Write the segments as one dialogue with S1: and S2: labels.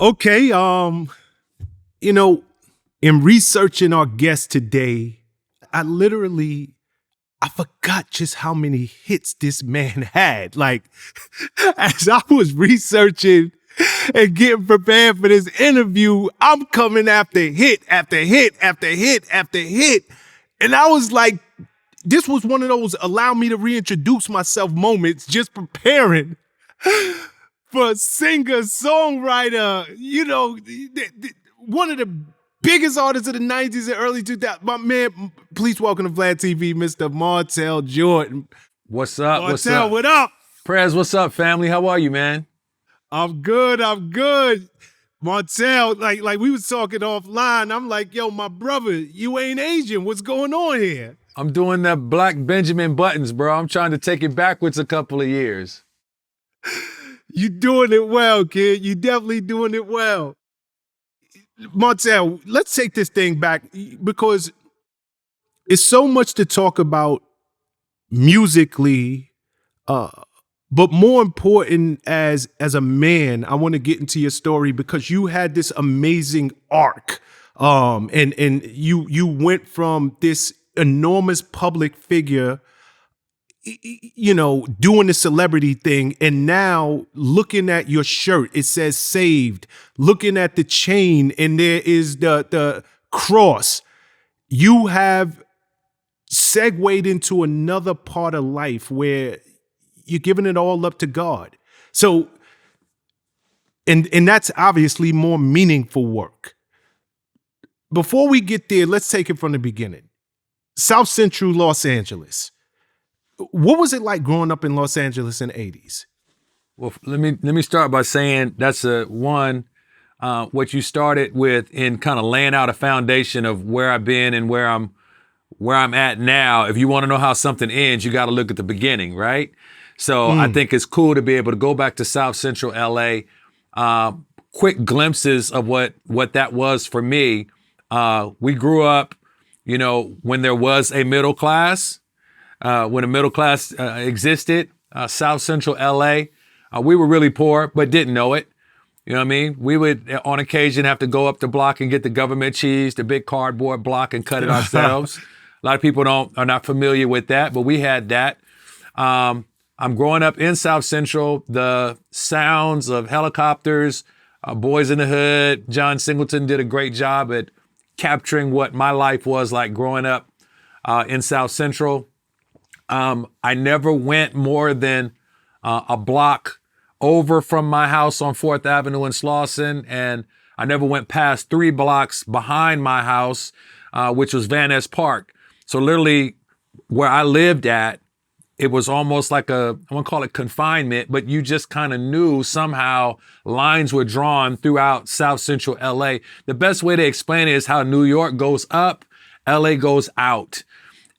S1: Okay, you know, in researching our guest today, I forgot just how many hits this man had. Like, as I was researching and getting prepared for this interview, I'm coming after hit after hit after hit after hit. And I was like, this was one of those allow me to reintroduce myself moments, just preparing for a singer, songwriter, one of the biggest artists of the 90s and early 2000s. My man, please welcome to Vlad TV, Mr. Montell Jordan.
S2: What's up?
S1: Montell,
S2: what's up?
S1: What up?
S2: Prez, what's up, family? How are you, man?
S1: I'm good. Montell, like we was talking offline. I'm like, yo, my brother, you ain't Asian. What's going on here?
S2: I'm doing the Black Benjamin Buttons, bro. I'm trying to take it backwards a couple of years.
S1: You doing it well, kid. You definitely doing it well. Montell, let's take this thing back because it's so much to talk about musically, but more important as a man, I want to get into your story because you had this amazing arc, and you went from this enormous public figure, doing the celebrity thing, and now looking at your shirt, it says saved, looking at the chain, and there is the cross. You have segued into another part of life where you're giving it all up to God. So, and that's obviously more meaningful work. Before we get there, let's take it from the beginning. South Central Los Angeles. What was it like growing up in Los Angeles in the 80s?
S2: Well, let me start by saying that's what you started with in kind of laying out a foundation of where I've been and where I'm at now. If you want to know how something ends, you got to look at the beginning, right? So I think it's cool to be able to go back to South Central LA, quick glimpses of what that was for me. We grew up, when there was a middle class. When a middle class existed, South Central LA, we were really poor, but didn't know it. You know what I mean? We would, on occasion, have to go up the block and get the government cheese, the big cardboard block, and cut it ourselves. A lot of people are not familiar with that, but we had that. I'm growing up in South Central. The sounds of helicopters, Boyz N The Hood, John Singleton did a great job at capturing what my life was like growing up in South Central. I never went more than a block over from my house on 4th Avenue in Slauson, and I never went past 3 blocks behind my house, which was Van Ness Park. So literally where I lived at, it was almost like I won't call it confinement, but you just kind of knew somehow lines were drawn throughout South Central LA. The best way to explain it is how New York goes up, LA goes out.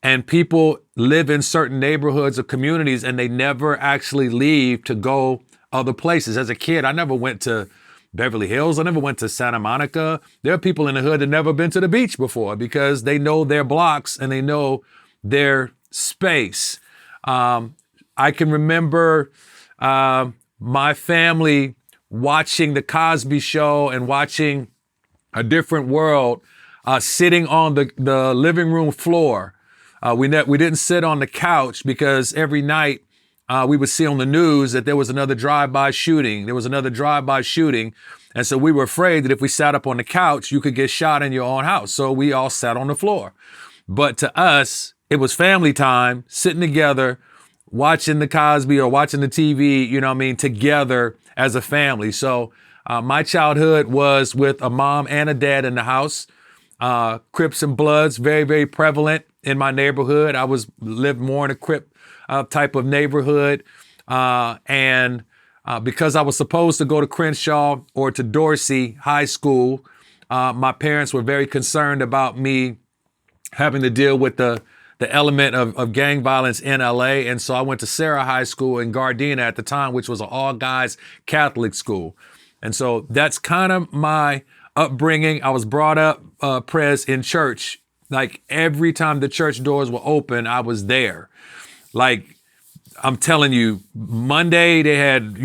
S2: And people live in certain neighborhoods or communities and they never actually leave to go other places. As a kid, I never went to Beverly Hills. I never went to Santa Monica. There are people in the hood that never been to the beach before because they know their blocks and they know their space. I can remember my family watching The Cosby Show and watching A Different World, sitting on the living room floor. We didn't sit on the couch because every night we would see on the news that there was another drive-by shooting. And so we were afraid that if we sat up on the couch, you could get shot in your own house. So we all sat on the floor. But to us, it was family time, sitting together, watching the Cosby or watching the TV, together as a family. So my childhood was with a mom and a dad in the house. Crips and Bloods, very, very prevalent in my neighborhood. I lived more in a Crip type of neighborhood. And because I was supposed to go to Crenshaw or to Dorsey High School, my parents were very concerned about me having to deal with the element of gang violence in LA. And so I went to Sarah High School in Gardena at the time, which was an all guys Catholic school. And so that's kind of my upbringing. I was brought up, Prez, in church. Like every time the church doors were open, I was there. Like I'm telling you, Monday they had,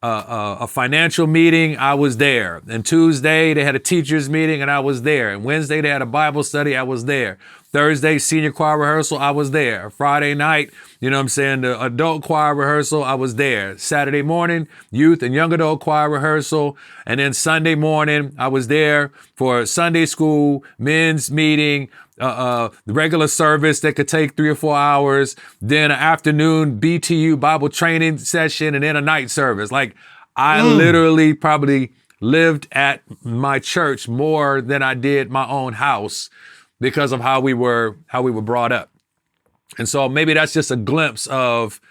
S2: a financial meeting, I was there. And Tuesday they had a teachers meeting and I was there. And Wednesday they had a Bible study, I was there. Thursday, senior choir rehearsal, I was there. Friday night, you know what I'm saying, the adult choir rehearsal, I was there. Saturday morning, youth and young adult choir rehearsal. And then Sunday morning, I was there for Sunday school, men's meeting, the regular service that could take 3 or 4 hours, then an afternoon BTU Bible training session, and then a night service. Like, I literally probably lived at my church more than I did my own house because of how we were brought up. And so maybe that's just a glimpse of,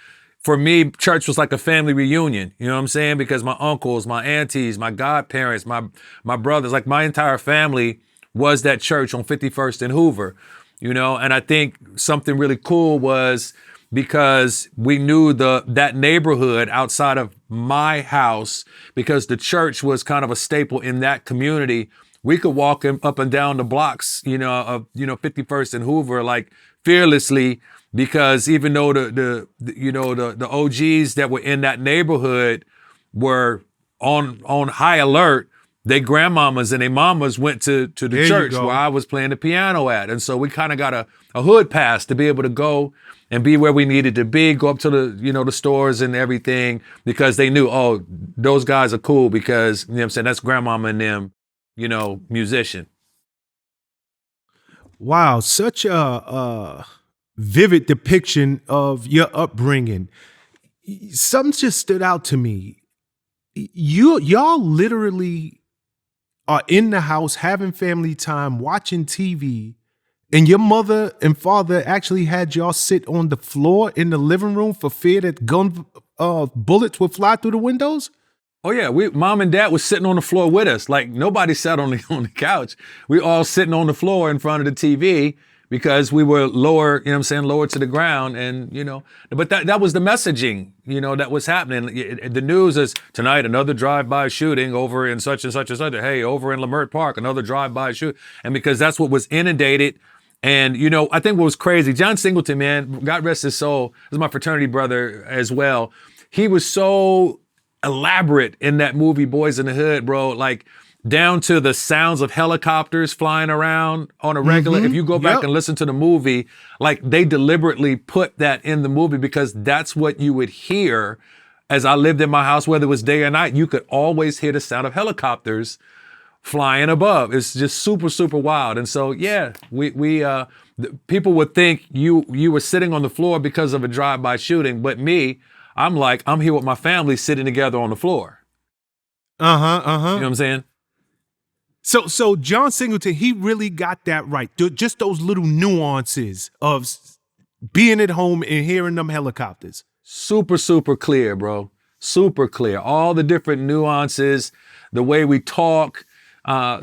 S2: for me, church was like a family reunion, you know what I'm saying? Because my uncles, my aunties, my godparents, my brothers, like my entire family was that church on 51st and Hoover, you know? And I think something really cool was because we knew that neighborhood outside of my house, because the church was kind of a staple in that community. We could walk up and down the blocks, you know, of, 51st and Hoover, like fearlessly, because even though the OGs that were in that neighborhood were on high alert, their grandmamas and their mamas went to the church where I was playing the piano at. And so we kind of got a hood pass to be able to go and be where we needed to be, go up to the stores and everything, because they knew, oh, those guys are cool because, you know what I'm saying, that's grandmama and them, musician.
S1: Wow, such a vivid depiction of your upbringing. Something just stood out to me. Y'all literally are in the house having family time, watching TV, and your mother and father actually had y'all sit on the floor in the living room for fear that bullets would fly through the windows?
S2: Oh yeah, mom and dad was sitting on the floor with us. Like, nobody sat on the couch. We all sitting on the floor in front of the TV because we were lower, lower to the ground. And, but that was the messaging, that was happening. The news is tonight, another drive-by shooting over in such and such and such. Hey, over in Lamert Park, another drive-by shoot. And because that's what was inundated. And, I think what was crazy, John Singleton, man, God rest his soul, is my fraternity brother as well. He was so elaborate in that movie Boyz N The Hood, bro, like down to the sounds of helicopters flying around on a regular. If you go back and listen to the movie, like they deliberately put that in the movie because that's what you would hear. As I lived in my house, whether it was day or night, you could always hear the sound of helicopters flying above. It's just super, super wild. And so, yeah, people would think you were sitting on the floor because of a drive-by shooting, but I'm here with my family sitting together on the floor. You know what I'm saying?
S1: So John Singleton, he really got that right. Just those little nuances of being at home and hearing them helicopters.
S2: Super, super clear, bro. Super clear. All the different nuances, the way we talk,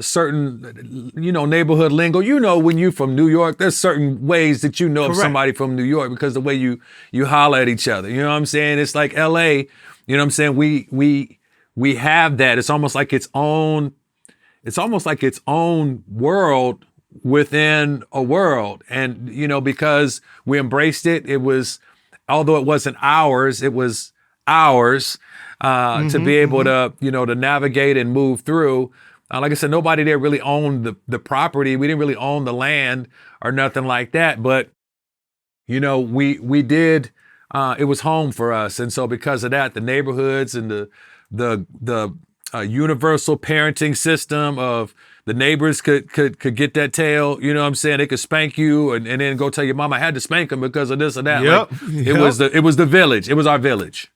S2: certain, neighborhood lingo. When you from New York, there's certain ways that of somebody from New York because the way you holler at each other. You know what I'm saying? It's like LA, you know what I'm saying? We have that. It's almost like its own world within a world. And, because we embraced it, although it wasn't ours, it was ours to be able to, to navigate and move through. Like I said, nobody there really owned the property. We didn't really own the land or nothing like that. But, we did, it was home for us. And so because of that, the neighborhoods and the universal parenting system of the neighbors could get that tail, you know what I'm saying? They could spank you and then go tell your mom I had to spank him because of this or that. It was the village. It was our village.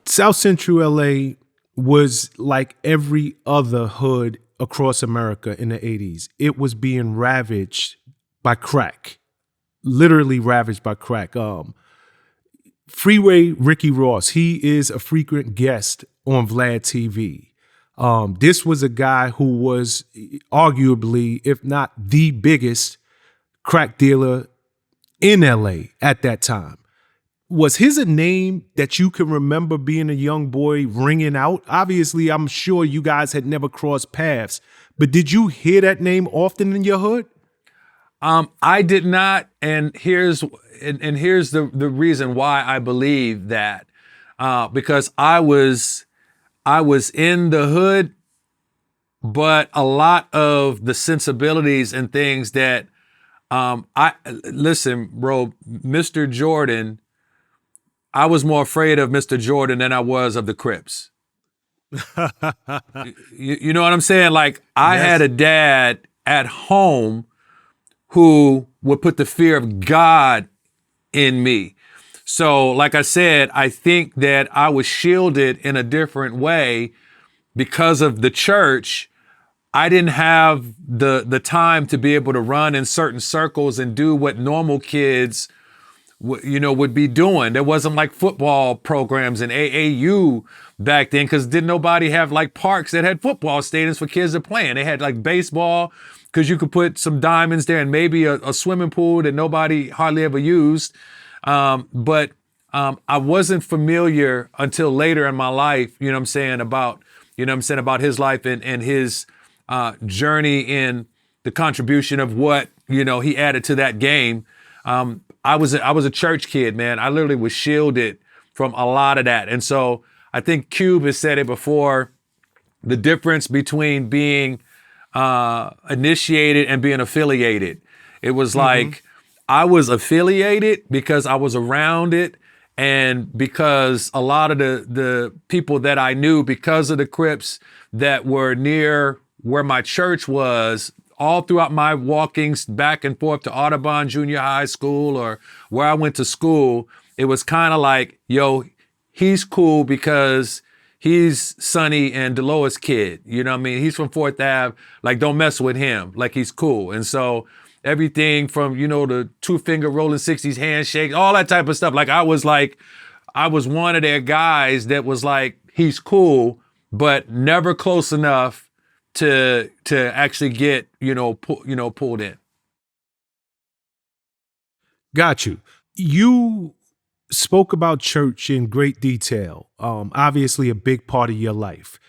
S1: South Central LA was like every other hood across America in the 80s. It was being ravaged by crack, literally ravaged by crack. Freeway Ricky Ross, he is a frequent guest on Vlad TV. This was a guy who was arguably, if not the biggest crack dealer in LA at that time. Was his a name that you can remember being a young boy ringing out? Obviously, I'm sure you guys had never crossed paths, but did you hear that name often in your hood?
S2: I did not, and here's the reason why I believe that, because I was I was in the hood, but a lot of the sensibilities and things that listen, bro, Mr. Jordan, I was more afraid of Mr. Jordan than I was of the Crips. You know what I'm saying? Like, I
S1: Yes.
S2: had a dad at home who would put the fear of God in me. So, like I said, I think that I was shielded in a different way because of the church. I didn't have the time to be able to run in certain circles and do what normal kids would be doing. There wasn't like football programs in AAU back then, because didn't nobody have like parks that had football stadiums for kids to play in. They had like baseball, because you could put some diamonds there, and maybe a swimming pool that nobody hardly ever used. But I wasn't familiar until later in my life, about his life and his journey in the contribution of what, he added to that game. I was a church kid, man. I literally was shielded from a lot of that. And so I think Cube has said it before, the difference between being initiated and being affiliated. It was like, I was affiliated because I was around it, and because a lot of the people that I knew, because of the Crips that were near where my church was, all throughout my walkings back and forth to Audubon Junior High School or where I went to school, it was kind of like, yo, he's cool because he's Sonny and Deloa's kid. You know what I mean? He's from 4th Ave. Like, don't mess with him. Like, he's cool. And so everything from, the 2-finger rolling 60s handshake, all that type of stuff. Like, I was one of their guys that was like, he's cool, but never close enough to actually get, pulled in.
S1: Got you. You spoke about church in great detail. Obviously a big part of your life.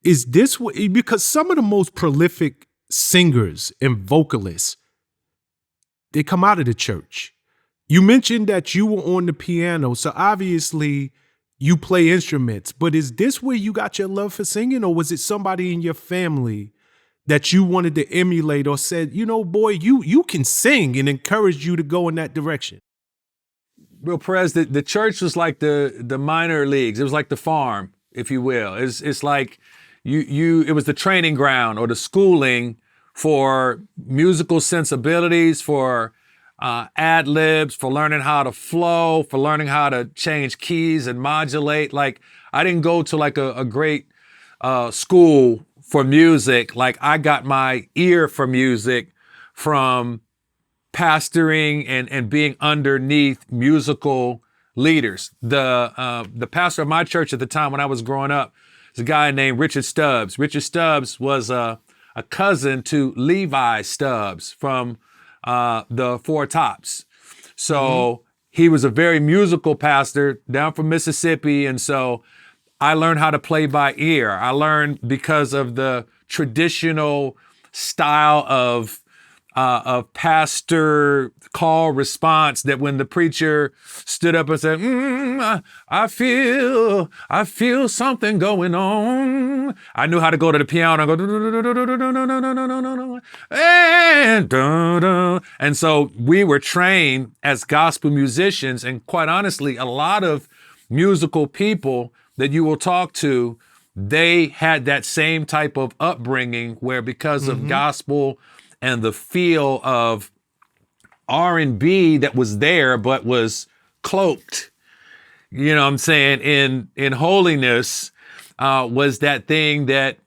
S1: Is this what, because some of the most prolific singers and vocalists, they come out of the church. You mentioned that you were on the piano, so obviously you play instruments, but is this where you got your love for singing, or was it somebody in your family that you wanted to emulate or said, boy, you can sing, and encouraged you to go in that direction?
S2: Well, Perez, the church was like the minor leagues. It was like the farm, if you will. It's like it was the training ground or the schooling for musical sensibilities, for ad libs, for learning how to flow, for learning how to change keys and modulate. Like, I didn't go to like a great school for music. Like, I got my ear for music from pastoring and being underneath musical leaders. The pastor of my church at the time when I was growing up is a guy named Richard Stubbs. Richard Stubbs was a cousin to Levi Stubbs from the Four Tops. So he was a very musical pastor down from Mississippi. And so I learned how to play by ear. I learned because of the traditional style of pastor call response, that when the preacher stood up and said, I feel something going on, I knew how to go to the piano and go, and so we were trained as gospel musicians. And quite honestly, a lot of musical people that you will talk to, they had that same type of upbringing where, because of gospel and the feel of R&B that was there but was cloaked, you know what I'm saying, in holiness, was that thing that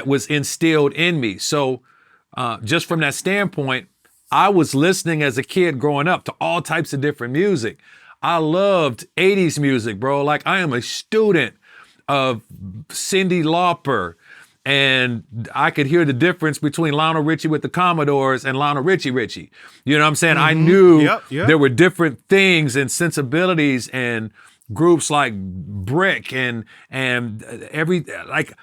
S2: was instilled in me. So just from that standpoint, I was listening as a kid growing up to all types of different music. I loved 80s music, bro. Like, I am a student of Cyndi Lauper, and I could hear the difference between Lionel Richie with the Commodores and Lionel Richie. You know what I'm saying? I knew there were different things and sensibilities and groups like Brick and every, like,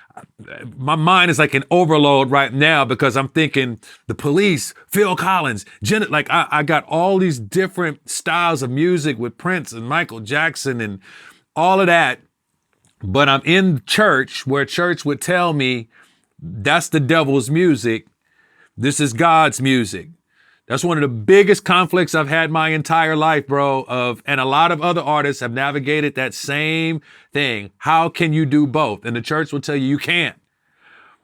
S2: my mind is like an overload right now because I'm thinking the Police, Phil Collins, like I got all these different styles of music with Prince and Michael Jackson and all of that But I'm in church where church would tell me that's the devil's music. This is God's music. That's one of the biggest conflicts I've had my entire life, bro. And a lot of other artists have navigated that same thing. How can you do both? And the church will tell you can't.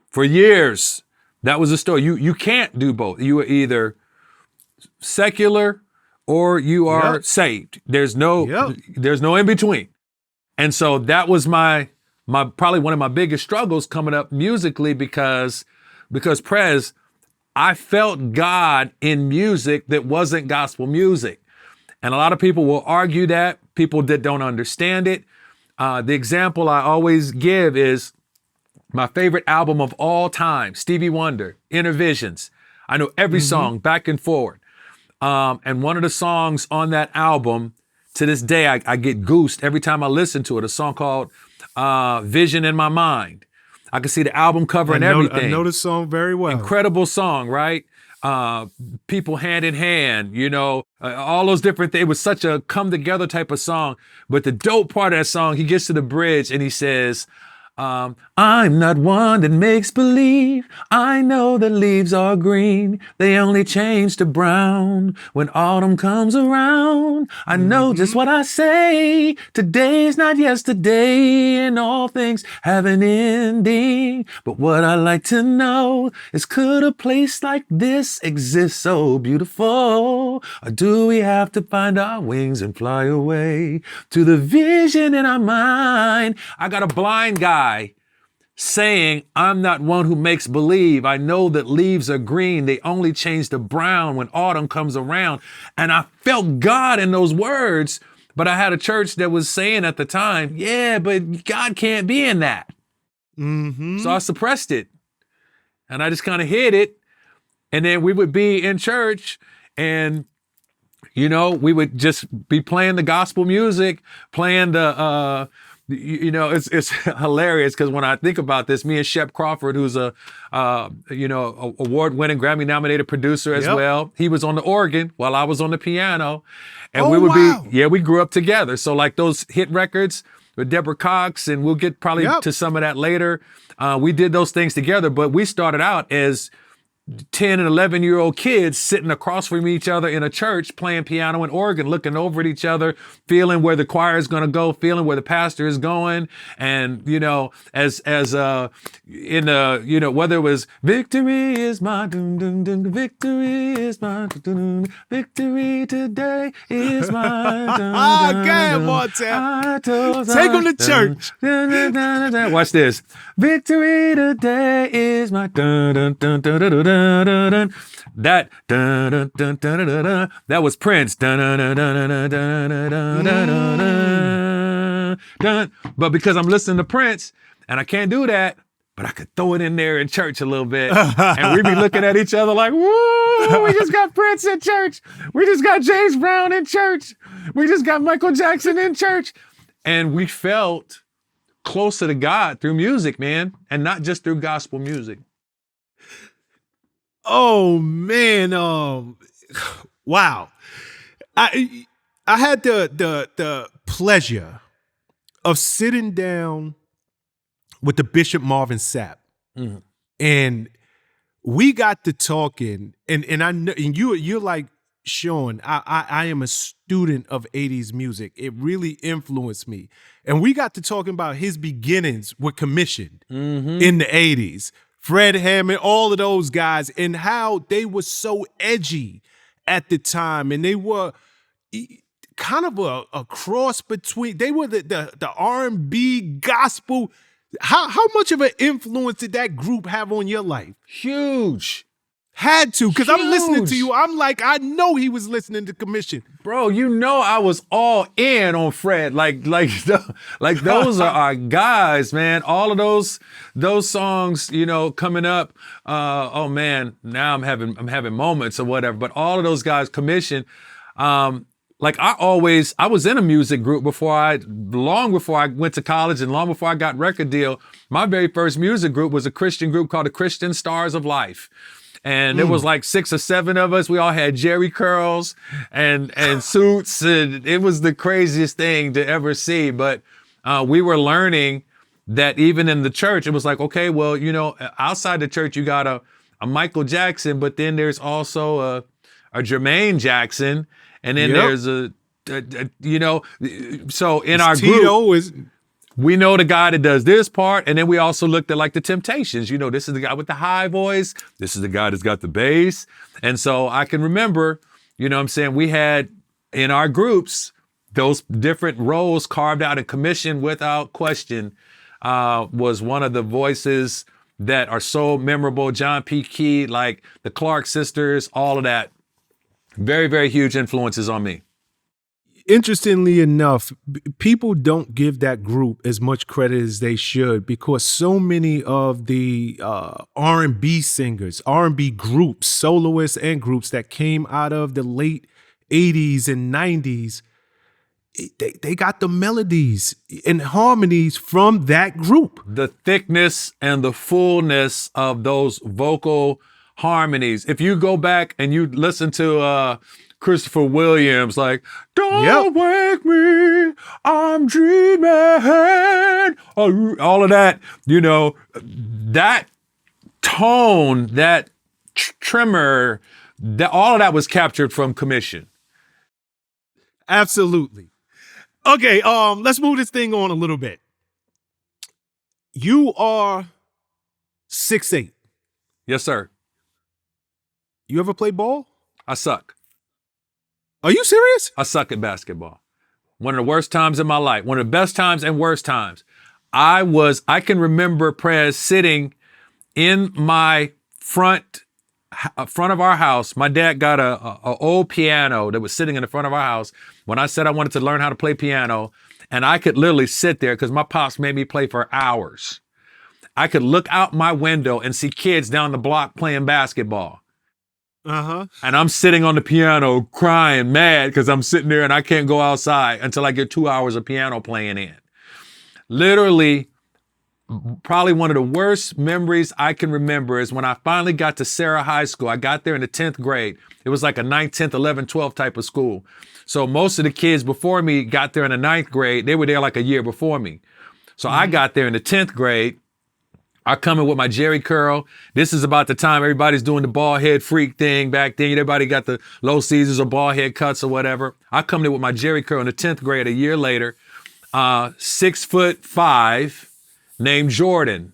S2: For years, that was the story. You can't do both. You are either secular or you are saved. There's no in between. And so that was my probably one of my biggest struggles coming up musically because Prez, I felt God in music that wasn't gospel music. And a lot of people will argue that, people that don't understand it. The example I always give is my favorite album of all time, Stevie Wonder, Innervisions. I know every song back and forward. And one of the songs on that album, to this day, I get goosed every time I listen to it, a song called Vision in My Mind. I can see the album cover and everything.
S1: I know the song very well.
S2: Incredible song, right? People hand in hand, all those different things. It was such a come together type of song. But the dope part of that song, he gets to the bridge and he says, I'm not one that makes believe. I know the leaves are green. They only change to brown when autumn comes around. I know just what I say. Today is not yesterday, and all things have an ending. But what I like to know is, could a place like this exist so beautiful? Or do we have to find our wings and fly away to the vision in our mind? I got a blind guy saying, I'm not one who makes believe. I know that leaves are green. They only change to brown when autumn comes around. And I felt God in those words, but I had a church that was saying at the time, yeah, but God can't be in that. So I suppressed it and I just kind of hid it. And then we would be in church and we would just be playing the gospel music, playing the, it's hilarious because when I think about this, me and Shep Crawford, who's a award-winning Grammy-nominated producer as well, he was on the organ while I was on the piano, and we grew up together. So like those hit records with Deborah Cox, and we'll get probably to some of that later. We did those things together, but we started out as 10 and 11-year-old kids sitting across from each other in a church playing piano and organ, looking over at each other, feeling where the choir is going to go, feeling where the pastor is going. And, as in whether it was victory is my dun dun dun, victory is my dun dun, victory today is my dun dun.
S1: Montell. Take them to church.
S2: Dun, dun, dun, dun. Watch this. Victory today is my dun dun dun dun dun dun. That was Prince. But because I'm listening to Prince and I can't do that, but I could throw it in there in church a little bit. And we'd be looking at each other like, woo, we just got Prince in church. We just got James Brown in church. We just got Michael Jackson in church. And we felt closer to God through music, man. And not just through gospel music.
S1: Oh man, wow. I had the pleasure of sitting down with the Bishop Marvin Sapp. And we got to talking, and I know, and you're like, Sean, I am a student of 80s music. It really influenced me. And we got to talking about his beginnings were commissioned in the 80s. Fred Hammond, all of those guys, and how they were so edgy at the time. And they were kind of a cross between, they were the R&B gospel. How much of an influence did that group have on your life?
S2: Huge.
S1: Had to, because I'm listening to you. I'm like, I know he was listening to Commission.
S2: Bro, I was all in on Fred. Like those are our guys, man. All of those songs, coming up. Oh man, now I'm having moments or whatever. But all of those guys, Commission. I was in a music group long before I went to college and long before I got record deal. My very first music group was a Christian group called the Christian Stars of Life. And there was like 6 or 7 of us. We all had jerry curls and suits. And it was the craziest thing to ever see. But we were learning that even in the church, it was like, okay, well, outside the church, you got a Michael Jackson, but then there's also a Jermaine Jackson, and then there's so in our group, we know the guy that does this part, and then we also looked at like the Temptations. This is the guy with the high voice. This is the guy that's got the bass. And so I can remember, we had in our groups, those different roles carved out and commissioned without question, was one of the voices that are so memorable. John P. Key, like the Clark sisters, all of that. Very, very huge influences on me.
S1: Interestingly enough, people don't give that group as much credit as they should, because so many of the R&B singers, R&B groups, soloists and groups that came out of the late 80s and 90s, they got the melodies and harmonies from that group.
S2: The thickness and the fullness of those vocal harmonies. If you go back and you listen to Christopher Williams, like, don't wake me, I'm dreaming, all of that, that tone, that tremor, all of that was captured from commission.
S1: Absolutely. Okay, let's move this thing on a little bit. You are 6'8".
S2: Yes, sir.
S1: You ever play ball?
S2: I suck.
S1: Are you serious?
S2: I suck at basketball. One of the worst times in my life. One of the best times and worst times. I can remember Prez sitting in my front of our house. My dad got a old piano that was sitting in the front of our house when I said I wanted to learn how to play piano, and I could literally sit there because my pops made me play for hours. I could look out my window and see kids down the block playing basketball.
S1: Uh-huh.
S2: And I'm sitting on the piano crying, mad, because I'm sitting there and I can't go outside until I get 2 hours of piano playing in. Literally, probably one of the worst memories I can remember is when I finally got to Sarah High School. I got there in the 10th grade. It was like a 9th, 10th, 11th, 12th type of school. So most of the kids before me got there in the 9th grade. They were there like a year before me. So I got there in the 10th grade. I come in with my Jerry curl. This is about the time everybody's doing the bald head freak thing back then. Everybody got the low Caesars or bald head cuts or whatever. I come in with my Jerry curl in the 10th grade a year later. 6'5", named Jordan.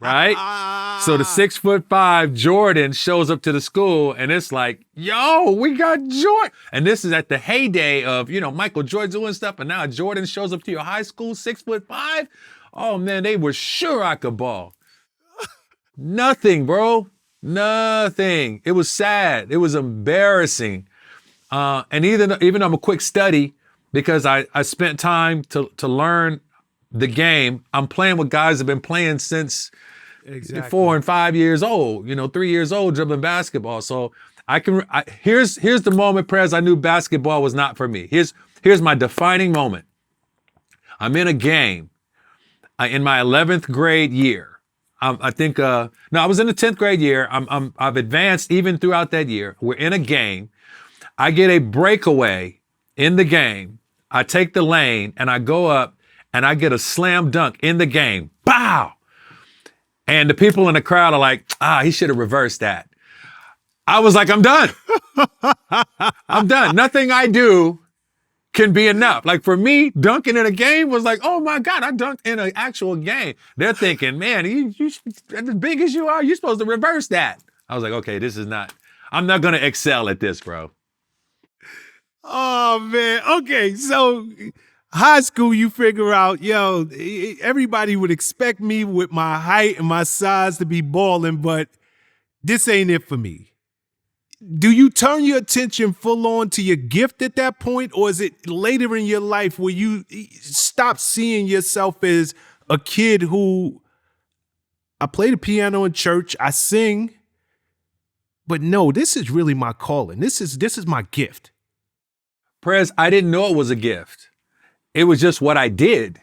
S2: Right? So the 6'5" Jordan shows up to the school and it's like, yo, we got Jordan. And this is at the heyday of, Michael Jordan doing stuff. And now Jordan shows up to your high school, 6'5". Oh man, they were sure I could ball. Nothing, bro. Nothing. It was sad. It was embarrassing. And even though I'm a quick study, because I spent time to learn the game, I'm playing with guys that have been playing since 4 and 5 years old, 3 years old, dribbling basketball. So here's the moment, Prez, I knew basketball was not for me. Here's my defining moment. I'm in a game. In my 11th grade year, I was in the 10th grade year. I've advanced even throughout that year. We're in a game. I get a breakaway in the game. I take the lane and I go up and I get a slam dunk in the game. Bow! And the people in the crowd are like, he should have reversed that. I was like, I'm done. I'm done. Nothing I do can be enough. Like for me, dunking in a game was like, oh my God, I dunked in an actual game. They're thinking, man, you as big as you are, you're supposed to reverse that. I was like, okay, I'm not going to excel at this, bro.
S1: Oh man. Okay. So high school, you figure out, everybody would expect me with my height and my size to be balling, but this ain't it for me. Do you turn your attention full on to your gift at that point, or is it later in your life where you stop seeing yourself as a kid who, I play the piano in church, I sing, but no, this is really my calling. This is my gift.
S2: Prez, I didn't know it was a gift. It was just what I did.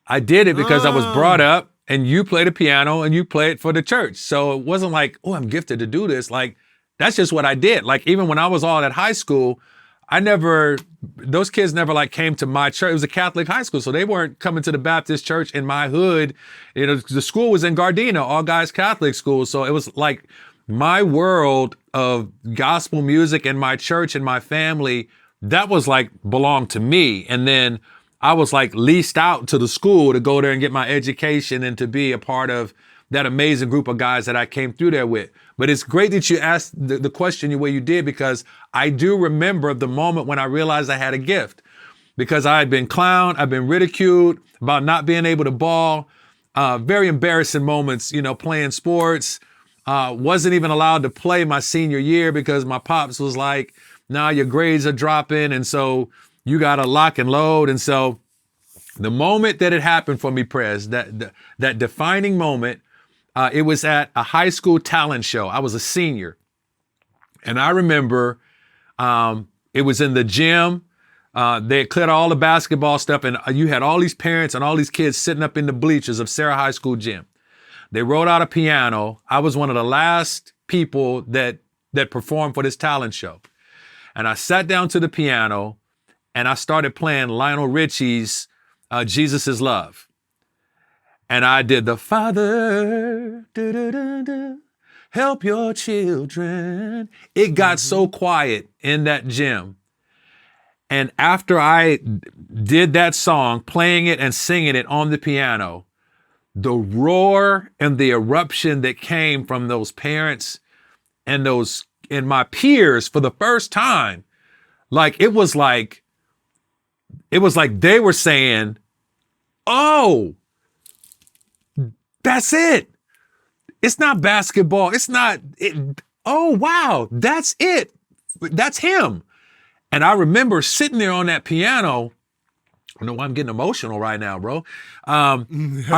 S2: I did it because I was brought up and you play the piano and you play it for the church. So it wasn't like, oh, I'm gifted to do this. Like, that's just what I did. Like, even when I was all at high school, those kids never like came to my church. It was a Catholic high school, so they weren't coming to the Baptist church in my hood. You know, the school was in Gardena, all guys Catholic school. So it was like my world of gospel music and my church and my family, that was like belonged to me. And then I was like leased out to the school to go there and get my education and to be a part of that amazing group of guys that I came through there with. But it's great that you asked the question the way you did, because I do remember the moment when I realized I had a gift, because I had been clowned, I've been ridiculed about not being able to ball, very embarrassing moments, you know, playing sports, wasn't even allowed to play my senior year because my pops was like, nah, your grades are dropping. And so you got to lock and load. And so the moment that it happened for me, Prez, that defining moment, it was at a high school talent show. I was a senior. And I remember it was in the gym. They had cleared all the basketball stuff, and you had all these parents and all these kids sitting up in the bleachers of Sarah High School gym. They rolled out a piano. I was one of the last people that performed for this talent show. And I sat down to the piano and I started playing Lionel Richie's Jesus is Love. And I did the Father, help your children. It got so quiet in that gym. And after I did that song, playing it and singing it on the piano, the roar and the eruption that came from those parents and my peers for the first time, it was like they were saying, oh, that's it. It's not basketball. It's not it. Oh, wow. That's it. That's him. And I remember sitting there on that piano. I know why I'm getting emotional right now, bro. I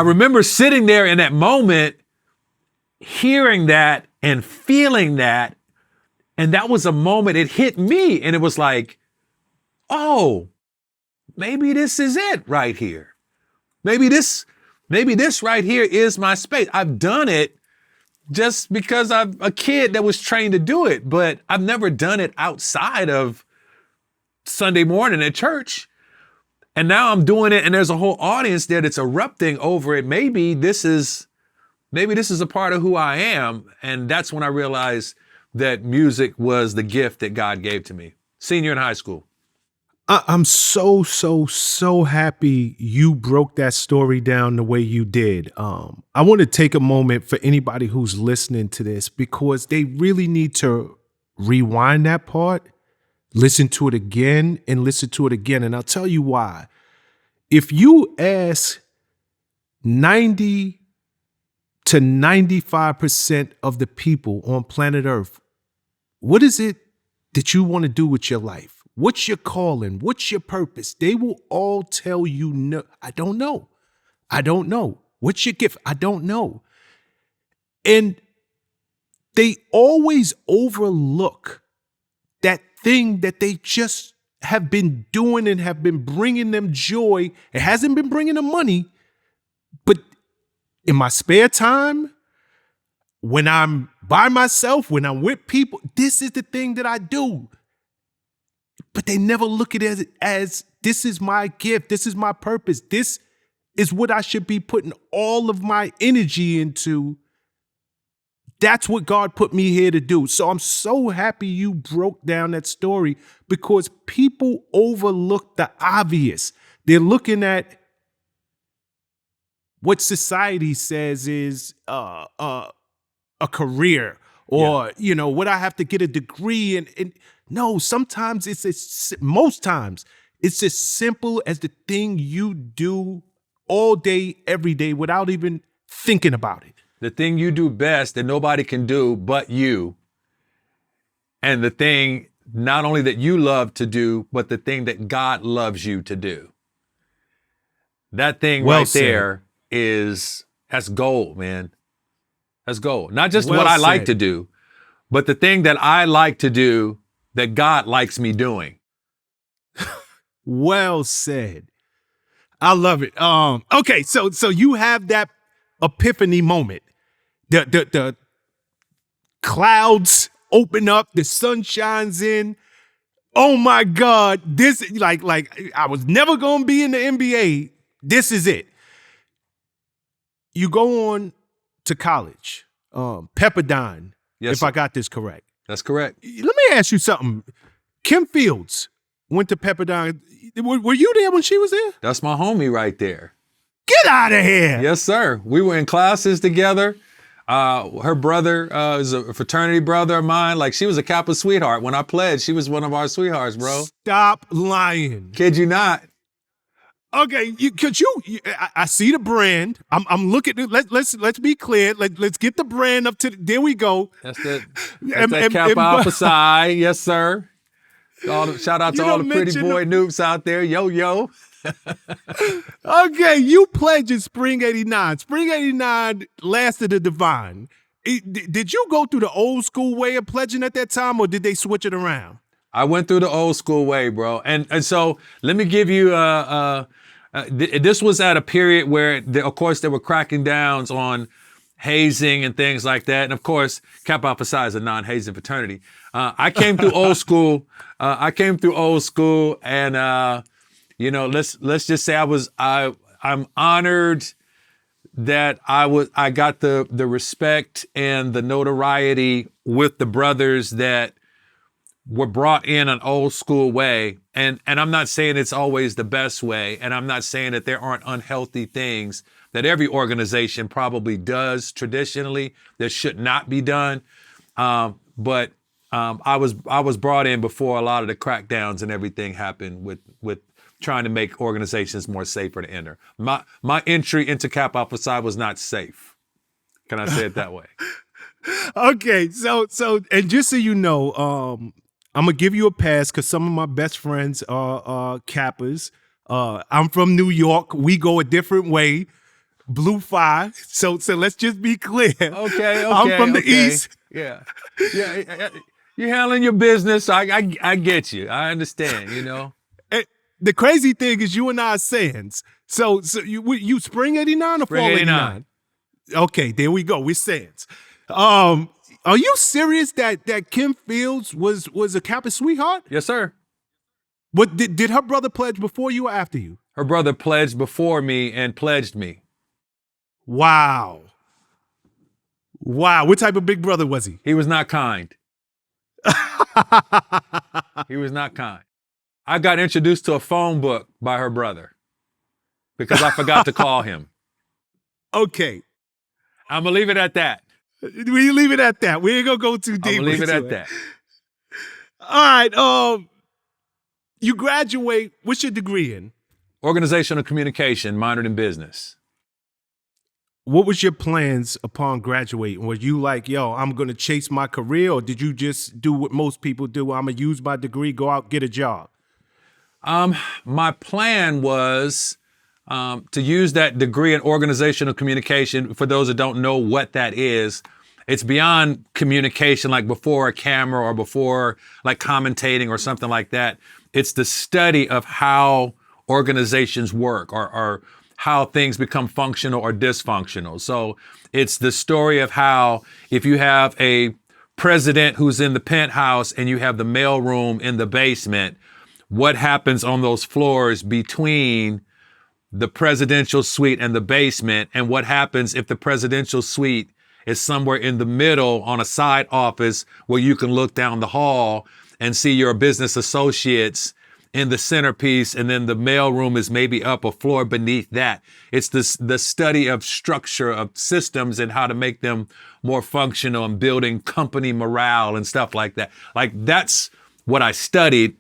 S2: remember sitting there in that moment, hearing that and feeling that. And that was a moment it hit me. And it was like, oh, maybe this is it right here. Maybe this right here is my space. I've done it just because I'm a kid that was trained to do it, but I've never done it outside of Sunday morning at church. And now I'm doing it, and there's a whole audience there that's erupting over it. Maybe this is a part of who I am. And that's when I realized that music was the gift that God gave to me. Senior in high school.
S1: I'm so happy you broke that story down the way you did. I want to take a moment for anybody who's listening to this, because they really need to rewind that part, listen to it again and listen to it again. And I'll tell you why. If you ask 90 to 95% of the people on planet Earth, what is it that you want to do with your life? What's your calling? What's your purpose? They will all tell you, no, I don't know. I don't know. What's your gift? I don't know. And they always overlook that thing that they just have been doing and have been bringing them joy. It hasn't been bringing them money, but in my spare time, when I'm by myself, when I'm with people, this is the thing that I do. But they never look at it as this is my gift. This is my purpose. This is what I should be putting all of my energy into. That's what God put me here to do. So I'm so happy you broke down that story, because people overlook the obvious. They're looking at what society says is a career, or, what I have to get a degree in. And no, sometimes most times it's as simple as the thing you do all day, every day, without even thinking about it.
S2: The thing you do best that nobody can do but you. And the thing not only that you love to do, but the thing that God loves you to do. That thing right there that's gold, man. That's gold. Not just what I like to do, but the thing that I like to do that God likes me doing.
S1: Well said. I love it. Okay, so you have that epiphany moment. The clouds open up, the sun shines in. Oh my God. This like I was never gonna be in the NBA. This is it. You go on to college, Pepperdine,
S2: Yes,
S1: if
S2: sir.
S1: I got this correct.
S2: That's correct.
S1: Let me ask you something. Kim Fields went to Pepperdine. Were you there when she was there?
S2: That's my homie right there.
S1: Get out of here.
S2: Yes, sir. We were in classes together. Her brother is a fraternity brother of mine. Like, she was a Kappa sweetheart. When I pledged, she was one of our sweethearts, bro.
S1: Stop lying.
S2: Kid you not.
S1: Okay, I see the brand. I'm looking. Let's be clear. Let's get the brand up to. There we go.
S2: That's that Kappa Alpha Psi. Yes, sir. Shout out to all the pretty boy noobs out there. Yo, yo.
S1: Okay, you pledged in Spring 89. Spring 89 lasted the divine. Did you go through the old school way of pledging at that time, or did they switch it around?
S2: I went through the old school way, bro. And so let me give you this was at a period where, of course, they were cracking downs on hazing and things like that. And of course, Kappa Alpha Psi is a non-hazing fraternity. I came through old school. And let's just say I'm honored that I got the respect and the notoriety with the brothers that were brought in an old school way. And I'm not saying it's always the best way. And I'm not saying that there aren't unhealthy things that every organization probably does traditionally that should not be done. But I was brought in before a lot of the crackdowns and everything happened with trying to make organizations more safer to enter. My entry into Kappa Alpha Psi was not safe. Can I say it that way?
S1: Okay, so and just so you know, I'm gonna give you a pass because some of my best friends are Kappas. I'm from New York. We go a different way. Blue Phi. So let's just be clear.
S2: Okay.
S1: I'm from the East.
S2: Yeah. You're handling your business. I get you. I understand.
S1: And the crazy thing is, you and I are Sands. So you Spring 89 or
S2: Spring
S1: Fall
S2: 89?
S1: 89? Okay, there we go. We're Sands. Are you serious that Kim Fields was a Kappa sweetheart?
S2: Yes, sir.
S1: What did her brother pledge before you or after you?
S2: Her brother pledged before me and pledged me.
S1: Wow. What type of big brother was he?
S2: He was not kind. He was not kind. I got introduced to a phone book by her brother because I forgot to call him.
S1: Okay.
S2: I'm going to leave it at that.
S1: We leave it at that. We ain't gonna go too deep.
S2: I'm going to leave it at that.
S1: All right. You graduate. What's your degree in?
S2: Organizational communication, minored in business.
S1: What was your plans upon graduating? Were you like, yo, I'm going to chase my career, or did you just do what most people do? I'm going to use my degree, go out, get a job.
S2: My plan was to use that degree in organizational communication. For those that don't know what that is, it's beyond communication, like before a camera or before like commentating or something like that. It's the study of how organizations work or how things become functional or dysfunctional. So it's the story of how if you have a president who's in the penthouse and you have the mailroom in the basement, what happens on those floors between the presidential suite and the basement, and what happens if the presidential suite is somewhere in the middle on a side office where you can look down the hall and see your business associates in the centerpiece, and then the mailroom is maybe up a floor beneath that. It's the study of structure of systems and how to make them more functional and building company morale and stuff like that. Like, that's what I studied.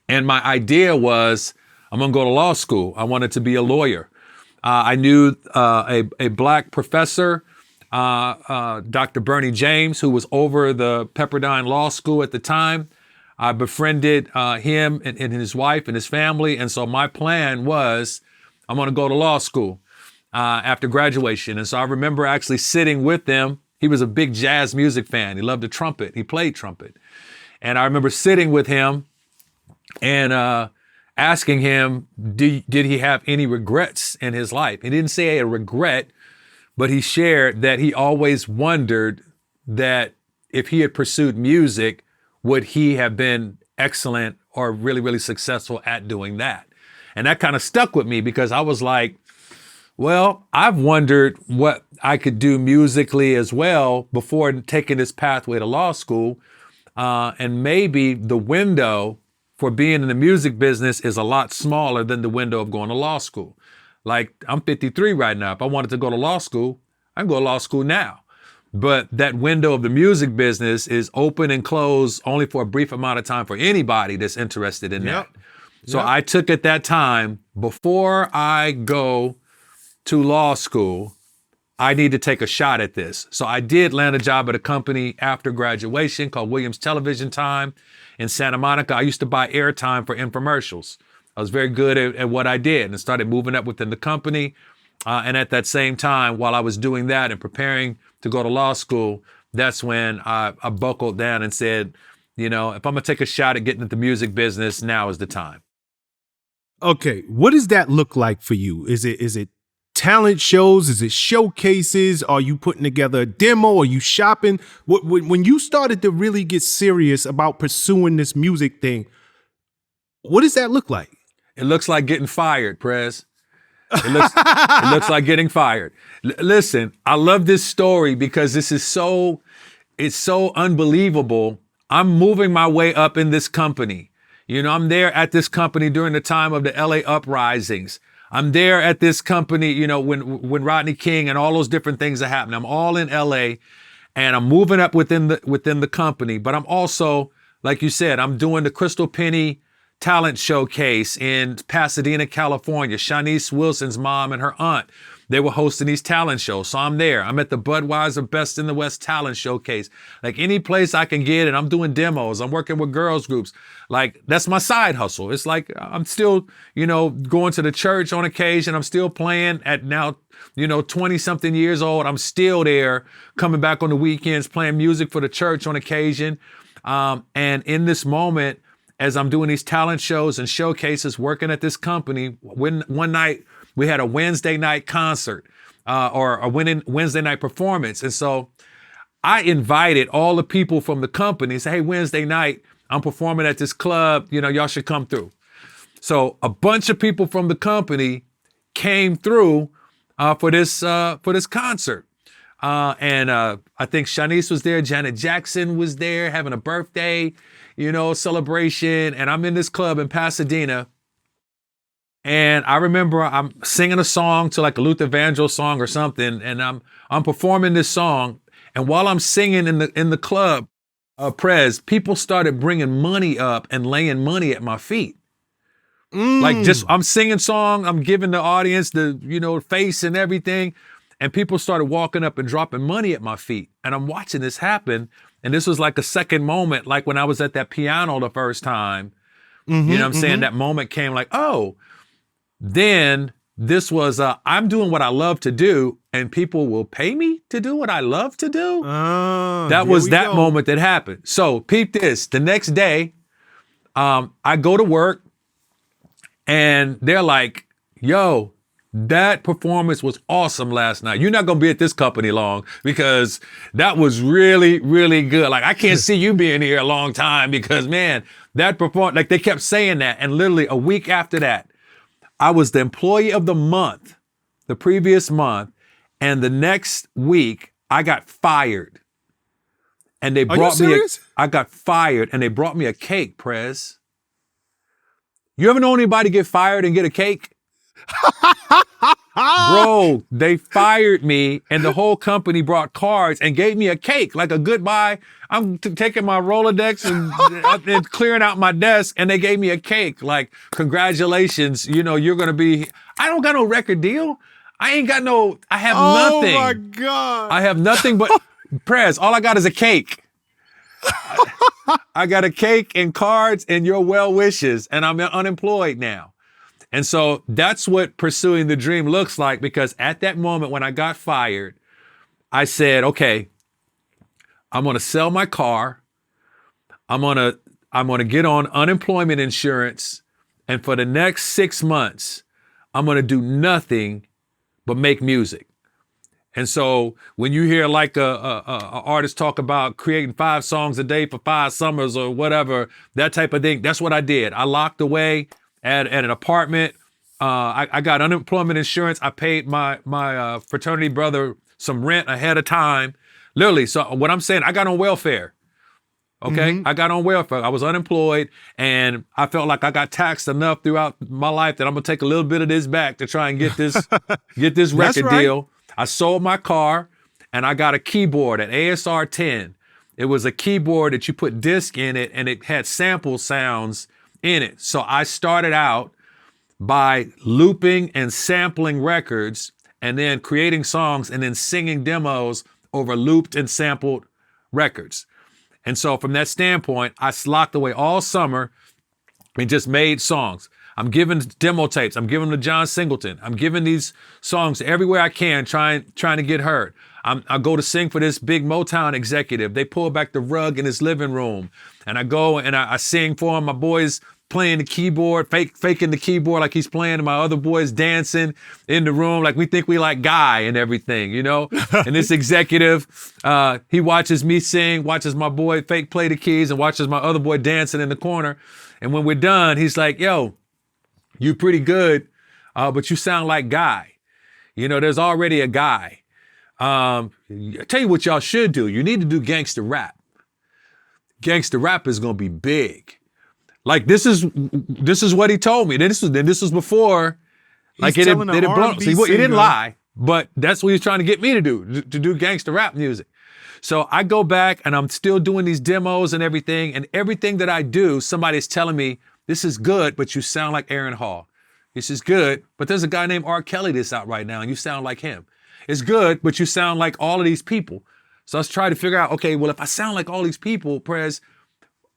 S2: And my idea was, I'm going to go to law school. I wanted to be a lawyer. I knew a black professor, Dr. Bernie James, who was over the Pepperdine Law School at the time. I befriended him and his wife and his family. And so my plan was, I'm going to go to law school after graduation. And so I remember actually sitting with them. He was a big jazz music fan. He loved the trumpet. He played trumpet. And I remember sitting with him and asking him, did he have any regrets in his life? He didn't say a regret, but he shared that he always wondered that if he had pursued music, would he have been excellent or really, really successful at doing that. And that kind of stuck with me because I was like, well, I've wondered what I could do musically as well before taking this pathway to law school. And maybe the window for being in the music business is a lot smaller than the window of going to law school. Like, I'm 53 right now. If I wanted to go to law school, I can go to law school now. But that window of the music business is open and closed only for a brief amount of time for anybody that's interested in that. So I took at that time, before I go to law school, I need to take a shot at this. So I did land a job at a company after graduation called Williams Television Time in Santa Monica. I used to buy airtime for infomercials. I was very good at what I did and started moving up within the company. And at that same time, while I was doing that and preparing to go to law school, that's when I buckled down and said, you know, if I'm gonna take a shot at getting into the music business, now is the time.
S1: Okay, what does that look like for you? Is it talent shows? Is it showcases? Are you putting together a demo? Are you shopping? When you started to really get serious about pursuing this music thing, what does that look like?
S2: It looks like getting fired, Prez. It looks like getting fired. Listen, I love this story because it's so unbelievable. I'm moving my way up in this company. You know, I'm there at this company during the time of the LA uprisings. I'm there at this company, you know, when Rodney King and all those different things are happening. I'm all in LA and I'm moving up within the company. But I'm also, like you said, I'm doing the Crystal Penny talent showcase in Pasadena, California. Shanice Wilson's mom and her aunt, they were hosting these talent shows. So I'm there. I'm at the Budweiser Best in the West talent showcase. Like, any place I can get it, I'm doing demos. I'm working with girls groups. Like, that's my side hustle. It's like I'm still, you know, going to the church on occasion. I'm still playing at now, you know, 20 something years old. I'm still there, coming back on the weekends, playing music for the church on occasion. And in this moment, as I'm doing these talent shows and showcases, working at this company, when one night we had a Wednesday night concert or a Wednesday night performance. And so I invited all the people from the company and said, hey, Wednesday night, I'm performing at this club, you know, y'all should come through. So a bunch of people from the company came through for this concert. And I think Shanice was there, Janet Jackson was there having a birthday, you know, celebration. And I'm in this club in Pasadena. And I remember I'm singing a song to like a Luther Vandross song or something. And I'm performing this song. And while I'm singing in the club, Prez, people started bringing money up and laying money at my feet. Like, just, I'm singing song, I'm giving the audience the, you know, face and everything. And people started walking up and dropping money at my feet. And I'm watching this happen. And this was like a second moment, like when I was at that piano the first time. You know what I'm saying? That moment came like, oh, then this was, I'm doing what I love to do and people will pay me to do what I love to do. That was that moment that happened. So peep this, the next day, I go to work and they're like, yo, that performance was awesome last night. You're not going to be at this company long because that was really, really good. Like, I can't see you being here a long time because, man, that performance, like, they kept saying that. And literally a week after that, I was the employee of the month, the previous month. And the next week I got fired. And they brought me, I got fired and they brought me a cake, Prez. You ever know anybody get fired and get a cake? Bro, they fired me and the whole company brought cards and gave me a cake, like a goodbye. I'm taking my Rolodex and clearing out my desk and they gave me a cake. Like, congratulations, you know, you're going to be, I don't got no record deal. I ain't got no, I have nothing.
S1: Oh my God.
S2: I have nothing but, Prez, all I got is a cake. I got a cake and cards and your well wishes and I'm unemployed now. And so that's what pursuing the dream looks like, because at that moment when I got fired, I said, okay, I'm going to sell my car. I'm going to get on unemployment insurance. And for the next 6 months, I'm going to do nothing but make music. And so when you hear like a artist talk about creating 5 songs a day for 5 summers or whatever, that type of thing, that's what I did. I locked away at an apartment. I got unemployment insurance. I paid my fraternity brother some rent ahead of time. Literally, so what I'm saying, I got on welfare. Okay, I got on welfare. I was unemployed, and I felt like I got taxed enough throughout my life that I'm gonna take a little bit of this back to try and get this record deal. I sold my car, and I got a keyboard, an ASR 10. It was a keyboard that you put disc in it, and it had sample sounds in it. So I started out by looping and sampling records, and then creating songs, and then singing demos over looped and sampled records. And so from that standpoint, I locked away all summer and just made songs. I'm giving demo tapes. I'm giving them to John Singleton. I'm giving these songs everywhere I can, trying to get heard. I go to sing for this big Motown executive. They pull back the rug in his living room, and I go and I sing for him. My boys playing the keyboard, faking the keyboard like he's playing, and my other boys dancing in the room like we think we like Guy and everything, you know? And this executive, he watches me sing, watches my boy fake play the keys, and watches my other boy dancing in the corner. And when we're done, he's like, yo, you pretty good, but you sound like Guy. You know, there's already a Guy. I tell you what y'all should do. You need to do gangster rap. Gangster rap is gonna be big. Like this is what he told me. This was before, like it didn't blow. So he didn't lie, but that's what he's trying to get me to do gangster rap music. So I go back and I'm still doing these demos and everything that I do, somebody's telling me, this is good, but you sound like Aaron Hall. This is good, but there's a guy named R. Kelly that's out right now and you sound like him. It's good, but you sound like all of these people. So I was trying to figure out, okay, well, if I sound like all these people, Perez,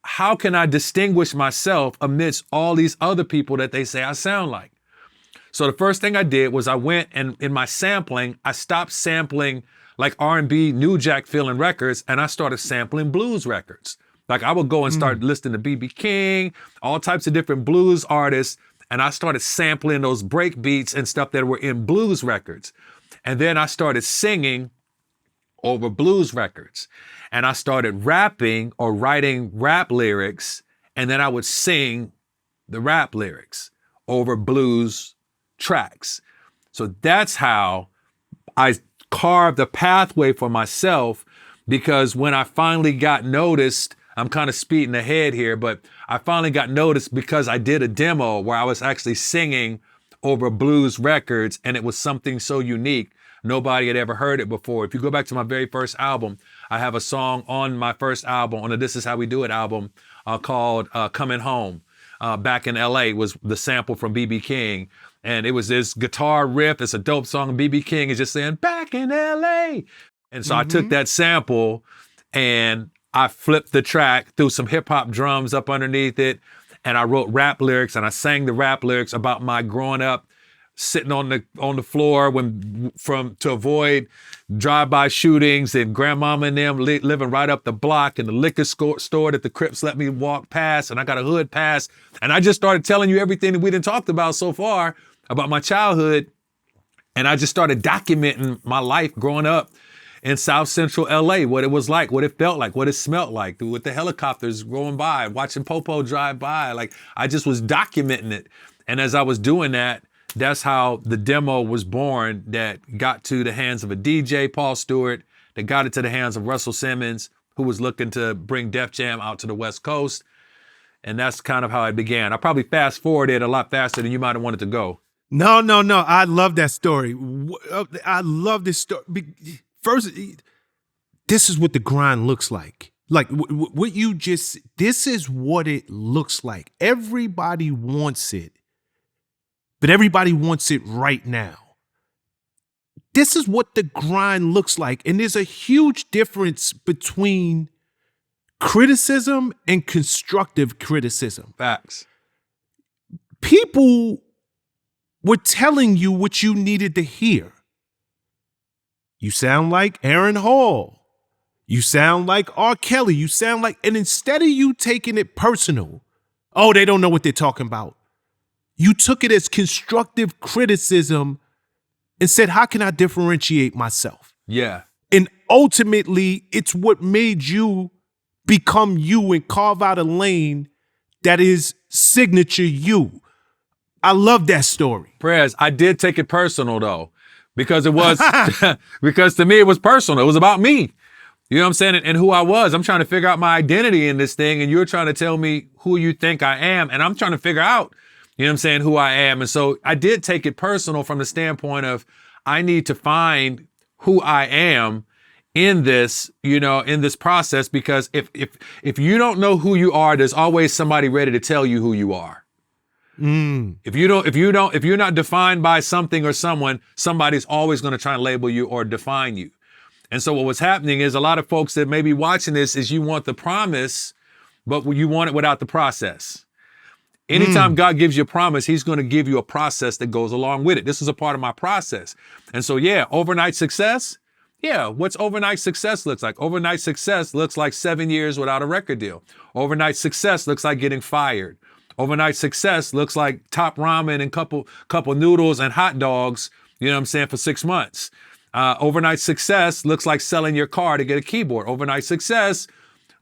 S2: how can I distinguish myself amidst all these other people that they say I sound like? So the first thing I did was I went and in my sampling, I stopped sampling like R&B, New Jack feeling records, and I started sampling blues records. Like I would go and start listening to B.B. King, all types of different blues artists, and I started sampling those break beats and stuff that were in blues records. And then I started singing over blues records. And I started rapping or writing rap lyrics, and then I would sing the rap lyrics over blues tracks. So that's how I carved a pathway for myself, because when I finally got noticed, I'm kind of speeding ahead here, but I finally got noticed because I did a demo where I was actually singing over blues records, and it was something so unique. Nobody had ever heard it before. If you go back to my very first album, I have a song on my first album, on the This Is How We Do It album, called Coming Home. Back in LA was the sample from B.B. King. And it was this guitar riff. It's a dope song. B.B. King is just saying, back in LA. And so I took that sample and I flipped the track, threw some hip hop drums up underneath it. And I wrote rap lyrics, and I sang the rap lyrics about my growing up sitting on the floor to avoid drive-by shootings, and grandmama and them living right up the block, and the liquor store that the Crips let me walk past, and I got a hood pass. And I just started telling you everything that we didn't talked about so far about my childhood. And I just started documenting my life growing up in South Central LA, what it was like, what it felt like, what it smelled like, with the helicopters going by, watching Popo drive by. Like I just was documenting it. And as I was doing that, that's how the demo was born, that got to the hands of a DJ, Paul Stewart, that got it to the hands of Russell Simmons, who was looking to bring Def Jam out to the West Coast. And that's kind of how it began. I probably fast forwarded a lot faster than you might have wanted to go.
S1: No. I love that story. I love this story. First, this is what the grind looks like. Like what you just, this is what it looks like. Everybody wants it. But everybody wants it right now. This is what the grind looks like. And there's a huge difference between criticism and constructive criticism.
S2: Facts.
S1: People were telling you what you needed to hear. You sound like Aaron Hall. You sound like R. Kelly. You sound like, and instead of you taking it personal, oh, they don't know what they're talking about. You took it as constructive criticism and said, how can I differentiate myself?
S2: Yeah.
S1: And ultimately, it's what made you become you and carve out a lane that is signature you. I love that story.
S2: Prez, I did take it personal though, because it was, because to me it was personal. It was about me. You know what I'm saying? And who I was. I'm trying to figure out my identity in this thing, and you're trying to tell me who you think I am, and I'm trying to figure out, you know what I'm saying, who I am. And so I did take it personal from the standpoint of I need to find who I am in this, you know, in this process, because if you don't know who you are, there's always somebody ready to tell you who you are. If you're not defined by something or someone, somebody's always going to try and label you or define you. And so what was happening is a lot of folks that may be watching this is you want the promise, but you want it without the process. Anytime God gives you a promise, he's going to give you a process that goes along with it. This is a part of my process. And so, yeah, overnight success. Yeah, what's overnight success looks like? Overnight success looks like 7 years without a record deal. Overnight success looks like getting fired. Overnight success looks like top ramen and couple noodles and hot dogs, you know what I'm saying, for 6 months. Overnight success looks like selling your car to get a keyboard. Overnight success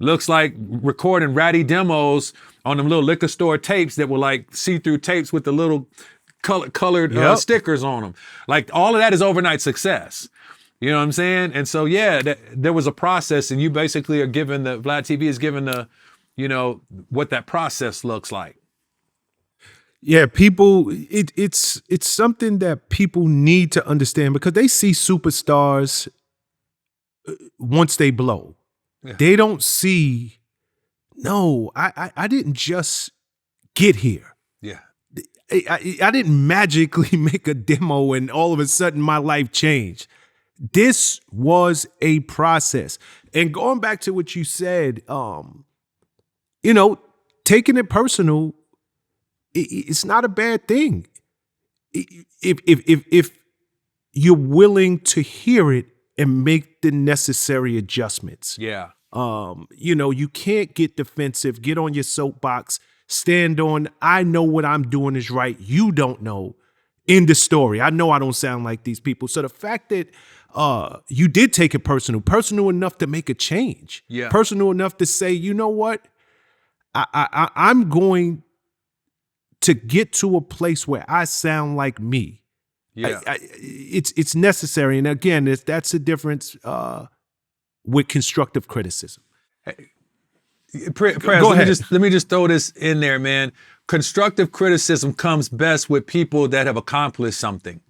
S2: looks like recording ratty demos on them little liquor store tapes that were like see-through tapes with the little colored stickers on them. Like all of that is overnight success. You know what I'm saying? And so, yeah, there was a process, and you basically are given Vlad TV is given you know, what that process looks like.
S1: Yeah, people, it's something that people need to understand, because they see superstars once they blow. Yeah. They don't see, no, I didn't just get here.
S2: Yeah.
S1: I didn't magically make a demo and all of a sudden my life changed. This was a process. And going back to what you said, you know, taking it personal, it's not a bad thing. If you're willing to hear it and make the necessary adjustments.
S2: Yeah.
S1: You know, you can't get defensive, get on your soapbox, stand on, I know what I'm doing is right. You don't know. End the story. I know I don't sound like these people. So the fact that you did take it personal enough to make a change, personal enough to say, you know what, I'm going to get to a place where I sound like me.
S2: Yeah,
S1: it's necessary. And again, that's the difference with constructive criticism.
S2: Go ahead. Let me just throw this in there, man. Constructive criticism comes best with people that have accomplished something.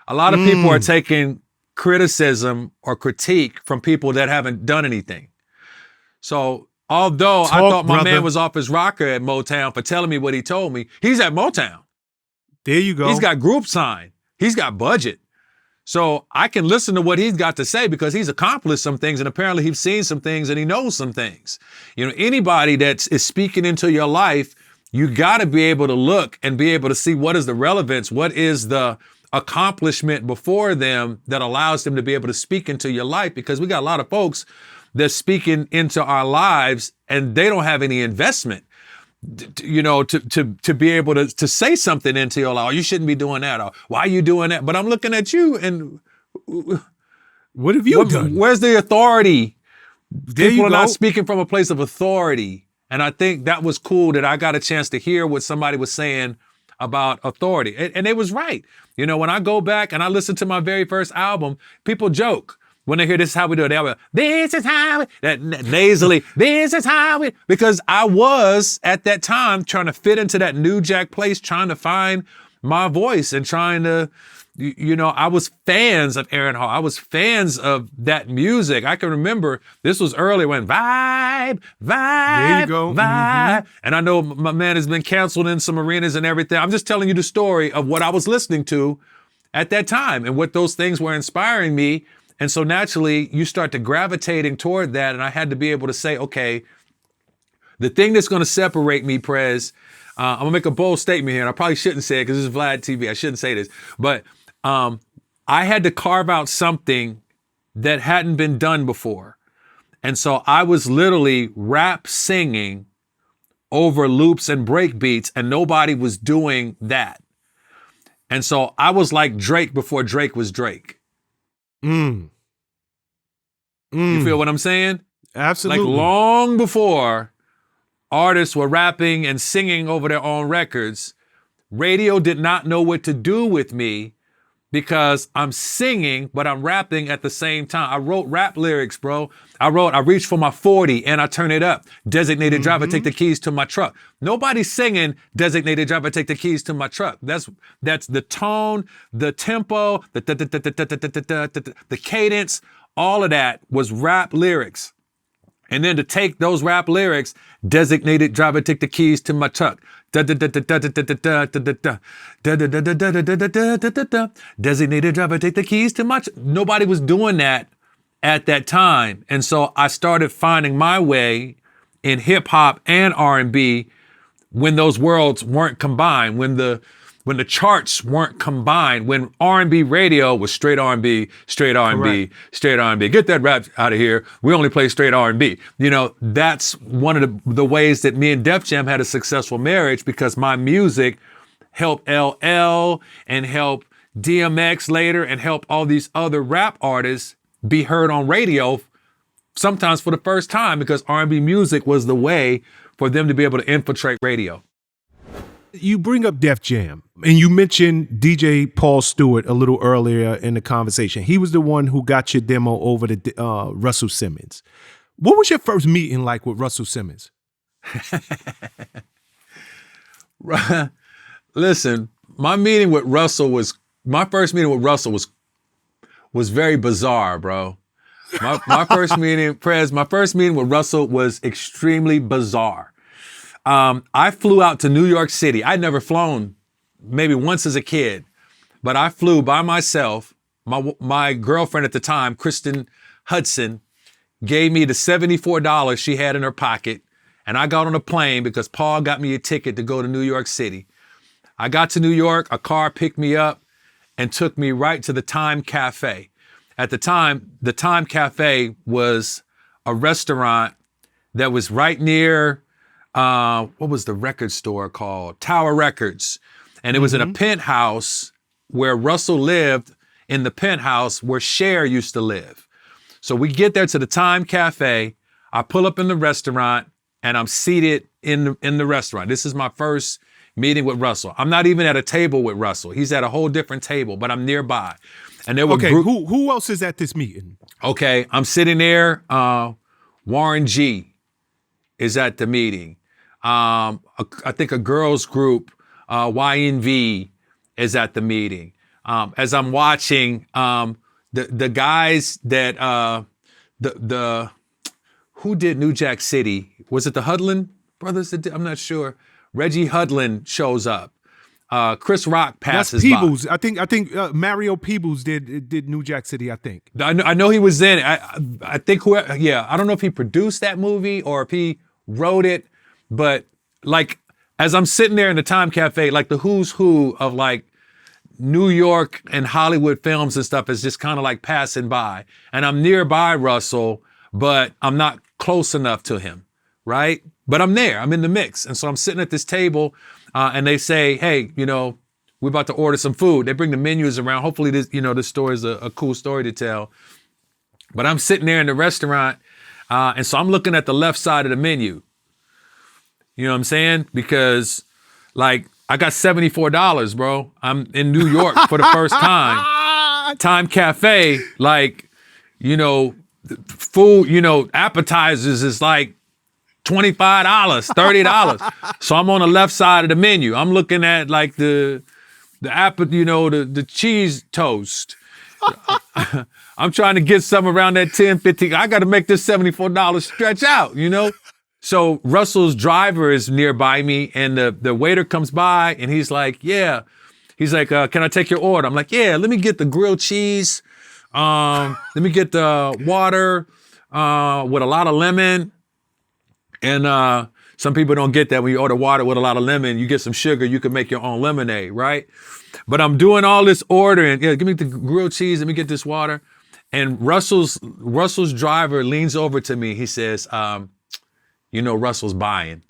S2: A lot of people are taking criticism or critique from people that haven't done anything. So although I thought my man was off his rocker at Motown for telling me what he told me, he's at Motown.
S1: There you go.
S2: He's got group signed. He's got budget. So I can listen to what he's got to say because he's accomplished some things, and apparently he's seen some things and he knows some things. You know, anybody that is speaking into your life, you got to be able to look and be able to see what is the relevance, what is the accomplishment before them that allows them to be able to speak into your life, because we got a lot of folks that's speaking into our lives and they don't have any investment, you know, to be able to say something into your life. Oh, you shouldn't be doing that. Or why are you doing that? But I'm looking at you and
S1: what have you done?
S2: Where's the authority? People are
S1: go.
S2: not speaking from a place of authority. And I think that was cool that I got a chance to hear what somebody was saying about authority. And they was right. You know, when I go back and I listen to my very first album, people joke. When they hear this is how we do it, they'll be, this is how we, that nasally, this is how we, because I was at that time trying to fit into that New Jack place, trying to find my voice and trying to, you know, I was fans of Aaron Hall. I was fans of that music. I can remember this was early when vibe,
S1: there you go.
S2: vibe. And I know my man has been canceled in some arenas and everything. I'm just telling you the story of what I was listening to at that time and what those things were inspiring me. And so naturally you start to gravitating toward that. And I had to be able to say, okay, the thing that's going to separate me, Prez, I'm gonna make a bold statement here, and I probably shouldn't say it because this is Vlad TV. I shouldn't say this, but I had to carve out something that hadn't been done before. And so I was literally rap singing over loops and break beats, and nobody was doing that. And so I was like Drake before Drake was Drake. You feel what I'm saying?
S1: Absolutely.
S2: Like long before artists were rapping and singing over their own records, radio did not know what to do with me because I'm singing, but I'm rapping at the same time. I wrote rap lyrics, bro. I reached for my 40 and I turn it up. Designated driver, take the keys to my truck. Nobody's singing designated driver, take the keys to my truck. That's the tone, the tempo, the cadence, all of that was rap lyrics. And then to take those rap lyrics, designated driver, take the keys to my truck. Designated driver, take the keys to my truck. Nobody was doing that at that time. And so I started finding my way in hip hop and R&B when those worlds weren't combined, when the charts weren't combined, when R&B radio was straight R&B, straight R&B, straight R&B. Get that rap out of here. We only play straight R&B. You know, that's one of the ways that me and Def Jam had a successful marriage, because my music helped LL and helped DMX later and helped all these other rap artists be heard on radio, sometimes for the first time, because R&B music was the way for them to be able to infiltrate radio.
S1: You bring up Def Jam, and you mentioned DJ Paul Stewart a little earlier in the conversation. He was the one who got your demo over to Russell Simmons. What was your first meeting like with Russell Simmons?
S2: Listen, my first meeting with Russell was very bizarre, bro. My first meeting with Russell was extremely bizarre. I flew out to New York City. I'd never flown, maybe once as a kid, but I flew by myself. My girlfriend at the time, Kristen Hudson, gave me the $74 she had in her pocket, and I got on a plane because Paul got me a ticket to go to New York City. I got to New York, a car picked me up and took me right to the Time Cafe. At the time, the Time Cafe was a restaurant that was right near, what was the record store called? Tower Records. And it was in a penthouse where Russell lived, in the penthouse where Cher used to live. So we get there to the Time Cafe. I pull up in the restaurant and I'm seated in the restaurant. This is my first meeting with Russell. I'm not even at a table with Russell. He's at a whole different table, but I'm nearby. And there were
S1: who else is at this meeting?
S2: Okay, I'm sitting there. Warren G is at the meeting. I think a girls group, YNV, is at the meeting. As I'm watching, the guys that who did New Jack City? Was it the Hudlin brothers that did? I'm not sure. Reggie Hudlin shows up. Chris Rock passes
S1: Peebles.
S2: by.
S1: I think Mario Peebles did New Jack City, I think.
S2: I know he was in it. I think I don't know if he produced that movie or if he wrote it, but like as I'm sitting there in the Time Cafe, like the who's who of like New York and Hollywood films and stuff is just kind of like passing by. And I'm nearby Russell, but I'm not close enough to him, right? But I'm there, I'm in the mix. And so I'm sitting at this table and they say, hey, we're about to order some food. They bring the menus around. Hopefully this, this story is a cool story to tell. But I'm sitting there in the restaurant and so I'm looking at the left side of the menu. You know what I'm saying? Because like I got $74, bro. I'm in New York for the first time. Time Cafe, like, food, appetizers is like $25, $30. So I'm on the left side of the menu. I'm looking at like the cheese toast. I'm trying to get some around that 10, 15. I got to make this $74 stretch out, So Russell's driver is nearby me and the waiter comes by and he's like, yeah. He's like, can I take your order? I'm like, yeah, let me get the grilled cheese. Let me get the water with a lot of lemon. And some people don't get that when you order water with a lot of lemon, you get some sugar, you can make your own lemonade, right? But I'm doing all this ordering. Yeah, give me the grilled cheese, let me get this water. And Russell's driver leans over to me. He says, Russell's buying.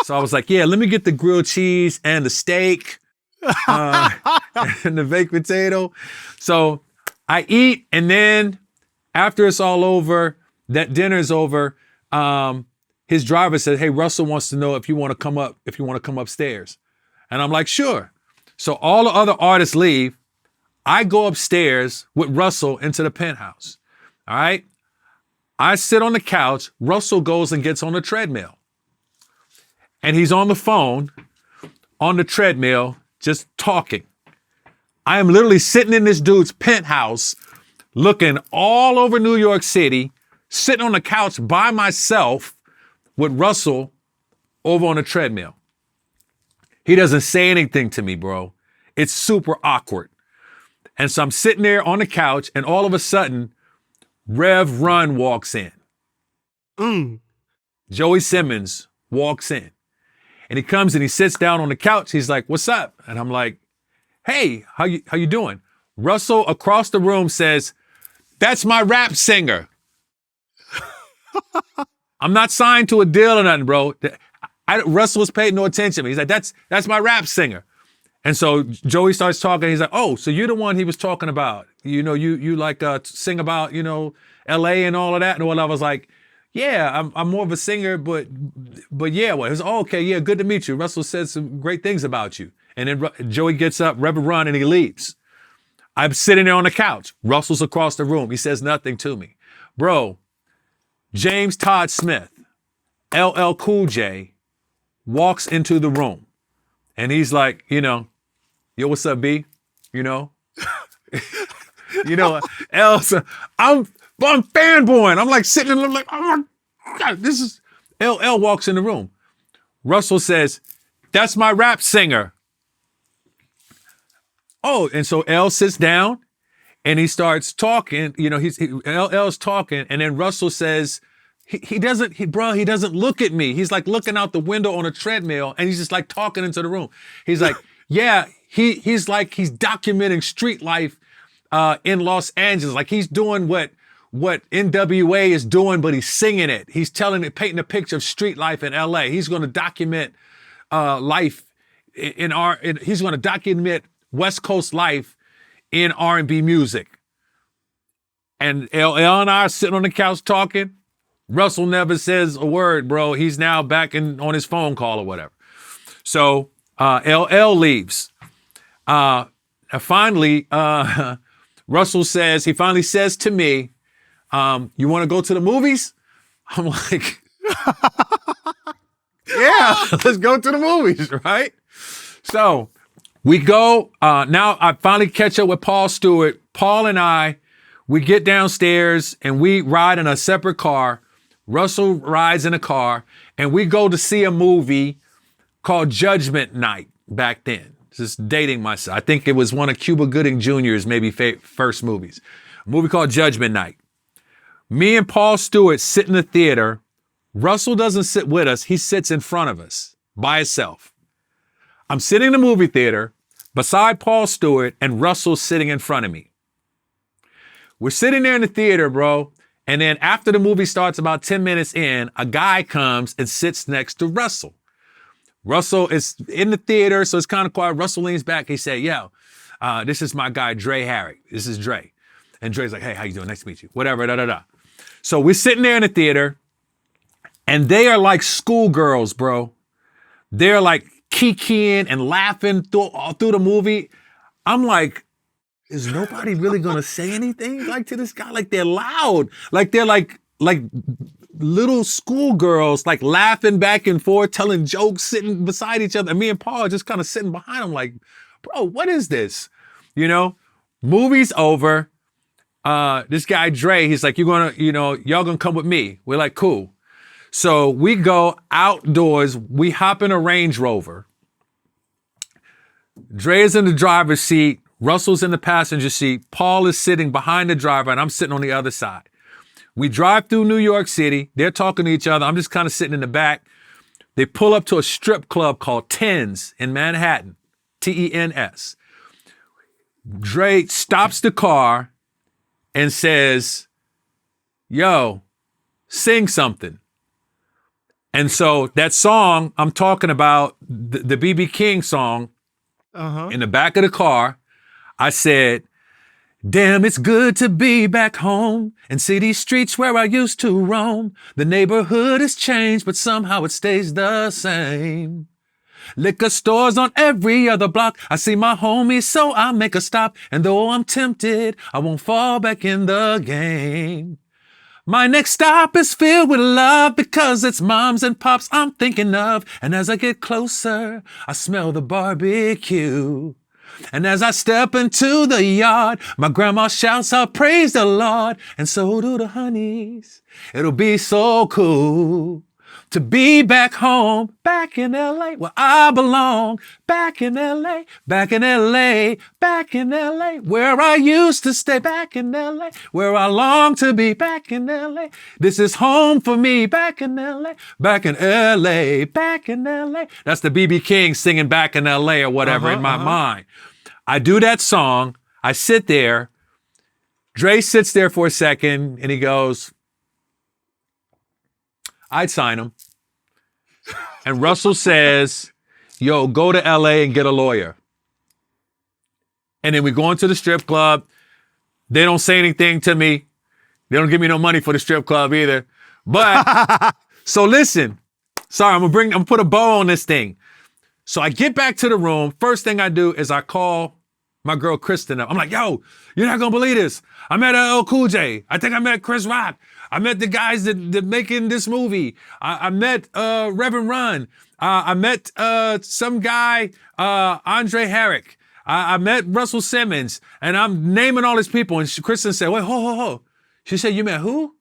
S2: So I was like, yeah, let me get the grilled cheese and the steak. and the baked potato. So I eat, and then after it's all over, that dinner's over, his driver said, hey, Russell wants to know if you want to come upstairs. And I'm like, sure. So all the other artists leave. I go upstairs with Russell into the penthouse. All right. I sit on the couch. Russell goes and gets on the treadmill. And he's on the phone, on the treadmill, just talking. I am literally sitting in this dude's penthouse, looking all over New York City, sitting on the couch by myself with Russell over on the treadmill. He doesn't say anything to me, bro. It's super awkward. And so I'm sitting there on the couch, and all of a sudden, Rev Run walks in. Joey Simmons walks in. And he comes and he sits down on the couch. He's like, what's up? And I'm like, hey, how you doing? Russell across the room says, that's my rap singer. I'm not signed to a deal or nothing, bro. Russell was paying no attention to me. He's like, that's my rap singer. And so Joey starts talking. He's like, oh, so you're the one he was talking about. You know, you like sing about, you know, LA and all of that. And I was like, yeah, I'm more of a singer, but yeah, well, it was, oh, okay, yeah, good to meet you. Russell said some great things about you. And then Joey gets up, Reverend Run, and he leaves. I'm sitting there on the couch. Russell's across the room. He says nothing to me. Bro, James Todd Smith, LL Cool J, walks into the room. And he's like, you know, yo, what's up, B? You know? You know, I'm fanboying. I'm like sitting and I'm like, oh my God, this is, LL walks in the room. Russell says, that's my rap singer. Oh, and so L sits down and he starts talking, you know, LL's talking, and then Russell says, he doesn't look at me. He's like looking out the window on a treadmill and he's just like talking into the room. He's like, yeah, he's documenting street life in Los Angeles. Like he's doing what NWA is doing, but he's singing it. He's painting a picture of street life in LA. He's going to document life he's going to document West Coast life in R&B music. And LL and I are sitting on the couch talking. Russell never says a word, bro. He's now back on his phone call or whatever. So LL leaves. Finally, Russell he finally says to me, you want to go to the movies? I'm like, yeah, let's go to the movies, right? So we go. Now I finally catch up with Paul Stewart. Paul and I, we get downstairs and we ride in a separate car. Russell rides in a car and we go to see a movie called Judgment Night back then. Just dating myself. I think it was one of Cuba Gooding Jr.'s maybe first movies. A movie called Judgment Night. Me and Paul Stewart sit in the theater. Russell doesn't sit with us. He sits in front of us by himself. I'm sitting in the movie theater beside Paul Stewart and Russell's sitting in front of me. We're sitting there in the theater, bro. And then after the movie starts, about 10 minutes in, a guy comes and sits next to Russell. Russell is in the theater, so it's kind of quiet. Russell leans back. He said, yo, this is my guy, Dre Harrick. This is Dre. And Dre's like, hey, how you doing? Nice to meet you. Whatever, da-da-da. So we're sitting there in the theater, and they are like schoolgirls, bro. They're like kikiing and laughing through the movie. I'm like, is nobody really gonna say anything like to this guy? Like they're loud, like they're like little schoolgirls, like laughing back and forth, telling jokes, sitting beside each other. And me and Paul are just kind of sitting behind them, like, bro, what is this? You know, movie's over. This guy Dre, he's like, y'all gonna come with me. We're like, cool. So we go outdoors. We hop in a Range Rover. Dre is in the driver's seat. Russell's in the passenger seat. Paul is sitting behind the driver and I'm sitting on the other side. We drive through New York City. They're talking to each other. I'm just kind of sitting in the back. They pull up to a strip club called Tens in Manhattan, Tens. Dre stops the car and says, yo, sing something. And so that song I'm talking about, the B.B. King song, In the back of the car, I said, damn, it's good to be back home and see these streets where I used to roam. The neighborhood has changed, but somehow it stays the same. Liquor stores on every other block. I see my homies, so I make a stop. And though I'm tempted, I won't fall back in the game. My next stop is filled with love because it's moms and pops I'm thinking of. And as I get closer, I smell the barbecue. And as I step into the yard, my grandma shouts out, praise the Lord. And so do the honeys. It'll be so cool to be back home, back in LA, where I belong. Back in LA, back in LA, back in LA, where I used to stay. Back in LA, where I long to be. Back in LA, this is home for me. Back in LA, back in LA, back in LA. That's the B.B. King singing Back in LA or whatever in my mind. I do that song. I sit there. Dre sits there for a second and he goes, I'd sign him. And Russell says, yo, go to LA and get a lawyer. And then we go into the strip club. They don't say anything to me. They don't give me no money for the strip club either. But, so listen. Sorry, I'm gonna put a bow on this thing. So I get back to the room. First thing I do is I call my girl Kristen up. I'm like, yo, you're not gonna believe this. I met LL Cool J. I think I met Chris Rock. I met the guys that making this movie. I met Reverend Run. I met some guy, Andre Herrick. I met Russell Simmons. And I'm naming all these people. And Kristen said, wait, ho. She said, you met who?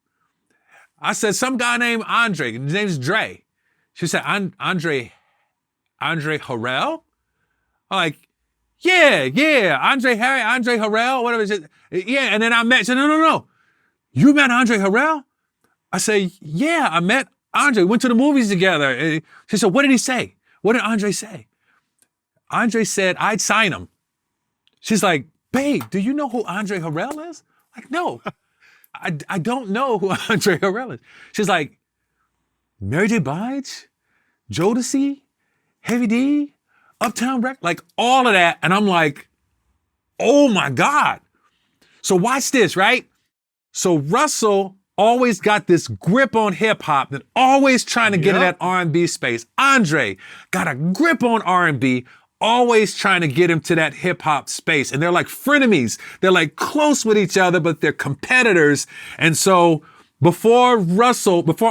S2: I said, some guy named Andre. His name's Dre. She said, Andre Harrell? I'm like, yeah, Andre Harrell, whatever it is. Yeah, and then I met, she said, no. You met Andre Harrell? I say, yeah, I met Andre. We went to the movies together. She said, what did he say? What did Andre say? Andre said, I'd sign him. She's like, babe, do you know who Andre Harrell is? Like, no, I don't know who Andre Harrell is. She's like, Mary J. Blige, Jodeci, Heavy D, Uptown Rec, like all of that. And I'm like, oh my God. So watch this, right? So Russell always got this grip on hip hop and always trying to get in that R&B space. Andre got a grip on R&B, always trying to get him to that hip hop space. And they're like frenemies. They're like close with each other, but they're competitors. And so before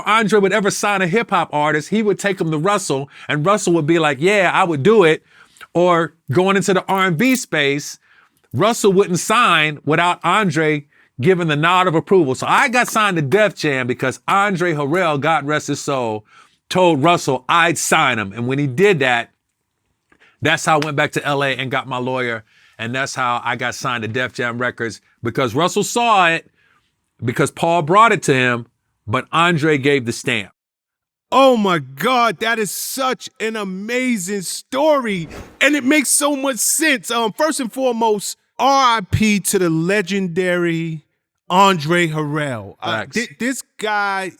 S2: Andre would ever sign a hip hop artist, he would take him to Russell and Russell would be like, yeah, I would do it. Or going into the R&B space, Russell wouldn't sign without Andre giving the nod of approval. So I got signed to Def Jam because Andre Harrell, God rest his soul, told Russell I'd sign him. And when he did that, that's how I went back to LA and got my lawyer. And that's how I got signed to Def Jam Records, because Russell saw it, because Paul brought it to him, but Andre gave the stamp.
S1: Oh my God, that is such an amazing story. And it makes so much sense. First and foremost, RIP to the legendary Andre Harrell. This guy,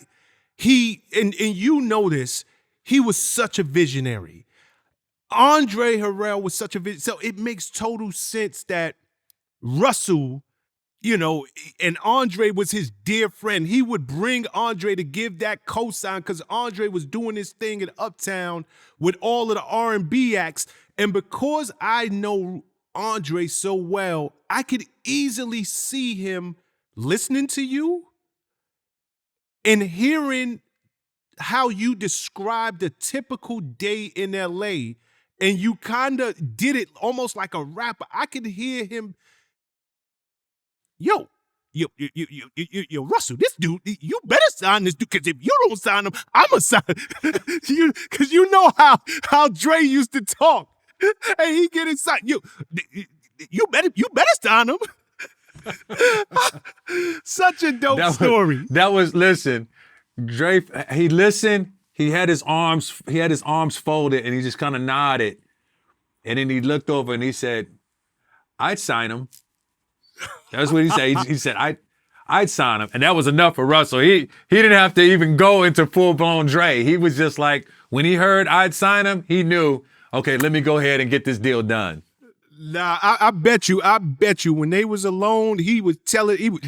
S1: and you know this, he was such a visionary. Andre Harrell was such a visionary. So it makes total sense that Russell, and Andre was his dear friend. He would bring Andre to give that cosign because Andre was doing his thing in Uptown with all of the R&B acts. And because I know Andre so well, I could easily see him listening to you and hearing how you described a typical day in LA, and you kind of did it almost like a rapper. I could hear him, yo, Russell, this dude, you better sign this dude, because if you don't sign him, I'ma sign you, because you know how Dre used to talk. And he get inside. You better sign him. Such a dope story.
S2: Listen, Dre, he listened, he had his arms folded and he just kind of nodded. And then he looked over and he said, I'd sign him. That's what he said. He said, I'd sign him. And that was enough for Russell. He didn't have to even go into full-blown Dre. He was just like, when he heard I'd sign him, he knew, okay, let me go ahead and get this deal done.
S1: Nah, I bet you when they was alone, he was telling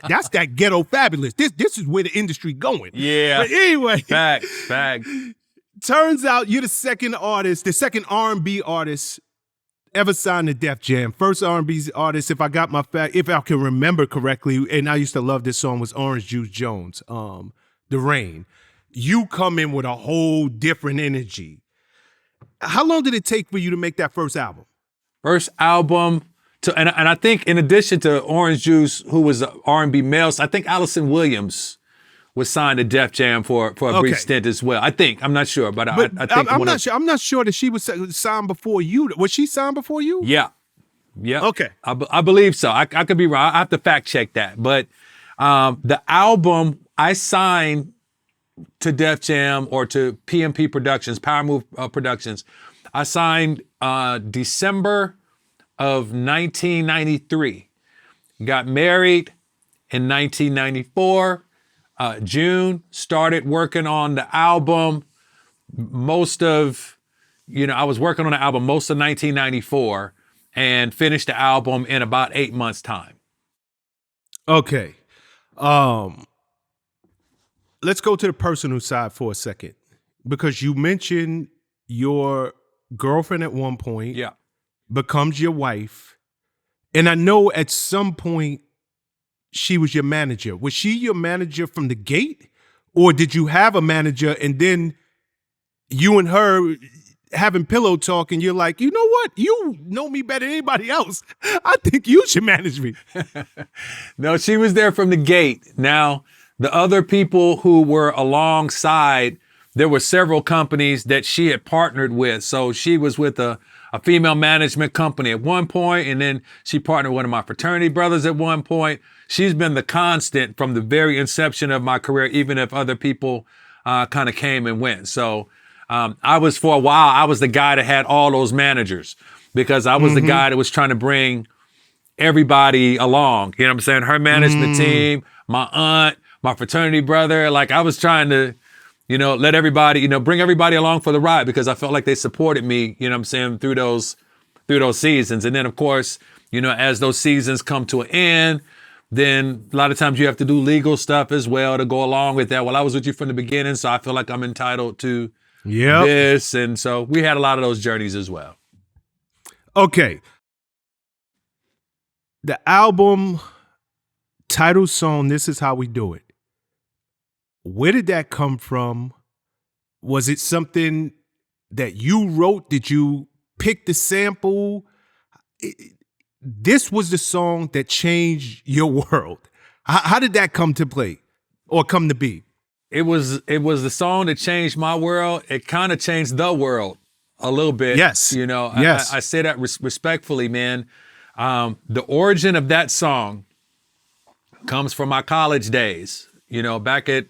S1: that's that ghetto fabulous. This is where the industry going.
S2: Yeah.
S1: But anyway,
S2: Facts.
S1: turns out you're the second R&B artist ever signed to Def Jam. First R&B artist, if I can remember correctly, and I used to love this song, was Orange Juice Jones, The Rain. You come in with a whole different energy. How long did it take for you to make that first album?
S2: First album, and I think in addition to Orange Juice, who was an R&B male, I think Allison Williams was signed to Def Jam for a brief stint as well. I think. I'm not sure, but I think
S1: I'm not sure. I'm not sure that she was signed before you. Was she signed before you?
S2: Yeah.
S1: Okay.
S2: I believe so. I could be wrong. I have to fact check that. But the album I signed to Def Jam or to PMP Productions, Power Move Productions, I signed December of 1993. Got married in 1994. June, started working on the album. I was working on the album most of 1994 and finished the album in about 8 months' time.
S1: Okay. Let's go to the personal side for a second, because you mentioned your girlfriend at one point becomes your wife. And I know at some point she was your manager. Was she your manager from the gate? Or did you have a manager and then you and her having pillow talk and you're like, you know what? You know me better than anybody else. I think you should manage me.
S2: No, she was there from the gate. Now, the other people who were alongside, there were several companies that she had partnered with. So she was with a female management company at one point, and then she partnered with one of my fraternity brothers at one point. She's been the constant from the very inception of my career, even if other people kind of came and went. So for a while, I was the guy that had all those managers, because I was the guy that was trying to bring everybody along. You know what I'm saying? Her management team, my aunt, my fraternity brother. Like, I was trying to, let everybody, bring everybody along for the ride, because I felt like they supported me, you know what I'm saying, through those seasons. And then, of course, as those seasons come to an end, then a lot of times you have to do legal stuff as well to go along with that. Well, I was with you from the beginning, so I feel like I'm entitled to this. And so we had a lot of those journeys as well.
S1: Okay. The album title song, This Is How We Do It. Where did that come from? Was it something that you wrote? Did you pick the sample? This was the song that changed your world. How did that come to play or come to be?
S2: It was the song that changed my world. It kind of changed the world a little bit.
S1: Yes.
S2: Yes. I say that respectfully, man. The origin of that song comes from my college days, back at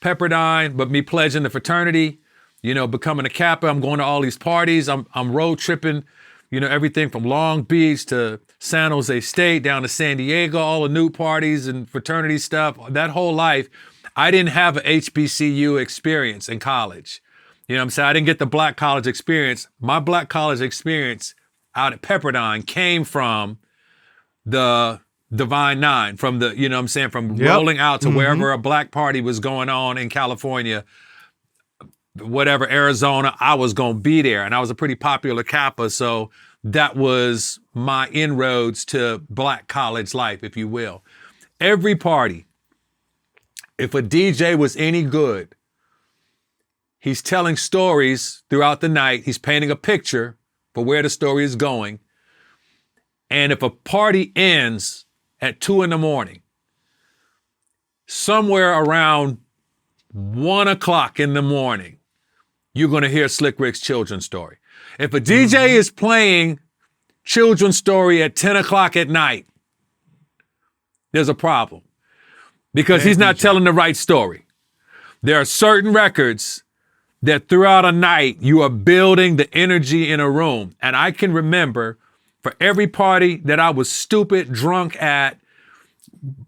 S2: Pepperdine, but me pledging the fraternity, becoming a Kappa. I'm going to all these parties. I'm road tripping, everything from Long Beach to San Jose State down to San Diego, all the new parties and fraternity stuff. That whole life, I didn't have an HBCU experience in college. You know what I'm saying? I didn't get the black college experience. My black college experience out at Pepperdine came from the Divine Nine, from the, from rolling out to wherever a black party was going on in California, whatever, Arizona, I was going to be there. And I was a pretty popular Kappa. So that was my inroads to black college life, if you will. Every party, if a DJ was any good, he's telling stories throughout the night. He's painting a picture for where the story is going. And if a party ends at 2 a.m, somewhere around 1 o'clock in the morning, you're going to hear Slick Rick's children's story. If a DJ is playing children's story at 10 o'clock at night, there's a problem, because he's not telling the right story. There are certain records that throughout a night, you are building the energy in a room. And I can remember, for every party that I was stupid, drunk at,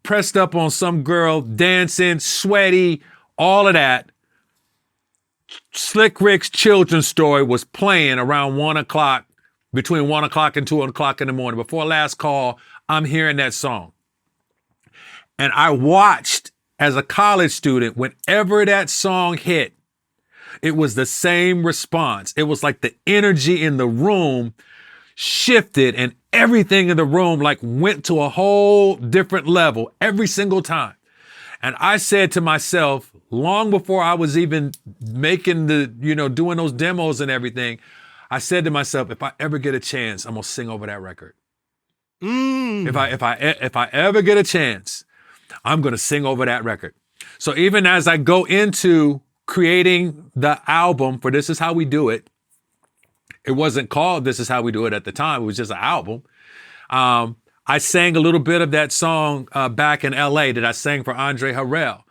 S2: pressed up on some girl, dancing, sweaty, all of that, Slick Rick's children's story was playing around 1 o'clock between 1 o'clock and 2 o'clock in the morning. Before last call, I'm hearing that song. And I watched as a college student, whenever that song hit, it was the same response. It was like the energy in the room shifted and everything in the room like went to a whole different level every single time. And I said to myself, long before I was even making doing those demos and everything, I said to myself, if I ever get a chance, I'm gonna sing over that record. If I ever get a chance, I'm gonna sing over that record. So even as I go into creating the album for This Is How We Do It, it wasn't called This Is How We Do It at the time. It was just an album. I sang a little bit of that song back in LA that I sang for Andre Harrell.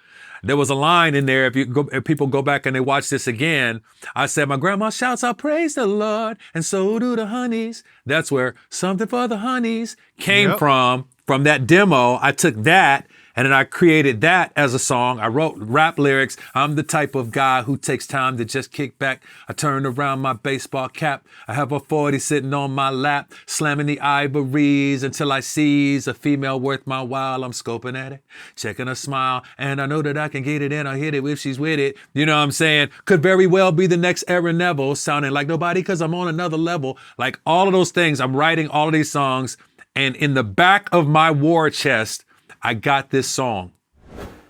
S2: There was a line in there, if people go back and they watch this again, I said, my grandma shouts out, praise the Lord, and so do the honeys. That's where Something for the Honeys came from that demo. I took that and then I created that as a song. I wrote rap lyrics. I'm the type of guy who takes time to just kick back. I turn around my baseball cap. I have a 40 sitting on my lap, slamming the ivories until I seize a female worth my while. I'm scoping at it, checking her smile, and I know that I can get it in or hit it if she's with it. You know what I'm saying? Could very well be the next Aaron Neville, sounding like nobody because I'm on another level. Like all of those things, I'm writing all of these songs, and in the back of my war chest, I got this song.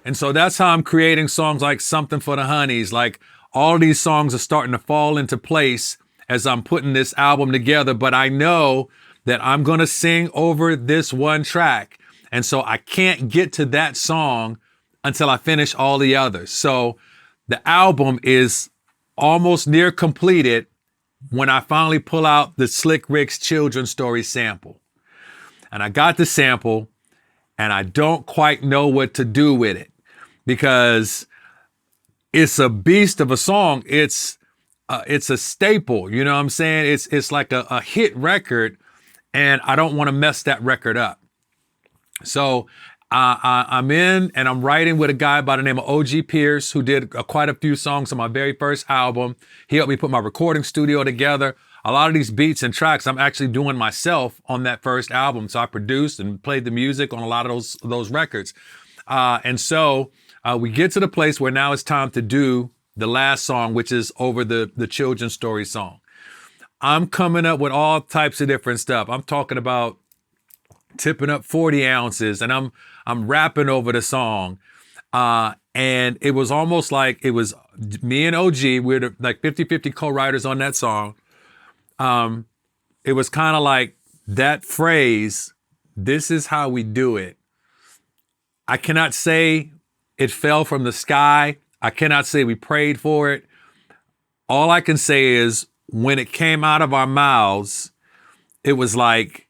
S2: And so that's how I'm creating songs like Something for the Honeys. Like all of these songs are starting to fall into place as I'm putting this album together, but I know that I'm going to sing over this one track. And so I can't get to that song until I finish all the others. So the album is almost near completed when I finally pull out the Slick Rick's children's story sample. And I got the sample, and I don't quite know what to do with it because it's a beast of a song. It's a staple, you know what I'm saying? It's like a hit record, and I don't want to mess that record up. So I'm in and I'm writing with a guy by the name of OG Pierce, who did quite a few songs on my very first album. He helped me put my recording studio together. A lot of these beats and tracks I'm actually doing myself on that first album. So I produced and played the music on a lot of those records. And so we get to the place where now it's time to do the last song, which is over the children's story song. I'm coming up with all types of different stuff. I'm talking about tipping up 40 ounces and I'm rapping over the song. And it was almost like it was me and OG. We're like 50-50 co-writers on that song. It was kind of like that phrase, this is how we do it. I cannot say it fell from the sky. I cannot say we prayed for it. All I can say is when it came out of our mouths, it was like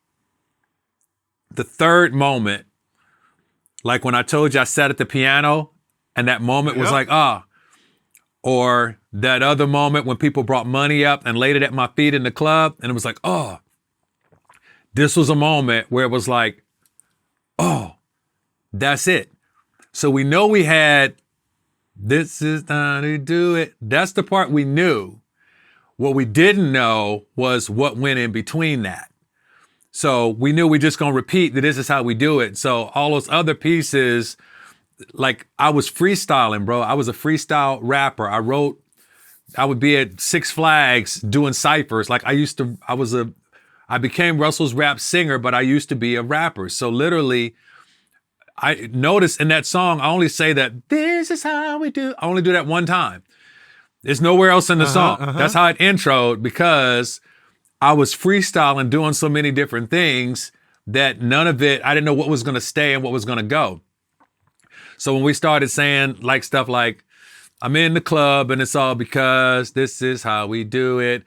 S2: the third moment. Like when I told you I sat at the piano and that moment was like, or that other moment when people brought money up and laid it at my feet in the club, and it was like, oh, this was a moment where it was like, oh, that's it. So we know we had, this is how to do it. That's the part we knew. What we didn't know was what went in between that. So we knew we just gonna repeat that this is how we do it. So all those other pieces, like I was freestyling, bro. I was a freestyle rapper. I would be at Six Flags doing ciphers. Like I became Russell's rap singer, but I used to be a rapper. So literally, I noticed in that song, I only say that this is how we do. I only do that one time. There's nowhere else in the song. That's how it introed, because I was freestyling, doing so many different things that none of it, I didn't know what was going to stay and what was going to go. So when we started saying like stuff like, I'm in the club and it's all because this is how we do it.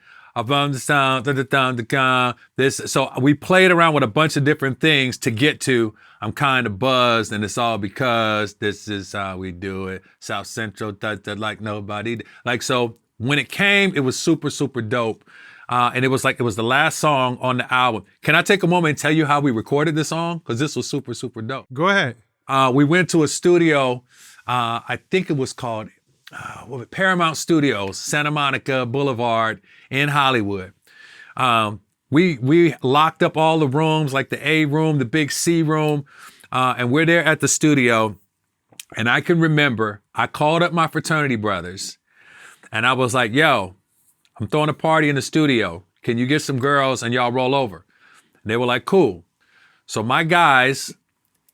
S2: So we played around with a bunch of different things to get to, I'm kind of buzzed and it's all because this is how we do it. South Central, like nobody. Like, so when it came, it was super, super dope. And it was the last song on the album. Can I take a moment and tell you how we recorded this song? Because this was super, super dope.
S1: Go ahead.
S2: We went to a studio, I think it was called Paramount Studios, Santa Monica Boulevard in Hollywood. we locked up all the rooms, like the A room, the big C room, and we're there at the studio. And I can remember I called up my fraternity brothers and I was like, yo, I'm throwing a party in the studio. Can you get some girls and y'all roll over? And they were like, cool. So my guys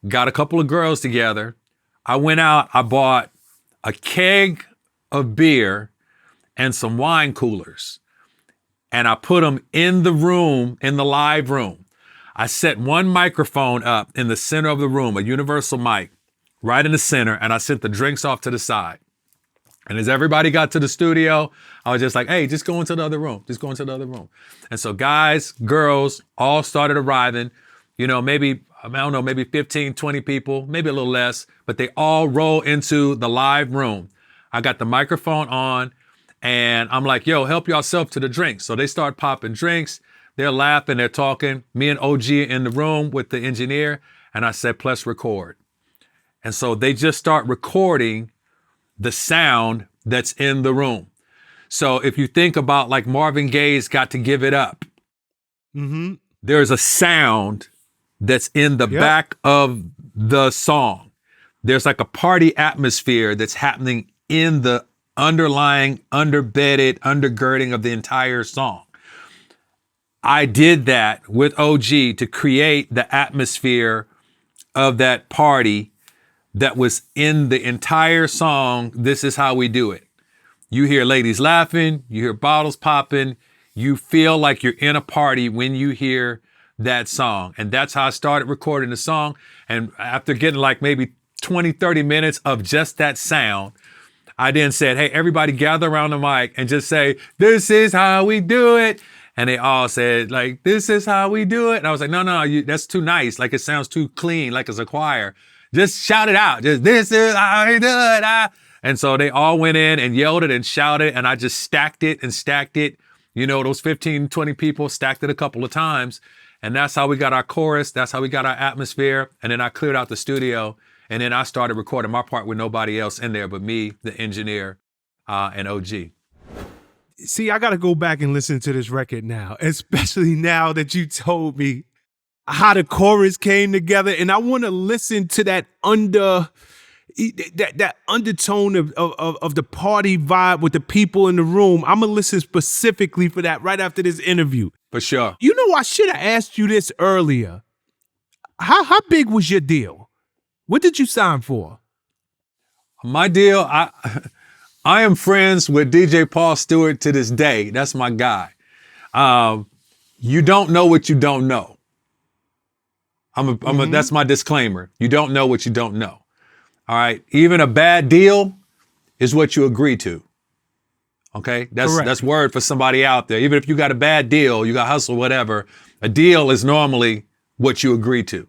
S2: got a couple of girls together. I went out, I bought a keg of beer and some wine coolers. And I put them in the room, in the live room. I set one microphone up in the center of the room, a universal mic, right in the center, and I sent the drinks off to the side. And as everybody got to the studio, I was just like, hey, just go into the other room. Just go into the other room. And so guys, girls, all started arriving, you know, maybe, I don't know, maybe 15, 20 people, maybe a little less, but they all roll into the live room. I got the microphone on and I'm like, yo, help yourself to the drinks. So they start popping drinks. They're laughing, they're talking. Me and OG in the room with the engineer. And I said, plus record. And so they just start recording the sound that's in the room. So if you think about like Marvin Gaye's Got to Give It Up, there's a sound that's in the back of the song. There's like a party atmosphere that's happening in the underlying, underbedded, undergirding of the entire song. I did that with OG to create the atmosphere of that party that was in the entire song. This is how we do it. You hear ladies laughing, you hear bottles popping, you feel like you're in a party when you hear that song. And that's how I started recording the song. And after getting like maybe 20, 30 minutes of just that sound, I then said, hey, everybody gather around the mic and just say, this is how we do it. And they all said, like, this is how we do it. And I was like, no, that's too nice. Like, it sounds too clean, like it's a choir. Just shout it out. Just, this is how we do it. And so they all went in and yelled it and shouted. And I just stacked it and stacked it. You know, those 15, 20 people stacked it a couple of times. And that's how we got our chorus. That's how we got our atmosphere. And then I cleared out the studio. And then I started recording my part with nobody else in there but me, the engineer, and OG.
S1: See, I got to go back and listen to this record now, especially now that you told me how the chorus came together. And I want to listen to that that undertone of the party vibe with the people in the room. I'm going to listen specifically for that right after this interview.
S2: For sure.
S1: You know, I should have asked you this earlier. How big was your deal? What did you sign for?
S2: My deal, I am friends with DJ Paul Stewart to this day. That's my guy. You don't know what you don't know. That's my disclaimer. You don't know what you don't know. All right. Even a bad deal is what you agree to. Okay. That's word for somebody out there. Even if you got a bad deal, you got hustle, whatever, a deal is normally what you agree to.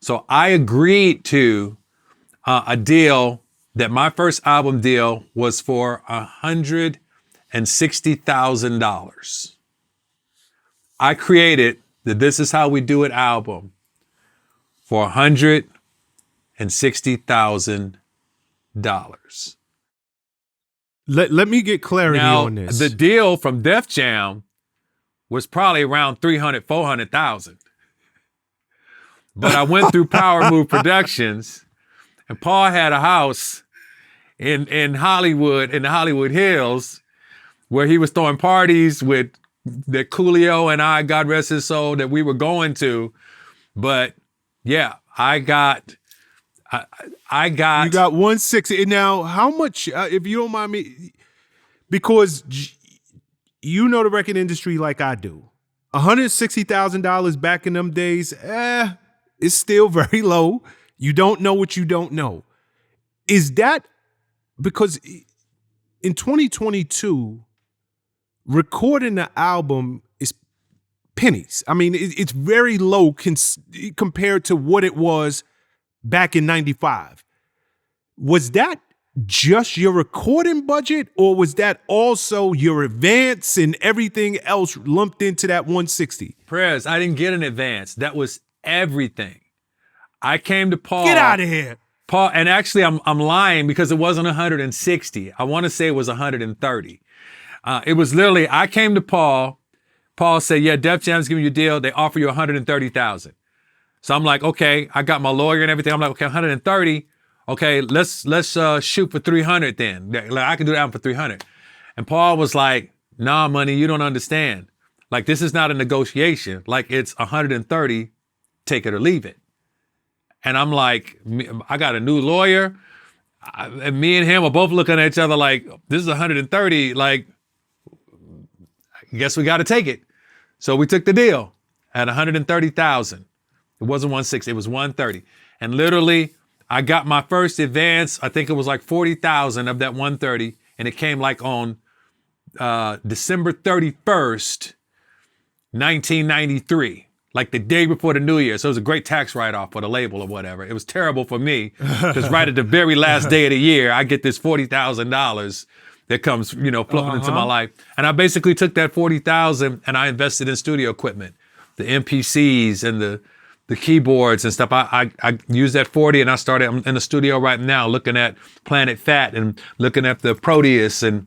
S2: So I agreed to a deal that my first album deal was for $160,000. I created the This Is How We Do It album for $160,000.
S1: Let me get clarity on this.
S2: The deal from Def Jam was probably around 300, 400,000. But I went through Power Move Productions, and Paul had a house in Hollywood, in the Hollywood Hills, where he was throwing parties with the Coolio and I, God rest his soul, that we were going to. But yeah, I got. You
S1: got 160. Now, how much, if you don't mind me, because you know the record industry like I do, $160,000 back in them days, it's still very low. You don't know what you don't know. Is that because in 2022, recording the album is pennies. I mean, it's very low compared to what it was back in 95. Was that just your recording budget, or was that also your advance and everything else lumped into that 160?
S2: Prez, I didn't get an advance. That was everything. I came to Paul.
S1: Get out of here.
S2: Paul, and actually I'm lying because it wasn't 160. I want to say it was 130. It was literally, I came to Paul. Paul said, yeah, Def Jam's giving you a deal. They offer you $130,000. So I'm like, okay, I got my lawyer and everything. I'm like, okay, 130. Okay, let's shoot for 300 then. Like, I can do that for 300. And Paul was like, nah, money, you don't understand. Like, this is not a negotiation. Like, it's 130, take it or leave it. And I'm like, I got a new lawyer. And me and him are both looking at each other like, this is 130. Like, I guess we got to take it. So we took the deal at 130,000. It wasn't 160, it was 130. And literally, I got my first advance. I think it was like 40,000 of that 130. And it came like on December 31st, 1993. Like the day before the new year. So it was a great tax write-off for the label or whatever. It was terrible for me because right at the very last day of the year, I get this $40,000 that comes, floating into my life. And I basically took that 40,000 and I invested in studio equipment, the MPCs and the keyboards and stuff. I used that 40 and I'm in the studio right now looking at Planet Fat and looking at the Proteus. And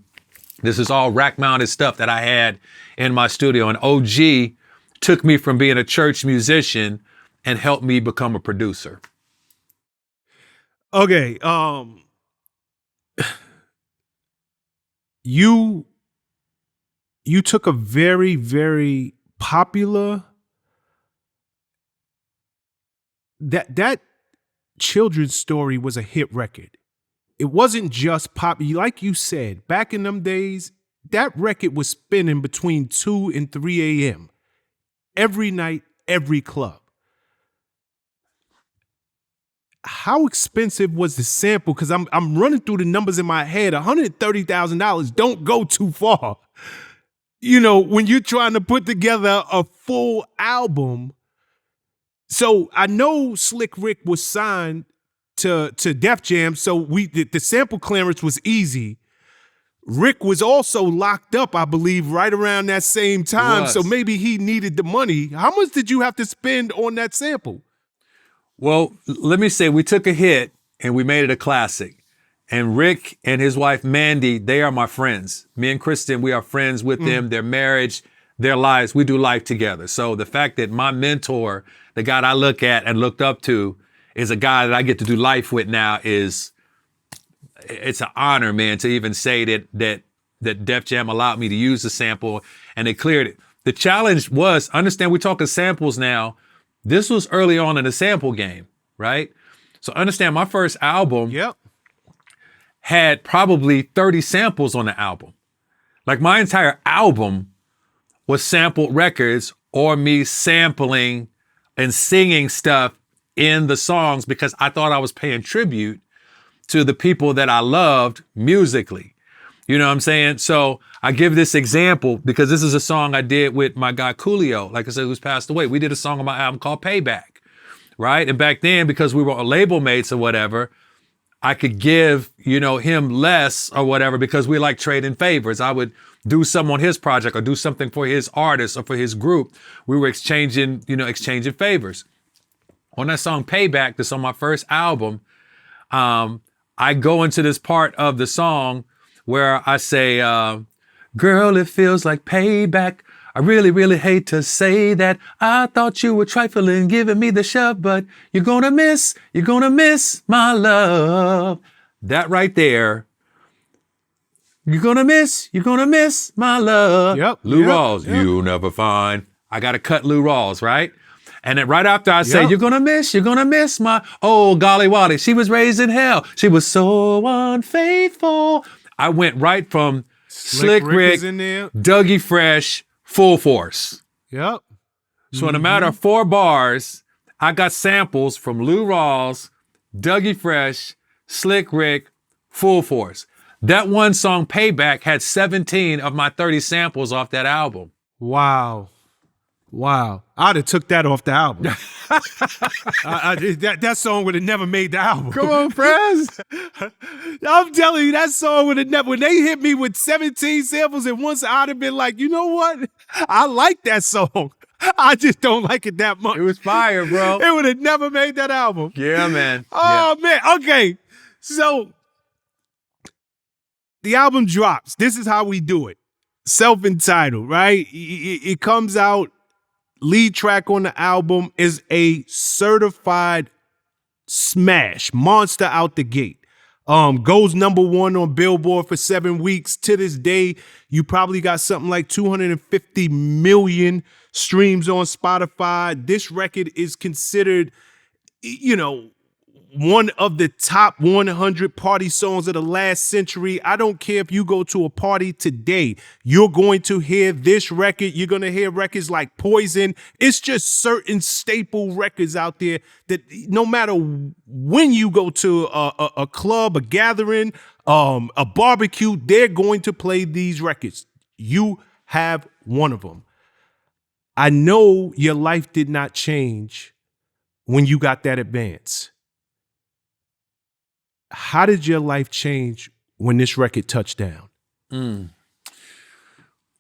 S2: this is all rack mounted stuff that I had in my studio. And OG took me from being a church musician and helped me become a producer.
S1: Okay, you took a very, very popular that children's story was a hit record. It wasn't just pop. Like you said, back in them days, that record was spinning between 2 and 3 a.m. every night, every club. How expensive was the sample? Because I'm running through the numbers in my head. $130,000 don't go too far. When you're trying to put together a full album. So I know Slick Rick was signed to Def Jam, so the sample clearance was easy. Rick was also locked up, I believe, right around that same time. So maybe he needed the money. How much did you have to spend on that sample?
S2: Well, let me say, we took a hit and we made it a classic. And Rick and his wife, Mandy, they are my friends. Me and Kristen, we are friends with them, their marriage, their lives. We do life together. So the fact that my mentor, the guy that I look at and looked up to, is a guy that I get to do life with now it's an honor, man, to even say that Def Jam allowed me to use the sample and they cleared it. The challenge was, understand we're talking samples now. This was early on in the sample game, right? So understand my first album had probably 30 samples on the album. Like my entire album was sampled records or me sampling and singing stuff in the songs because I thought I was paying tribute to the people that I loved musically. You know what I'm saying? So I give this example because this is a song I did with my guy Coolio, like I said, who's passed away. We did a song on my album called Payback, right? And back then, because we were label mates or whatever, I could give, him less or whatever because we like trading favors. I would do something on his project or do something for his artist or for his group. We were exchanging favors. On that song Payback, that's on my first album, I go into this part of the song where I say, girl, it feels like payback. I really, really hate to say that. I thought you were trifling, giving me the shove, but you're gonna miss my love. That right there. You're gonna miss my love.
S1: Yep.
S2: Lou Rawls, you'll never find. I gotta cut Lou Rawls, right? And then right after I say, you're gonna miss my, oh, golly Wally, she was raised in hell. She was so unfaithful. I went right from Slick Rick, Dougie Fresh, Full Force.
S1: Yep.
S2: So in a matter of 4 bars, I got samples from Lou Rawls, Dougie Fresh, Slick Rick, Full Force. That one song, Payback, had 17 of my 30 samples off that album.
S1: Wow. I'd have took that off the album. That song would have never made the album.
S2: Come on, Prez.
S1: I'm telling you, that song would have never, when they hit me with 17 samples at once, I'd have been like, you know what? I like that song. I just don't like it that much.
S2: It was fire, bro.
S1: It would have never made that album.
S2: Yeah, man.
S1: Oh, man. Okay. So the album drops. This is how we do it. Self-entitled, right? It comes out, lead track on the album is a certified smash, monster out the gate. Goes number one on Billboard for 7 weeks. To this day, you probably got something like 250 million streams on Spotify. This record is considered, one of the top 100 party songs of the last century. I don't care if you go to a party today, you're going to hear this record. You're going to hear records like Poison. It's just certain staple records out there that no matter when you go to a club, a gathering, a barbecue, they're going to play these records. You have one of them. I know your life did not change when you got that advance. How did your life change when this record touched down?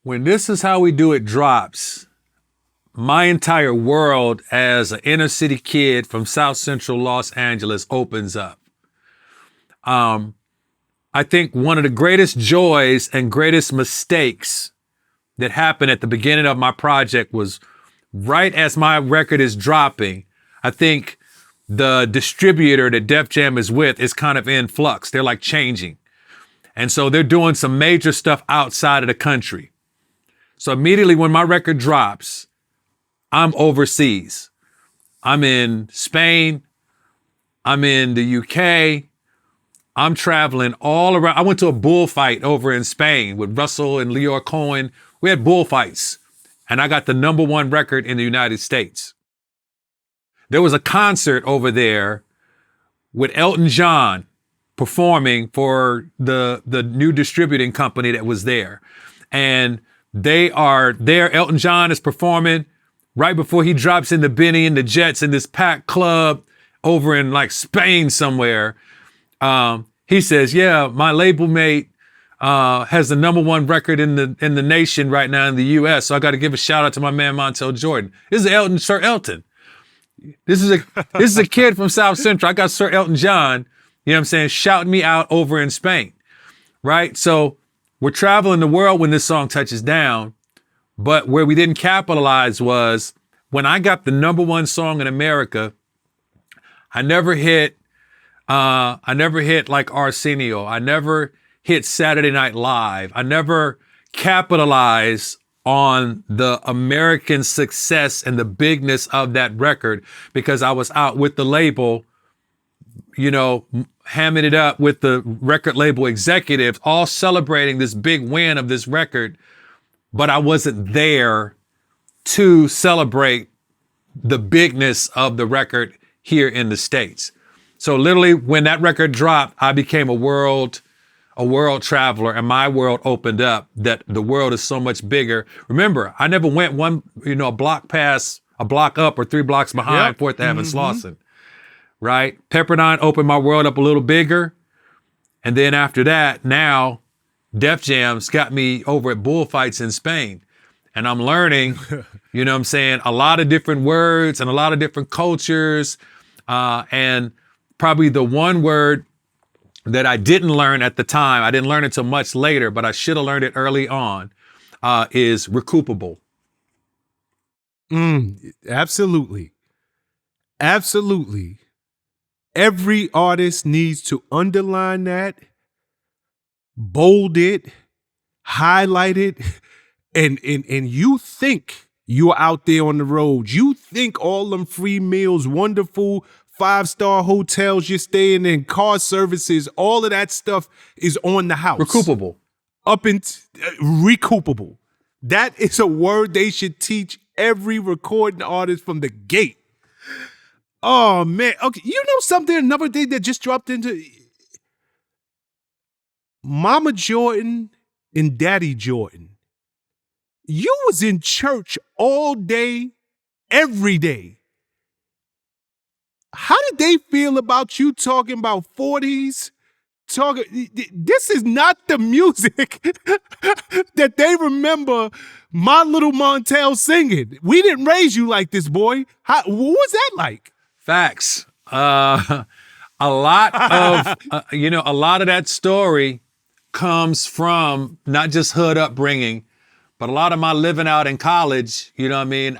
S2: When This Is How We Do It drops, my entire world as an inner city kid from South Central Los Angeles opens up. I think one of the greatest joys and greatest mistakes that happened at the beginning of my project was right as my record is dropping, I think the distributor that Def Jam is with is kind of in flux. They're like changing. And so they're doing some major stuff outside of the country. So immediately when my record drops, I'm overseas. I'm in Spain. I'm in the UK. I'm traveling all around. I went to a bullfight over in Spain with Russell and Leor Cohen. We had bullfights. And I got the #1 record in the United States. There was a concert over there with Elton John performing for the new distributing company that was there. And they are there. Elton John is performing right before he drops into Benny and the Jets in this packed club over in like Spain somewhere. He says, yeah, my label mate has the #1 record in the nation right now in the US. So I got to give a shout out to my man, Montell Jordan. This is Sir Elton. This is a kid from South Central. I got Sir Elton John, you know what I'm saying, shouting me out over in Spain, right? So we're traveling the world when this song touches down, but where we didn't capitalize was when I got the #1 song in America, I never hit like Arsenio. I never hit Saturday Night Live. I never capitalized on the American success and the bigness of that record because I was out with the label, hamming it up with the record label executives, all celebrating this big win of this record. But I wasn't there to celebrate the bigness of the record here in the States. So literally when that record dropped, I became a world traveler, and my world opened up that the world is so much bigger. Remember, I never went a block up or 3 blocks behind 4th Ave and Slauson, right? Pepperdine opened my world up a little bigger. And then after that, now Def Jam's got me over at bullfights in Spain. And I'm learning, a lot of different words and a lot of different cultures. And probably the one word that I didn't learn at the time, I didn't learn it until much later, but I should have learned it early on, is recoupable.
S1: Absolutely. Absolutely. Every artist needs to underline that, bold it, highlight it, and you think you're out there on the road. You think all them free meals, wonderful 5-star hotels you're staying in, car services, all of that stuff is on the house.
S2: Recoupable.
S1: Recoupable. That is a word they should teach every recording artist from the gate. Oh, man. Okay, something, another thing that just dropped into Mama Jordan and Daddy Jordan. You was in church all day, every day. How did they feel about you talking about 40s? This is not the music that they remember my little Montell singing. We didn't raise you like this, boy. What was that like?
S2: Facts. A lot of a lot of that story comes from not just hood upbringing, But a lot of my living out in college, you know what I mean,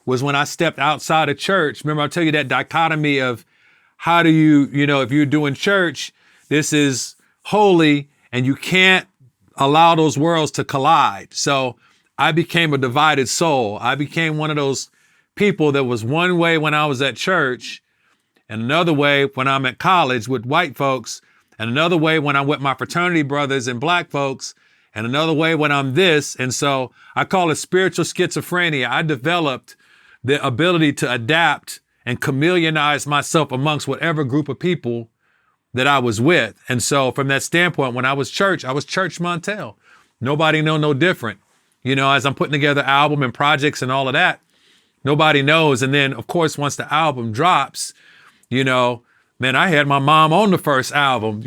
S2: was when I stepped outside of church. Remember, I'll tell you that dichotomy of how do you, if you're doing church, this is holy and you can't allow those worlds to collide. So I became a divided soul. I became one of those people that was one way when I was at church and another way when I'm at college with white folks and another way when I'm with my fraternity brothers and black folks and another way when I'm this. And so I call it spiritual schizophrenia. I developed the ability to adapt and chameleonize myself amongst whatever group of people that I was with. And so from that standpoint, when I was church Montell. Nobody know no different. As I'm putting together album and projects and all of that, nobody knows. And then of course, once the album drops, man, I had my mom on the first album,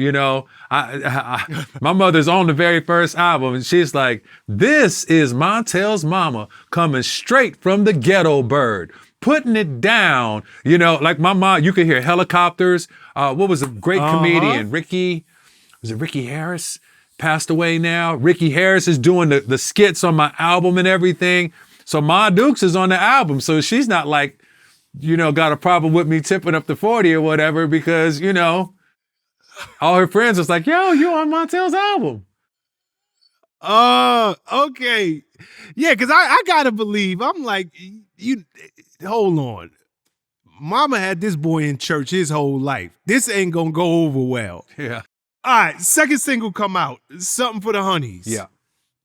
S2: my mother's on the very first album and she's like, this is Montell's mama coming straight from the ghetto bird, putting it down, like my mom, you could hear helicopters. What was a great comedian, Ricky Harris? Passed away now. Ricky Harris is doing the skits on my album and everything. So Ma Dukes is on the album. So she's not like, got a problem with me tipping up to 40 or whatever because, all her friends was like, yo, you on Montell's album.
S1: Okay. Yeah, because I gotta believe, I'm like, hold on. Mama had this boy in church his whole life. This ain't gonna go over well.
S2: Yeah.
S1: All right, second single come out, Something for the Honeys.
S2: Yeah.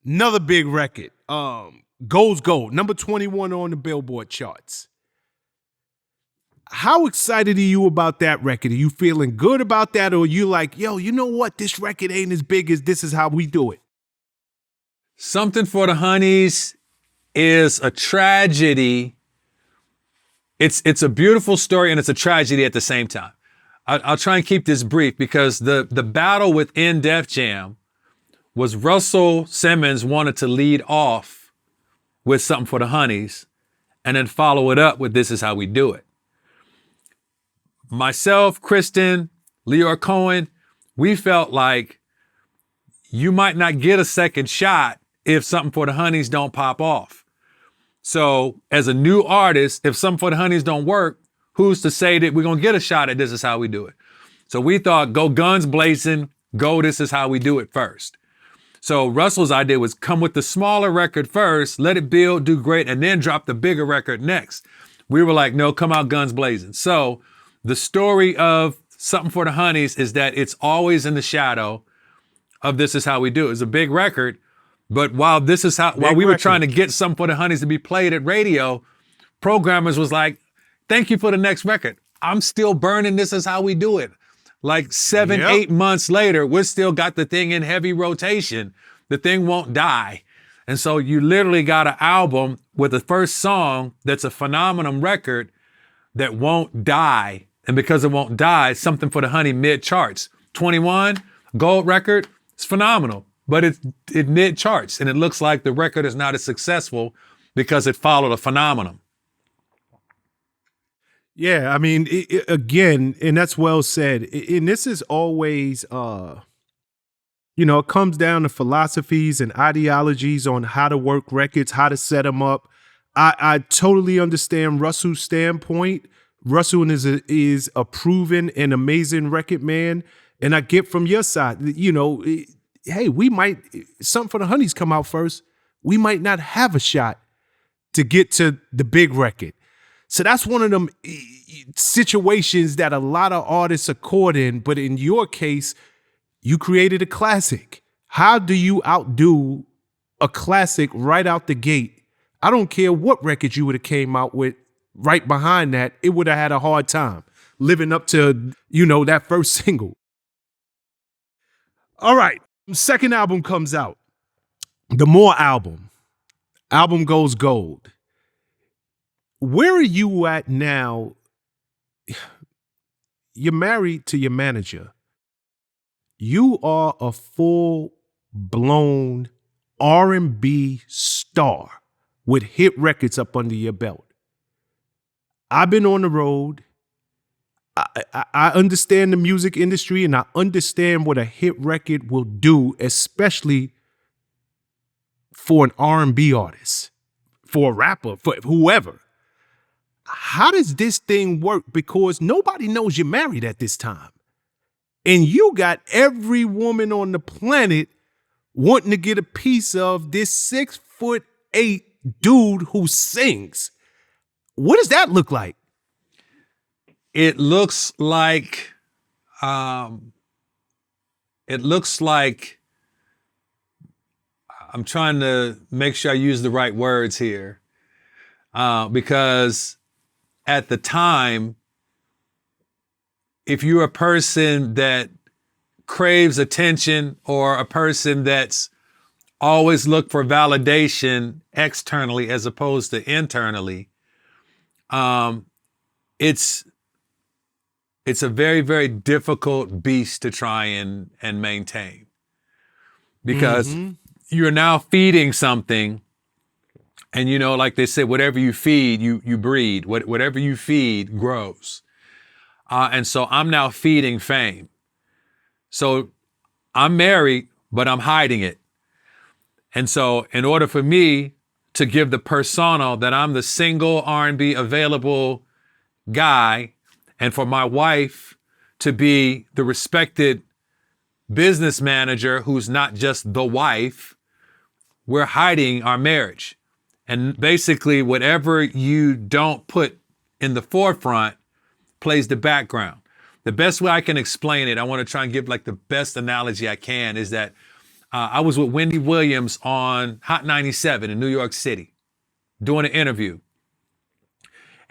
S1: Another big record. Goes gold, number 21 on the Billboard charts. How excited are you about that record? Are you feeling good about that? Or are you like, yo, you know what? This record ain't as big as This Is How We Do It.
S2: Something for the Honeys is a tragedy. It's a beautiful story and it's a tragedy at the same time. I'll try and keep this brief because the battle within Def Jam was Russell Simmons wanted to lead off with Something for the Honeys and then follow it up with This Is How We Do It. Myself, Kristen, Leor Cohen, we felt like you might not get a second shot if Something for the Honeys don't pop off. So as a new artist, if Something for the Honeys don't work, who's to say that we're going to get a shot at This Is How We Do It? So we thought, go guns blazing, go This Is How We Do It first. So Russell's idea was come with the smaller record first, let it build, do great, and then drop the bigger record next. We were like, no, come out guns blazing. So the story of Something for the Honeys is that it's always in the shadow of This Is How We Do It. It's a big record, but while we were trying to get Something for the Honeys to be played at radio, programmers was like, thank you for the next record. I'm still burning This Is How We Do It. Like 8 months later, we still got the thing in heavy rotation. The thing won't die. And so you literally got an album with the first song that's a phenomenal record that won't die. And because it won't die, Something for the Honey mid charts. 21, gold record, it's phenomenal. But it mid charts. And it looks like the record is not as successful because it followed a phenomenon.
S1: Yeah, I mean, again, and that's well said. And this is always, it comes down to philosophies and ideologies on how to work records, how to set them up. I totally understand Russell's standpoint. Russell is a proven and amazing record man. And I get from your side, hey, Something for the Honeys come out first. We might not have a shot to get to the big record. So that's one of them situations that a lot of artists are caught in. But in your case, you created a classic. How do you outdo a classic right out the gate? I don't care what record you would have came out with right behind that. It would have had a hard time living up to, that first single. All right. Second album comes out. The More album. Album goes gold. Where are you at now? You're married to your manager. You are a full-blown R&B star with hit records up under your belt. I've been on the road. I understand the music industry and I understand what a hit record will do, especially for an R&B artist, for a rapper, for whoever. How does this thing work? Because nobody knows you're married at this time. And you got every woman on the planet wanting to get a piece of this 6'8" dude who sings. What does that look like?
S2: It looks like, I'm trying to make sure I use the right words here, because at the time, if you're a person that craves attention or a person that's always looked for validation externally as opposed to internally, it's a very, very difficult beast to try and maintain, because you're now feeding something, and like they say, whatever you feed, you breed. Whatever you feed grows. And so I'm now feeding fame. So I'm married, but I'm hiding it. And so in order for me to give the persona that I'm the single R&B available guy, and for my wife to be the respected business manager who's not just the wife, we're hiding our marriage. And basically whatever you don't put in the forefront plays the background. The best way I can explain it, I want to try and give like the best analogy I can, is that I was with Wendy Williams on Hot 97 in New York City doing an interview.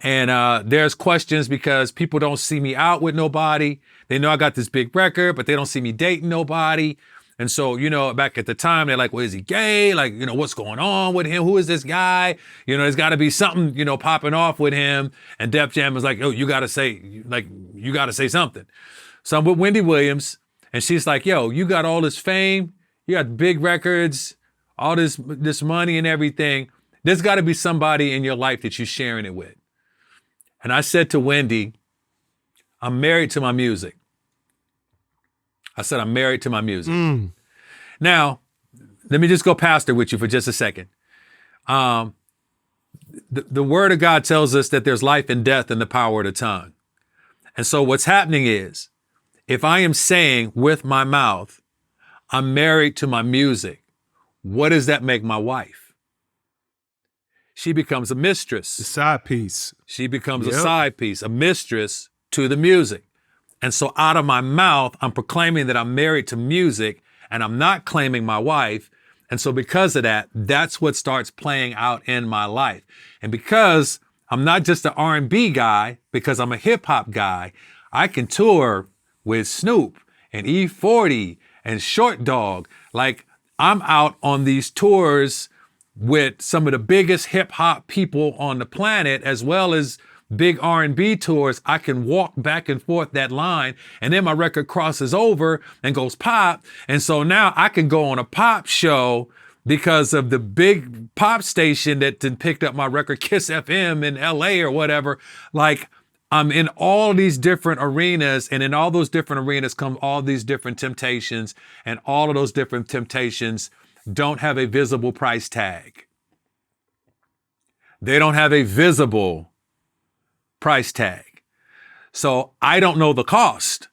S2: And there's questions because people don't see me out with nobody. They know I got this big record, but they don't see me dating nobody. And so, back at the time, they're like, well, is he gay? Like, what's going on with him? Who is this guy? There's got to be something, popping off with him. And Def Jam was like, oh, you got to say something. So I'm with Wendy Williams, and she's like, yo, you got all this fame. You got big records, all this money and everything. There's got to be somebody in your life that you're sharing it with. And I said to Wendy, I'm married to my music. I said, I'm married to my music. Now, let me just go past it with you for just a second. The word of God tells us that there's life and death in the power of the tongue. And so what's happening is, if I am saying with my mouth, I'm married to my music, what does that make my wife? She becomes a mistress.
S1: The side piece.
S2: She becomes a side piece, a mistress to the music. And so out of my mouth, I'm proclaiming that I'm married to music, and I'm not claiming my wife. And so because of that, that's what starts playing out in my life. And because I'm not just an R&B guy, because I'm a hip hop guy, I can tour with Snoop and E40 and Short Dog. Like, I'm out on these tours with some of the biggest hip hop people on the planet, as well as big R&B tours. I can walk back and forth that line, and then my record crosses over and goes pop. And so now I can go on a pop show because of the big pop station that picked up my record, Kiss FM in LA or whatever. Like, I'm in all these different arenas, and in all those different arenas come all these different temptations, and all of those different temptations don't have a visible price tag. They don't have a visible price tag. So I don't know the cost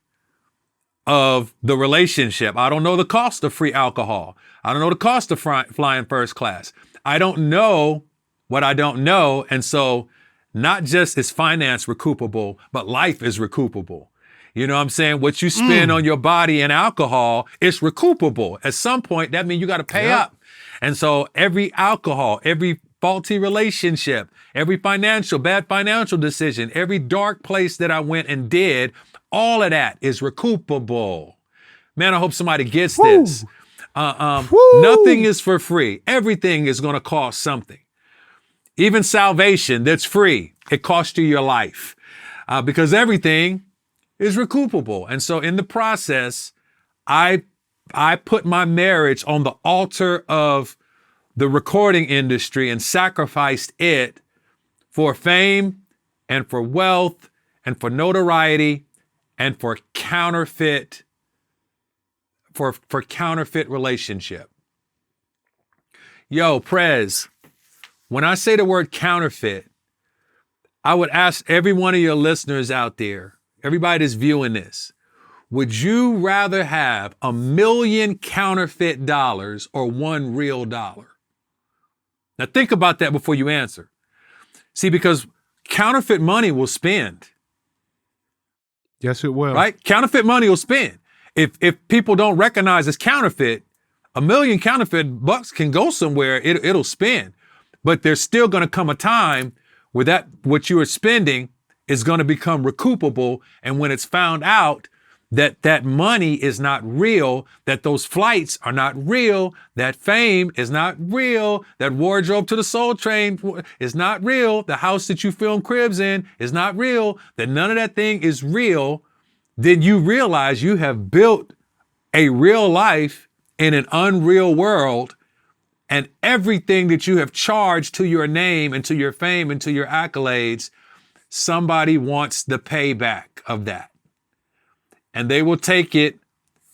S2: of the relationship. I don't know the cost of free alcohol. I don't know the cost of flying first class. I don't know what I don't know. And so not just is finance recoupable, but life is recoupable. You know what I'm saying? What you spend on your body and alcohol is recoupable. At some point, that means you got to pay up. And so every alcohol, every faulty relationship, every bad financial decision, every dark place that I went and did, all of that is recoupable. Man, I hope somebody gets this. Nothing is for free. Everything is going to cost something. Even salvation that's free, it costs you your life, because everything is recoupable. And so in the process, I put my marriage on the altar of the recording industry and sacrificed it for fame and for wealth and for notoriety and for counterfeit relationship. Yo, Prez, when I say the word counterfeit, I would ask every one of your listeners out there, everybody that's viewing this, would you rather have 1 million counterfeit dollars or one real dollar? Now think about that before you answer. See, because counterfeit money will spend.
S1: Yes, it will.
S2: Right? Counterfeit money will spend. If people don't recognize it's counterfeit, 1 million counterfeit bucks can go somewhere, it'll spend. But there's still gonna come a time where that what you are spending is gonna become recoupable. And when it's found out that that money is not real, that those flights are not real, that fame is not real, that wardrobe to the Soul Train is not real, the house that you film Cribs in is not real, that none of that thing is real, then you realize you have built a real life in an unreal world, and everything that you have charged to your name and to your fame and to your accolades, somebody wants the payback of that. And they will take it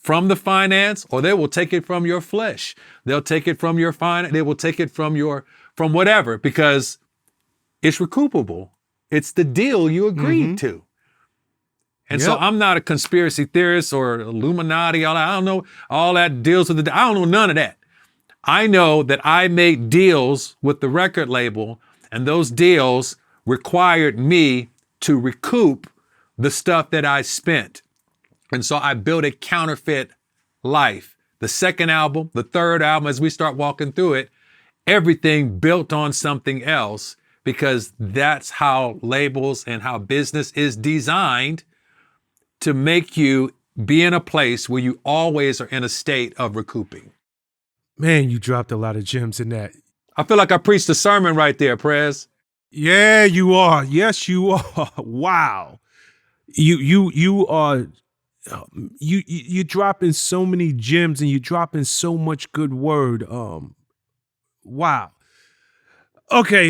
S2: from the finance, or they will take it from your flesh. They'll take it from your finance. They will take it from whatever, because it's recoupable. It's the deal you agreed to. And so I'm not a conspiracy theorist or Illuminati. I don't know all that deals with I don't know none of that. I know that I made deals with the record label, and those deals required me to recoup the stuff that I spent. And so I built a counterfeit life. The second album, the third album, as we start walking through it, everything built on something else, because that's how labels and how business is designed to make you be in a place where you always are in a state of recouping.
S1: Man, you dropped a lot of gems in that.
S2: I feel like I preached a sermon right there, Prez.
S1: Yeah, you are. Yes, you are. Wow. You are. You dropping so many gems, and you dropping so much good word. Wow. Okay.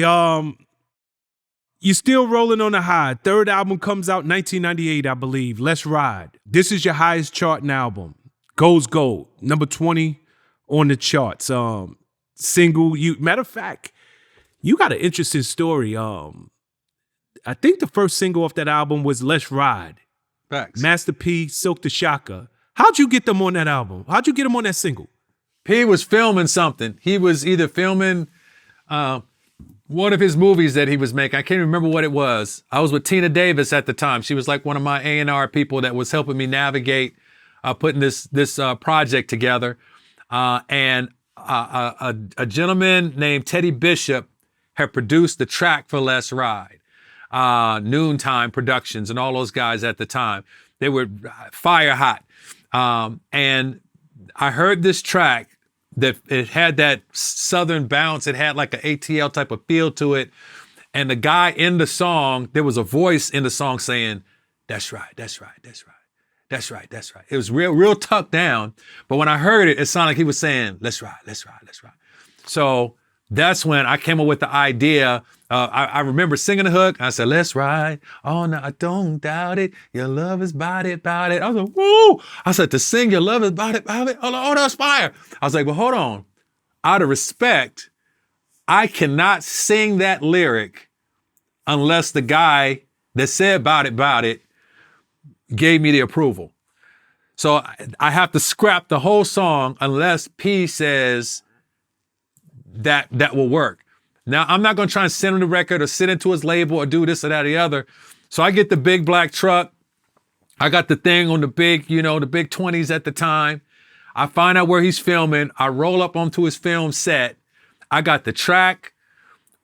S1: You still rolling on the high. Third album comes out 1998, I believe. Let's Ride. This is your highest charting album. Goes gold. Number 20 on the charts. Single. Matter of fact, you got an interesting story. I think the first single off that album was Let's Ride.
S2: Facts.
S1: Master P, Silk the Shaka. How'd you get them on that album? How'd you get them on that single?
S2: P was filming something. He was either filming one of his movies that he was making. I can't remember what it was. I was with Tina Davis at the time. She was like one of my A&R people that was helping me navigate putting this project together. And a gentleman named Teddy Bishop had produced the track for Let's Ride. Noontime Productions and all those guys at the time. They were fire hot. And I heard this track that it had that Southern bounce. It had like an ATL type of feel to it. And the guy in the song, there was a voice in the song saying, "That's right, that's right, that's right. That's right, that's right." It was real tucked down. But when I heard it, it sounded like he was saying, "Let's ride, let's ride, let's ride." So that's when I came up with the idea. I remember singing the hook. I said, "Let's ride. Oh, no, I don't doubt it. Your love is about it, about it." I was like, woo. I said, to sing your love is about it, about it. Oh, that's fire. I was like, well, hold on. Out of respect, I cannot sing that lyric unless the guy that said about it, gave me the approval. So I have to scrap the whole song unless P says that will work. Now, I'm not going to try and send him the record or sit into his label or do this or that or the other. So I get the big black truck. I got the thing on the big 20s at the time. I find out where he's filming. I roll up onto his film set. I got the track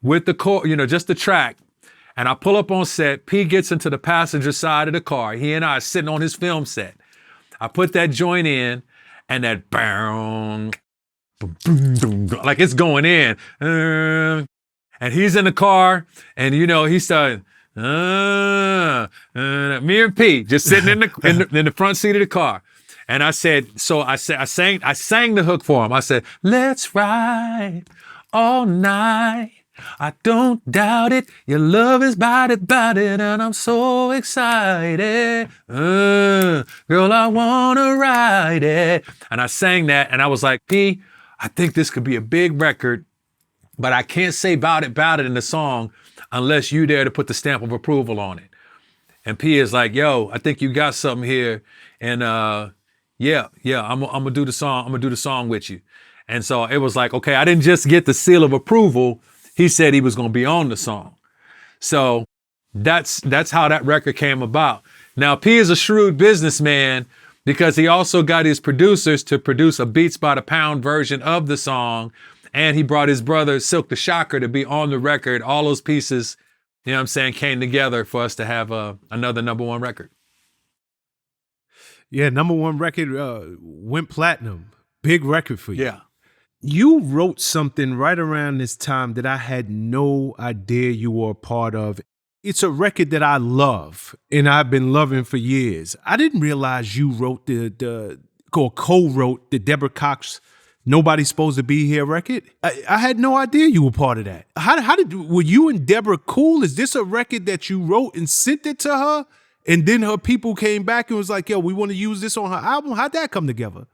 S2: with the just the track. And I pull up on set. P gets into the passenger side of the car. He and I are sitting on his film set. I put that joint in, and that bang, like it's going in. And he's in the car, and he started, me and P just sitting in the front seat of the car. And I said, I sang the hook for him. I said, "Let's ride all night. I don't doubt it. Your love is about it, and I'm so excited. Girl, I wanna ride it." And I sang that, and I was like, "P, I think this could be a big record, but I can't say about it in the song unless you dare to put the stamp of approval on it. And P is like, yo, I think you got something here. And yeah, I'm gonna do the song. I'm gonna do the song with you. And so it was like, okay, I didn't just get the seal of approval. He said he was gonna be on the song. So that's how that record came about. Now P is a shrewd businessman because he also got his producers to produce a Beats by the Pound version of the song. And he brought his brother Silk the Shocker to be on the record. All those pieces, you know what I'm saying, came together for us to have another #1 record.
S1: Yeah, #1 record went platinum. Big record for you.
S2: Yeah.
S1: You wrote something right around this time that I had no idea you were a part of. It's a record that I love and I've been loving for years. I didn't realize you wrote or co-wrote the Deborah Cox Nobody's Supposed to Be Here record. I had no idea you were part of that. Were you and Deborah cool? Is this a record that you wrote and sent it to her? And then her people came back and was like, yo, we want to use this on her album. How'd that come together?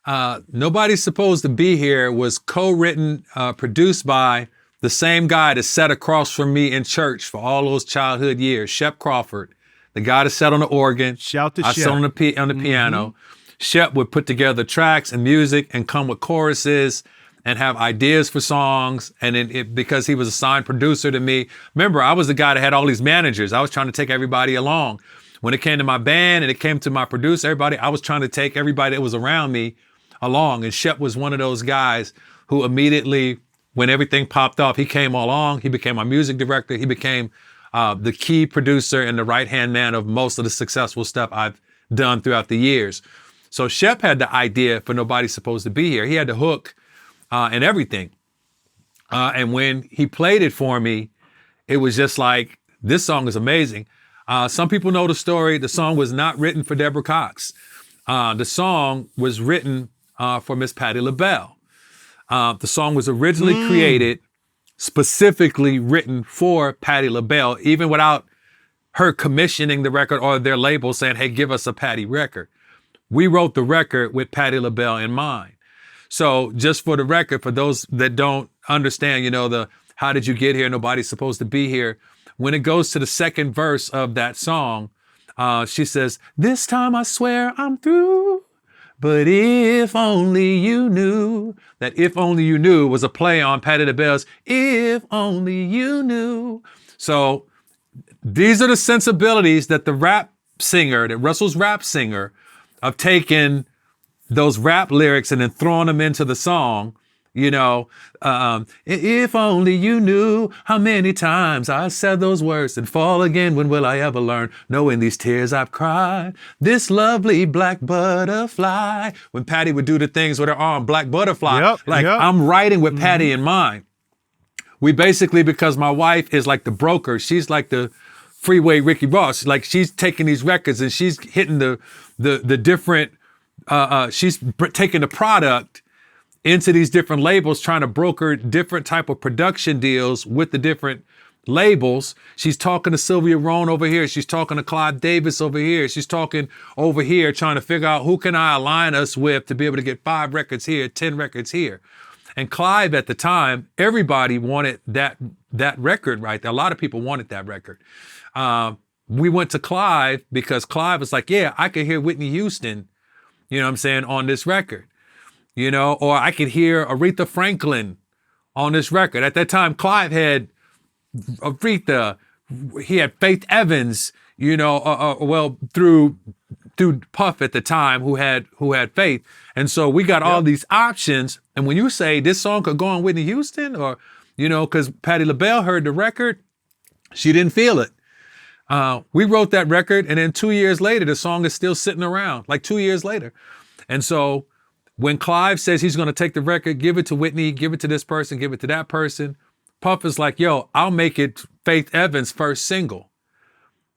S2: Nobody's Supposed to Be Here was co-written, produced by the same guy that sat across from me in church for all those childhood years, Shep Crawford, the guy that sat on the organ.
S1: Shout to
S2: I
S1: Shep.
S2: sat on the piano. Shep would put together tracks and music and come with choruses and have ideas for songs. And because he was a signed producer to me, remember, I was the guy that had all these managers. I was trying to take everybody along. When it came to my band and it came to my producer, everybody, I was trying to take everybody that was around me along. And Shep was one of those guys who immediately, when everything popped off, he came along. He became my music director. He became the key producer and the right-hand man of most of the successful stuff I've done throughout the years. So Shep had the idea for Nobody's Supposed to Be Here. He had the hook and everything. And when he played it for me, it was just like, this song is amazing. Some people know the story. The song was not written for Deborah Cox. The song was written for Miss Patti LaBelle. The song was originally created, specifically written for Patti LaBelle, even without her commissioning the record or their label saying, hey, give us a Patti record. We wrote the record with Patti LaBelle in mind. So just for the record, for those that don't understand, the how did you get here? Nobody's supposed to be here. When it goes to the second verse of that song, she says, this time I swear I'm through. But if only you knew. That if only you knew was a play on Patti LaBelle's If Only You Knew. So these are the sensibilities that the rap singer, that Russell's rap singer, of taking those rap lyrics and then throwing them into the song, if only you knew how many times I said those words and fall again, when will I ever learn? Knowing these tears I've cried, this lovely black butterfly. When Patti would do the things with her arm, black butterfly, I'm writing with Patti in mind. We basically, because my wife is like the broker, she's like the Freeway Ricky Ross. Like she's taking these records and she's hitting the different, she's taking the product into these different labels, trying to broker different type of production deals with the different labels. She's talking to Sylvia Rohn over here. She's talking to Clive Davis over here. She's talking over here, trying to figure out who can I align us with to be able to get 5 records here, 10 records here. And Clive at the time, everybody wanted that record right there. A lot of people wanted that record. We went to Clive because Clive was like, yeah, I could hear Whitney Houston, on this record. Or I could hear Aretha Franklin on this record. At that time, Clive had Aretha, he had Faith Evans, through Puff at the time, who had Faith. And so we got all these options. And when you say this song could go on Whitney Houston, or, because Patti LaBelle heard the record, she didn't feel it. We wrote that record, and then 2 years later, the song is still sitting around, like 2 years later. And so when Clive says he's going to take the record, give it to Whitney, give it to this person, give it to that person, Puff is like, yo, I'll make it Faith Evans' first single.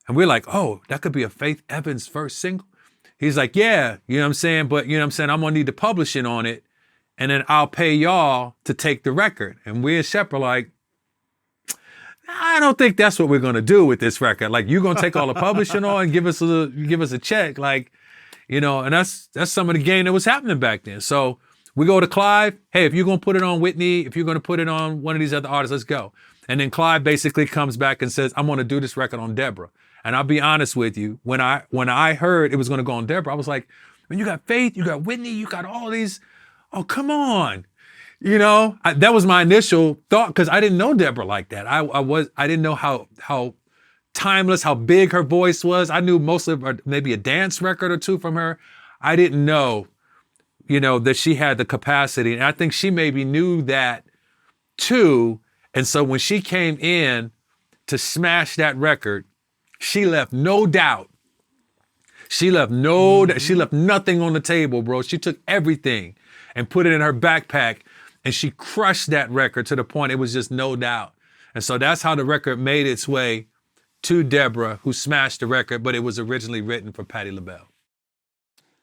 S2: And we're like, oh, that could be a Faith Evans first single? He's like, yeah, but I'm going to need the publishing on it, and then I'll pay y'all to take the record. And we and Shep are like, I don't think that's what we're going to do with this record. Like, you're going to take all the publishing on and give us a check, and that's some of the game that was happening back then. So We go to Clive. Hey, if you're going to put it on Whitney, if you're going to put it on one of these other artists, let's go. And then Clive basically comes back and says, I'm going to do this record on Deborah. And I'll be honest with you, when I heard it was going to go on Deborah, I was like, man, you got Faith, you got Whitney, you got all these. Oh, come on. You know, that was my initial thought because I didn't know Deborah like that. I didn't know how timeless, how big her voice was. I knew most of her, maybe a dance record or two from her. I didn't know, you know, that she had the capacity. And I think she maybe knew that too. And so when she came in to smash that record, she left no doubt. She left she left nothing on the table, bro. She took everything and put it in her backpack, and she crushed that record to the point it was just no doubt. And so that's how the record made its way to Deborah, who smashed the record, but it was originally written for Patti LaBelle.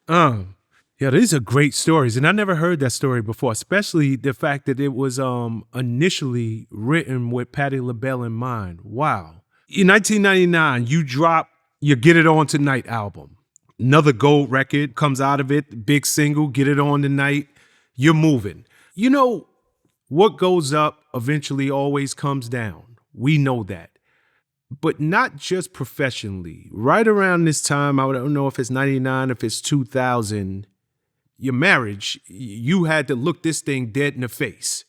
S1: Yeah, these are great stories, and I never heard that story before, especially the fact that it was initially written with Patti LaBelle in mind. Wow. In 1999, you drop your Get It On Tonight album. Another gold record comes out of it, big single, Get It On Tonight. You're moving. You know, what goes up eventually always comes down. We know that. But not just professionally. Right around this time, I don't know if it's 99, if it's 2000, your marriage, you had to look this thing dead in the face.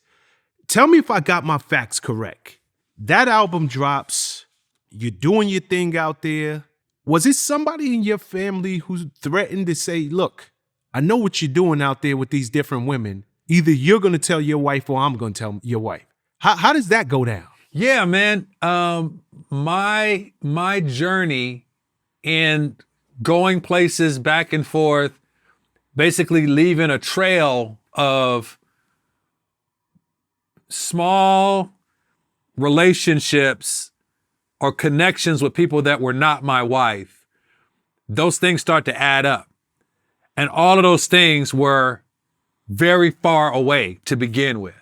S1: Tell me if I got my facts correct. That album drops, you're doing your thing out there. Was it somebody in your family who threatened to say, look, I know what you're doing out there with these different women. Either you're going to tell your wife or I'm going to tell your wife. How does that go down?
S2: Yeah, man. My journey in going places back and forth, basically leaving a trail of small relationships or connections with people that were not my wife, those things start to add up. And all of those things were very far away to begin with.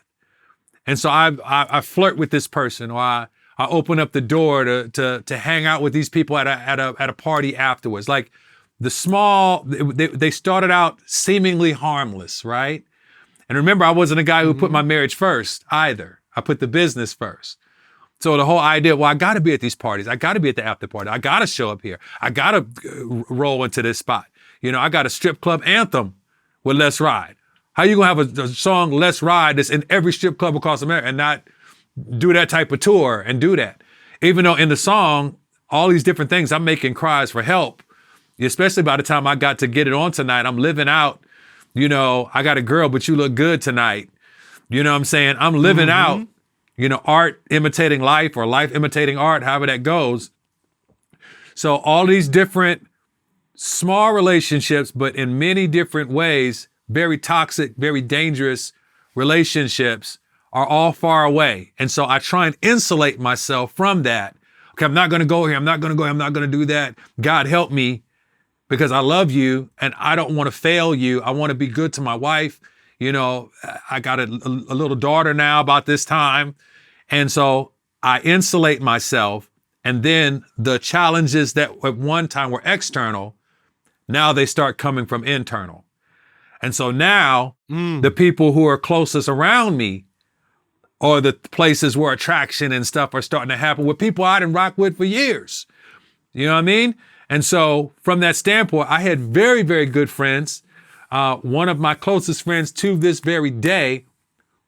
S2: And so I flirt with this person, or I open up the door to hang out with these people at a party afterwards. Like they started out seemingly harmless, right? And remember, I wasn't a guy who put my marriage first either. I put the business first. So the whole idea, well, I got to be at these parties. I got to be at the after party. I got to show up here. I got to roll into this spot. You know, I got a strip club anthem with Let's Ride. How you gonna have a song Let's Ride that's in every strip club across America and not do that type of tour and do that? Even though in the song, all these different things, I'm making cries for help, especially by the time I got to Get It On Tonight. I'm living out, you know, I got a girl, but you look good tonight. You know what I'm saying? I'm living out, you know, art imitating life or life imitating art, however that goes. So all these different small relationships, but in many different ways, very toxic, very dangerous relationships are all far away. And so I try and insulate myself from that. Okay, I'm not going to go here. I'm not going to go here. I'm not going to do that. God help me, because I love you and I don't want to fail you. I want to be good to my wife. You know, I got a little daughter now about this time. And so I insulate myself. And then the challenges that at one time were external, now they start coming from internal. And so now the people who are closest around me, or the places where attraction and stuff are starting to happen with people I didn't rock with for years. You know what I mean? And so from that standpoint, I had very, very good friends. One of my closest friends to this very day,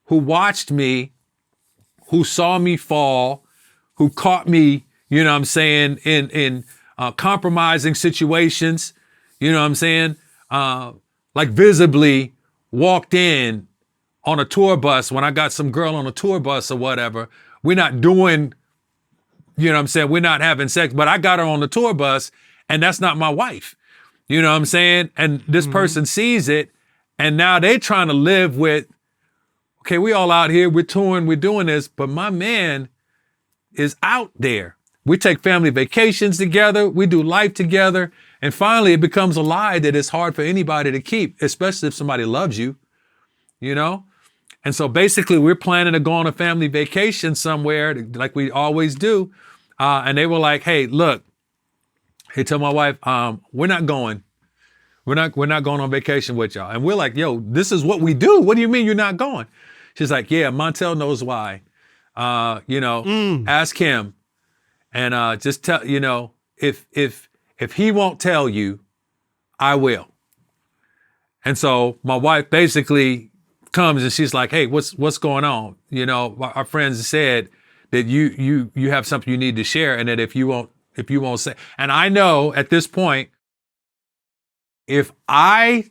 S2: who watched me, who saw me fall, who caught me, you know what I'm saying, in compromising situations, you know what I'm saying, like visibly walked in on a tour bus when I got some girl on a tour bus or whatever. We're not doing, you know what I'm saying, we're not having sex, but I got her on the tour bus and that's not my wife. You know what I'm saying? And this person sees it and now they trying to live with, okay, we all out here, we're touring, we're doing this, but my man is out there. We take family vacations together, we do life together, and finally it becomes a lie that it's hard for anybody to keep, especially if somebody loves you, you know? And so basically we're planning to go on a family vacation somewhere like we always do. And they were like, hey, look, hey, tell my wife, we're not going. We're not going on vacation with y'all. And we're like, yo, this is what we do. What do you mean you're not going? She's like, yeah, Montell knows why. Ask him. And just tell, if he won't tell you, I will. And so my wife basically comes and she's like, hey, what's going on? Our friends said that you have something you need to share, and that if you won't say, and I know at this point, if I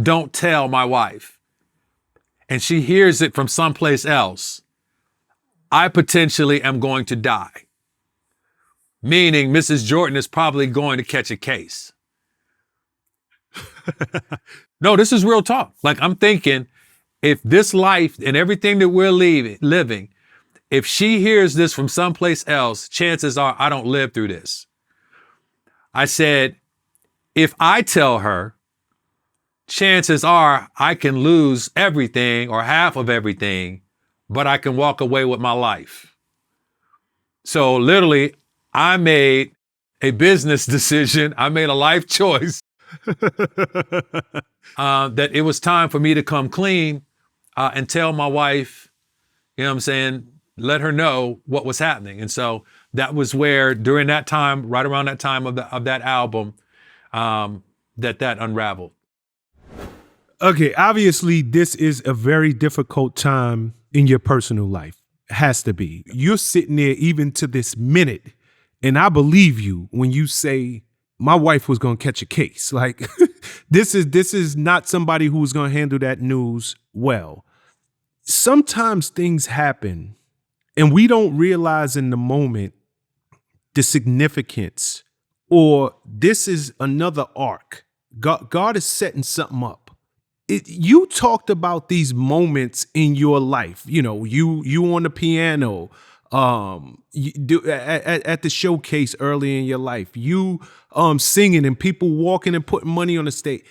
S2: don't tell my wife and she hears it from someplace else, I potentially am going to die. Meaning Mrs. Jordan is probably going to catch a case. No, this is real talk. Like, I'm thinking, if this life and everything that we're living, if she hears this from someplace else, chances are I don't live through this. I said, if I tell her, chances are I can lose everything or half of everything, but I can walk away with my life. So literally, I made a business decision. I made a life choice that it was time for me to come clean and tell my wife, let her know what was happening. And so that was where, during that time, right around that time of that album, that unraveled.
S1: Okay, obviously this is a very difficult time in your personal life. Has to be. You're sitting there even to this minute, and I believe you when you say my wife was going to catch a case. Like, this is not somebody who's going to handle that news well. Sometimes things happen and we don't realize in the moment the significance, or this is another arc. God is setting something up. You talked about these moments in your life. You on the piano, you do at the showcase early in your life. You singing and people walking and putting money on the stage.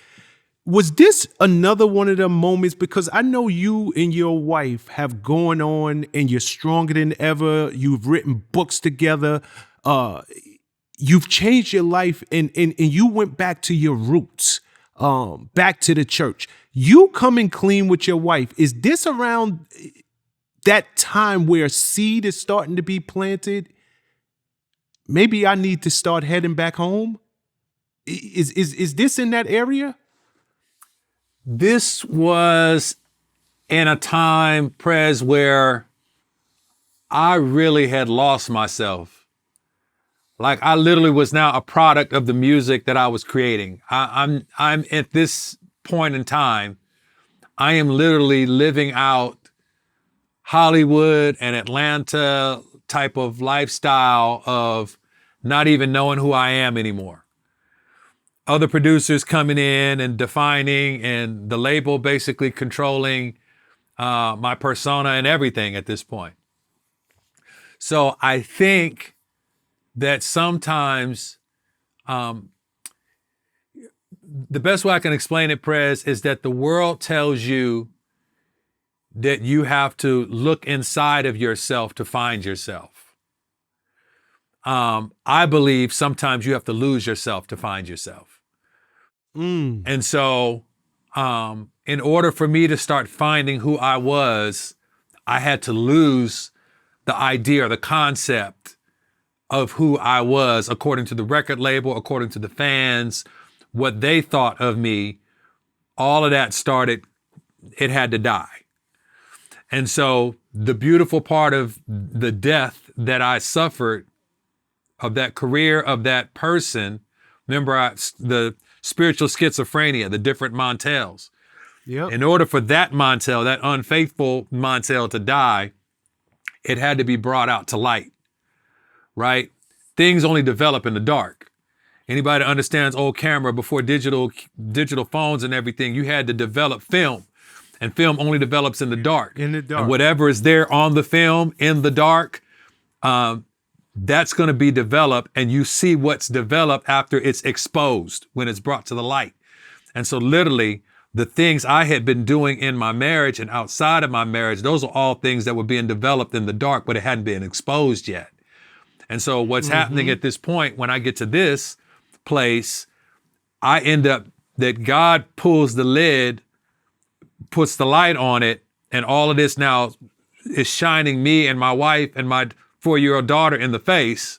S1: Was this another one of them moments? Because I know you and your wife have gone on and you're stronger than ever. You've written books together. You've changed your life and you went back to your roots, back to the church. You coming clean with your wife. Is this around that time where seed is starting to be planted? Maybe I need to start heading back home. Is this in that area?
S2: This was in a time, Prez, where I really had lost myself. Like, I literally was now a product of the music that I was creating. I'm at this point in time, I am literally living out Hollywood and Atlanta type of lifestyle of not even knowing who I am anymore. Other producers coming in and defining, and the label basically controlling my persona and everything at this point. So I think that sometimes the best way I can explain it, Prez, is that the world tells you that you have to look inside of yourself to find yourself. I believe sometimes you have to lose yourself to find yourself. And so in order for me to start finding who I was, I had to lose the idea or the concept of who I was according to the record label, according to the fans, what they thought of me. All of that started, it had to die. And so the beautiful part of the death that I suffered, of that career, of that person, remember the spiritual schizophrenia, the different Montells. Yep. In order for that Montell, that unfaithful Montell, to die, it had to be brought out to light, right? Things only develop in the dark. Anybody that understands old camera, before digital phones and everything, you had to develop film. And film only develops in the dark. In the dark. And whatever is there on the film in the dark, that's going to be developed, and you see what's developed after it's exposed, when it's brought to the light. And so literally the things I had been doing in my marriage and outside of my marriage, those are all things that were being developed in the dark, but it hadn't been exposed yet. And so what's happening at this point, when I get to this place, I end up that God pulls the lid, puts the light on it, and all of this now is shining me and my wife and my 4-year-old daughter in the face.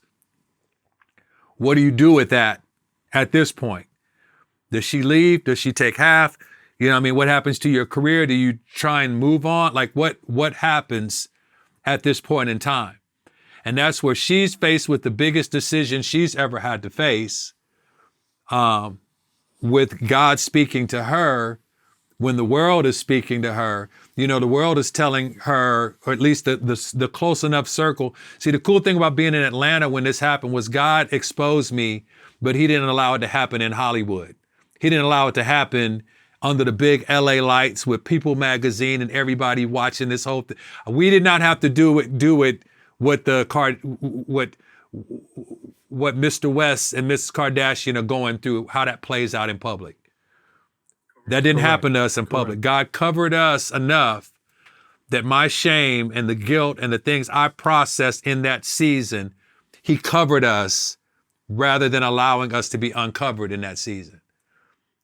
S2: What do you do with that at this point? Does she leave? Does she take half? You know what I mean? What happens to your career? Do you try and move on? Like what happens at this point in time? And that's where she's faced with the biggest decision she's ever had to face, with God speaking to her when the world is speaking to her. You know, the world is telling her, or at least the close enough circle. See, the cool thing about being in Atlanta when this happened was God exposed me, but he didn't allow it to happen in Hollywood. He didn't allow it to happen under the big LA lights with People magazine and everybody watching this whole thing. We did not have to do it what Mr. West and Mrs. Kardashian are going through, how that plays out in public. That didn't happen to us in public. God covered us enough that my shame and the guilt and the things I processed in that season, he covered us rather than allowing us to be uncovered in that season.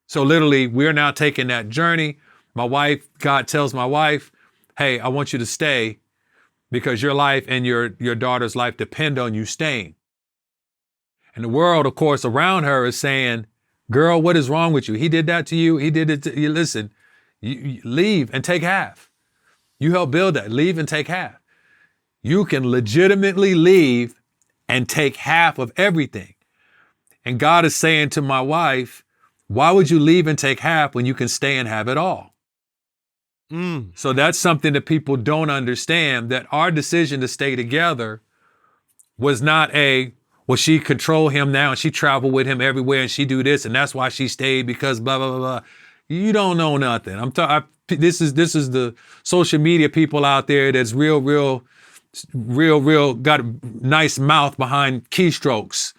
S2: So literally, we're now taking that journey. My wife, God tells my wife, hey, I want you to stay because your life and your daughter's life depend on you staying. And the world, of course, around her is saying, girl, what is wrong with you? He did that to you. He did it to you. Listen, you leave and take half. You help build that. Leave and take half. You can legitimately leave and take half of everything. And God is saying to my wife, why would you leave and take half when you can stay and have it all? So that's something that people don't understand, that our decision to stay together was not well, she control him now and she travel with him everywhere and she do this and that's why she stayed because blah, blah, blah, blah. You don't know nothing. This is the social media people out there that's real, got a nice mouth behind keystrokes,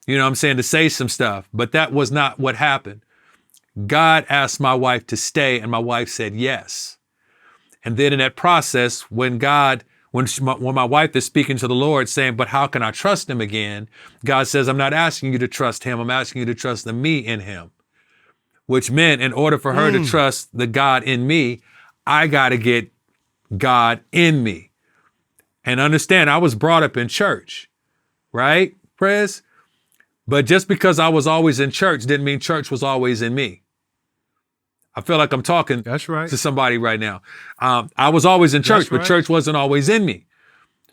S2: you know what I'm saying, to say some stuff. But that was not what happened. God asked my wife to stay and my wife said yes. And then in that process, when my wife is speaking to the Lord saying, but how can I trust him again? God says, I'm not asking you to trust him. I'm asking you to trust me in him, which meant in order for her to trust the God in me, I got to get God in me. And understand, I was brought up in church, right, Prez? But just because I was always in church didn't mean church was always in me. I feel like I'm talking to somebody right now. I was always in church, but church wasn't always in me.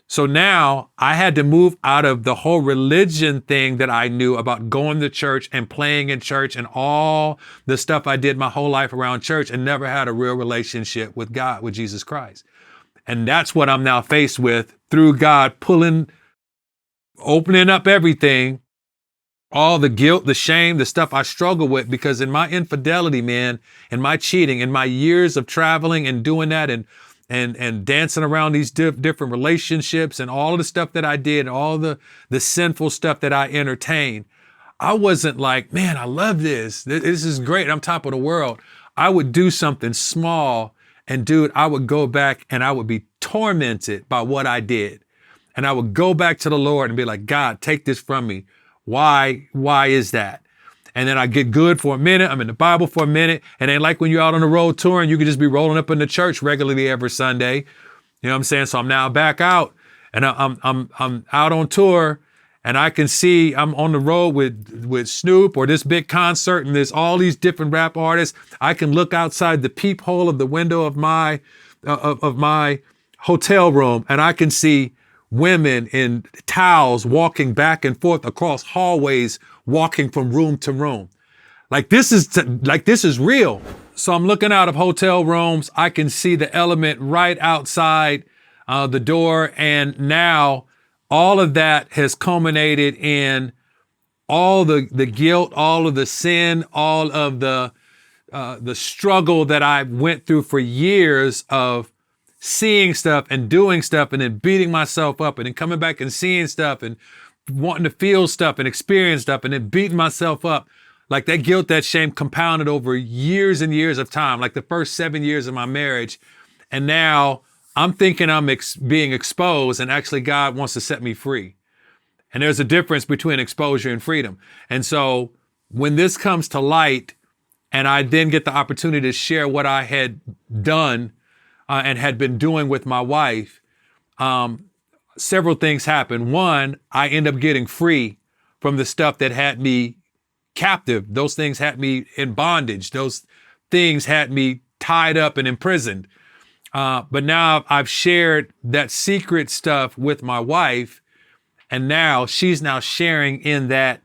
S2: So now I had to move out of the whole religion thing that I knew about going to church and playing in church and all the stuff I did my whole life around church and never had a real relationship with God, with Jesus Christ. And that's what I'm now faced with through God opening up everything. All the guilt, the shame, the stuff I struggle with, because in my infidelity, man, and my cheating, in my years of traveling and doing that and dancing around these different relationships and all of the stuff that I did, all the sinful stuff that I entertained, I wasn't like, man, I love this. This is great. I'm top of the world. I would do something small and dude, I would go back and I would be tormented by what I did. And I would go back to the Lord and be like, God, take this from me. Why is that? And then I get good for a minute. I'm in the Bible for a minute. And then like when you're out on the road touring, you could just be rolling up in the church regularly every Sunday. You know what I'm saying? So I'm now back out and I'm out on tour and I can see I'm on the road with Snoop or this big concert and there's all these different rap artists. I can look outside the peephole of the window of my hotel room and I can see women in towels walking back and forth across hallways, walking from room to room. Like this is real. So I'm looking out of hotel rooms. I can see the element right outside the door. And now all of that has culminated in all the guilt, all of the sin, all of the struggle that I went through for years of seeing stuff and doing stuff and then beating myself up and then coming back and seeing stuff and wanting to feel stuff and experience stuff and then beating myself up. Like that guilt, that shame compounded over years and years of time, like the first 7 years of my marriage. And now I'm thinking I'm being exposed and actually God wants to set me free. And there's a difference between exposure and freedom. And so when this comes to light, And I then get the opportunity to share what I had done and had been doing with my wife. Several things happen. One, I end up getting free from the stuff that had me captive. Those things had me in bondage. Those things had me tied up and imprisoned. But now I've shared that secret stuff with my wife, and now she's now sharing in that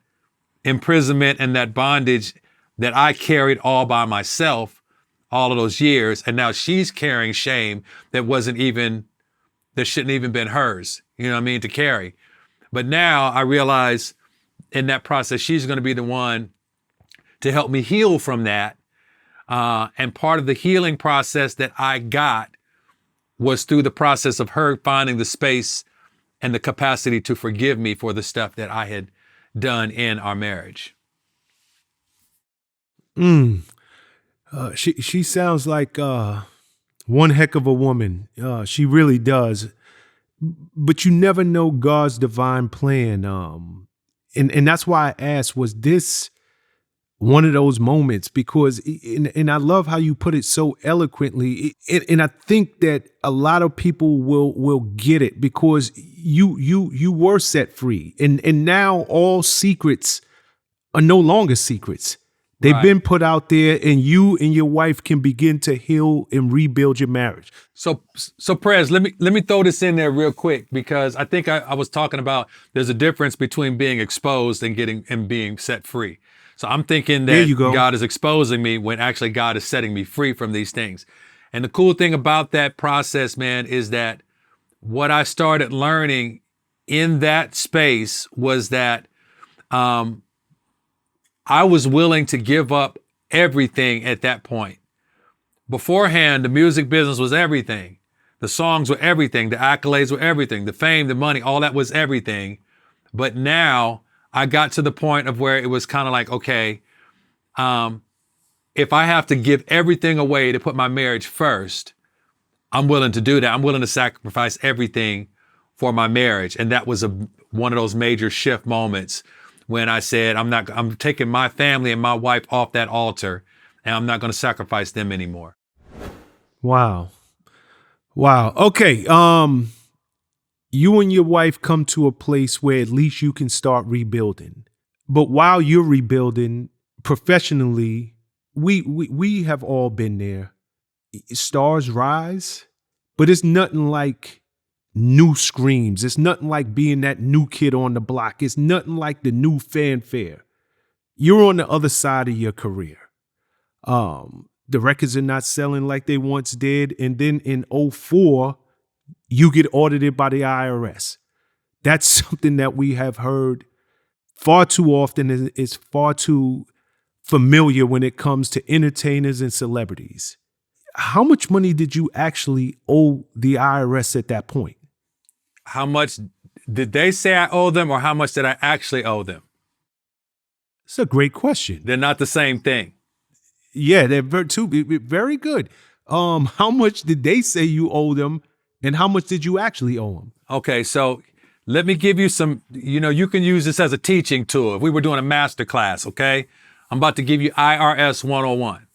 S2: imprisonment and that bondage that I carried all by myself all of those years. And now she's carrying shame that shouldn't even been hers, you know what I mean, to carry. But now I realize in that process, she's going to be the one to help me heal from that. And part of the healing process that I got was through the process of her finding the space and the capacity to forgive me for the stuff that I had done in our marriage.
S1: She sounds like one heck of a woman. She really does. But you never know God's divine plan. And that's why I asked, was this one of those moments? Because, and I love how you put it so eloquently. And I think that a lot of people will get it because you were set free. And now all secrets are no longer secrets. They've been put out there, and you and your wife can begin to heal and rebuild your marriage.
S2: So Prez, let me throw this in there real quick, because I think I was talking about there's a difference between being exposed and being set free. So I'm thinking that God is exposing me when actually God is setting me free from these things. And the cool thing about that process, man, is that what I started learning in that space was that I was willing to give up everything at that point. Beforehand, the music business was everything. The songs were everything. The accolades were everything. The fame, the money, all that was everything. But now I got to the point of where it was kind of like, okay, if I have to give everything away to put my marriage first, I'm willing to do that. I'm willing to sacrifice everything for my marriage. And that was one of those major shift moments when I said, I'm taking my family and my wife off that altar, and I'm not going to sacrifice them anymore.
S1: Wow. Okay. You and your wife come to a place where at least you can start rebuilding. But while you're rebuilding professionally, we have all been there. Stars rise, but it's nothing like new screams. It's nothing like being that new kid on the block. It's nothing like the new fanfare. You're on the other side of your career. The records are not selling like they once did. And then in 2004, you get audited by the IRS. That's something that we have heard far too often. It's far too familiar when it comes to entertainers and celebrities. How much money did you actually owe the IRS at that point?
S2: How much did they say I owe them, or how much did I actually owe them?
S1: It's a great question.
S2: They're not the same thing.
S1: Yeah, they're very good. How much did they say you owe them, and how much did you actually owe them? Okay, so let me give you some, you can use this as a teaching tool. If we were doing a master class, okay? I'm about to give you IRS 101.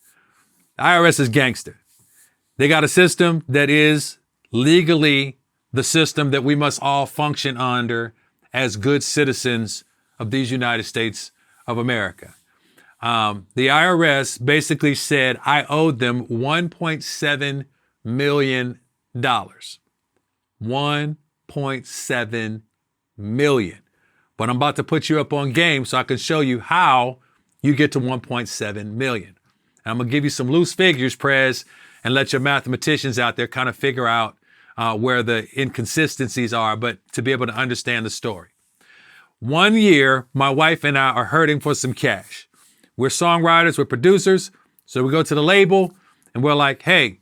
S1: IRS is gangster. They got a system that is legally the system that we must all function under as good citizens of these United States of America. The IRS basically said I owed them $1.7 million. $1.7 million. But I'm about to put you up on game so I can show you how you get to 1.7 million. And I'm going to give you some loose figures, Prez, and let your mathematicians out there kind of figure out where the inconsistencies are, but to be able to understand the story. One year, my wife and I are hurting for some cash. We're songwriters, we're producers, so we go to the label and we're like, hey,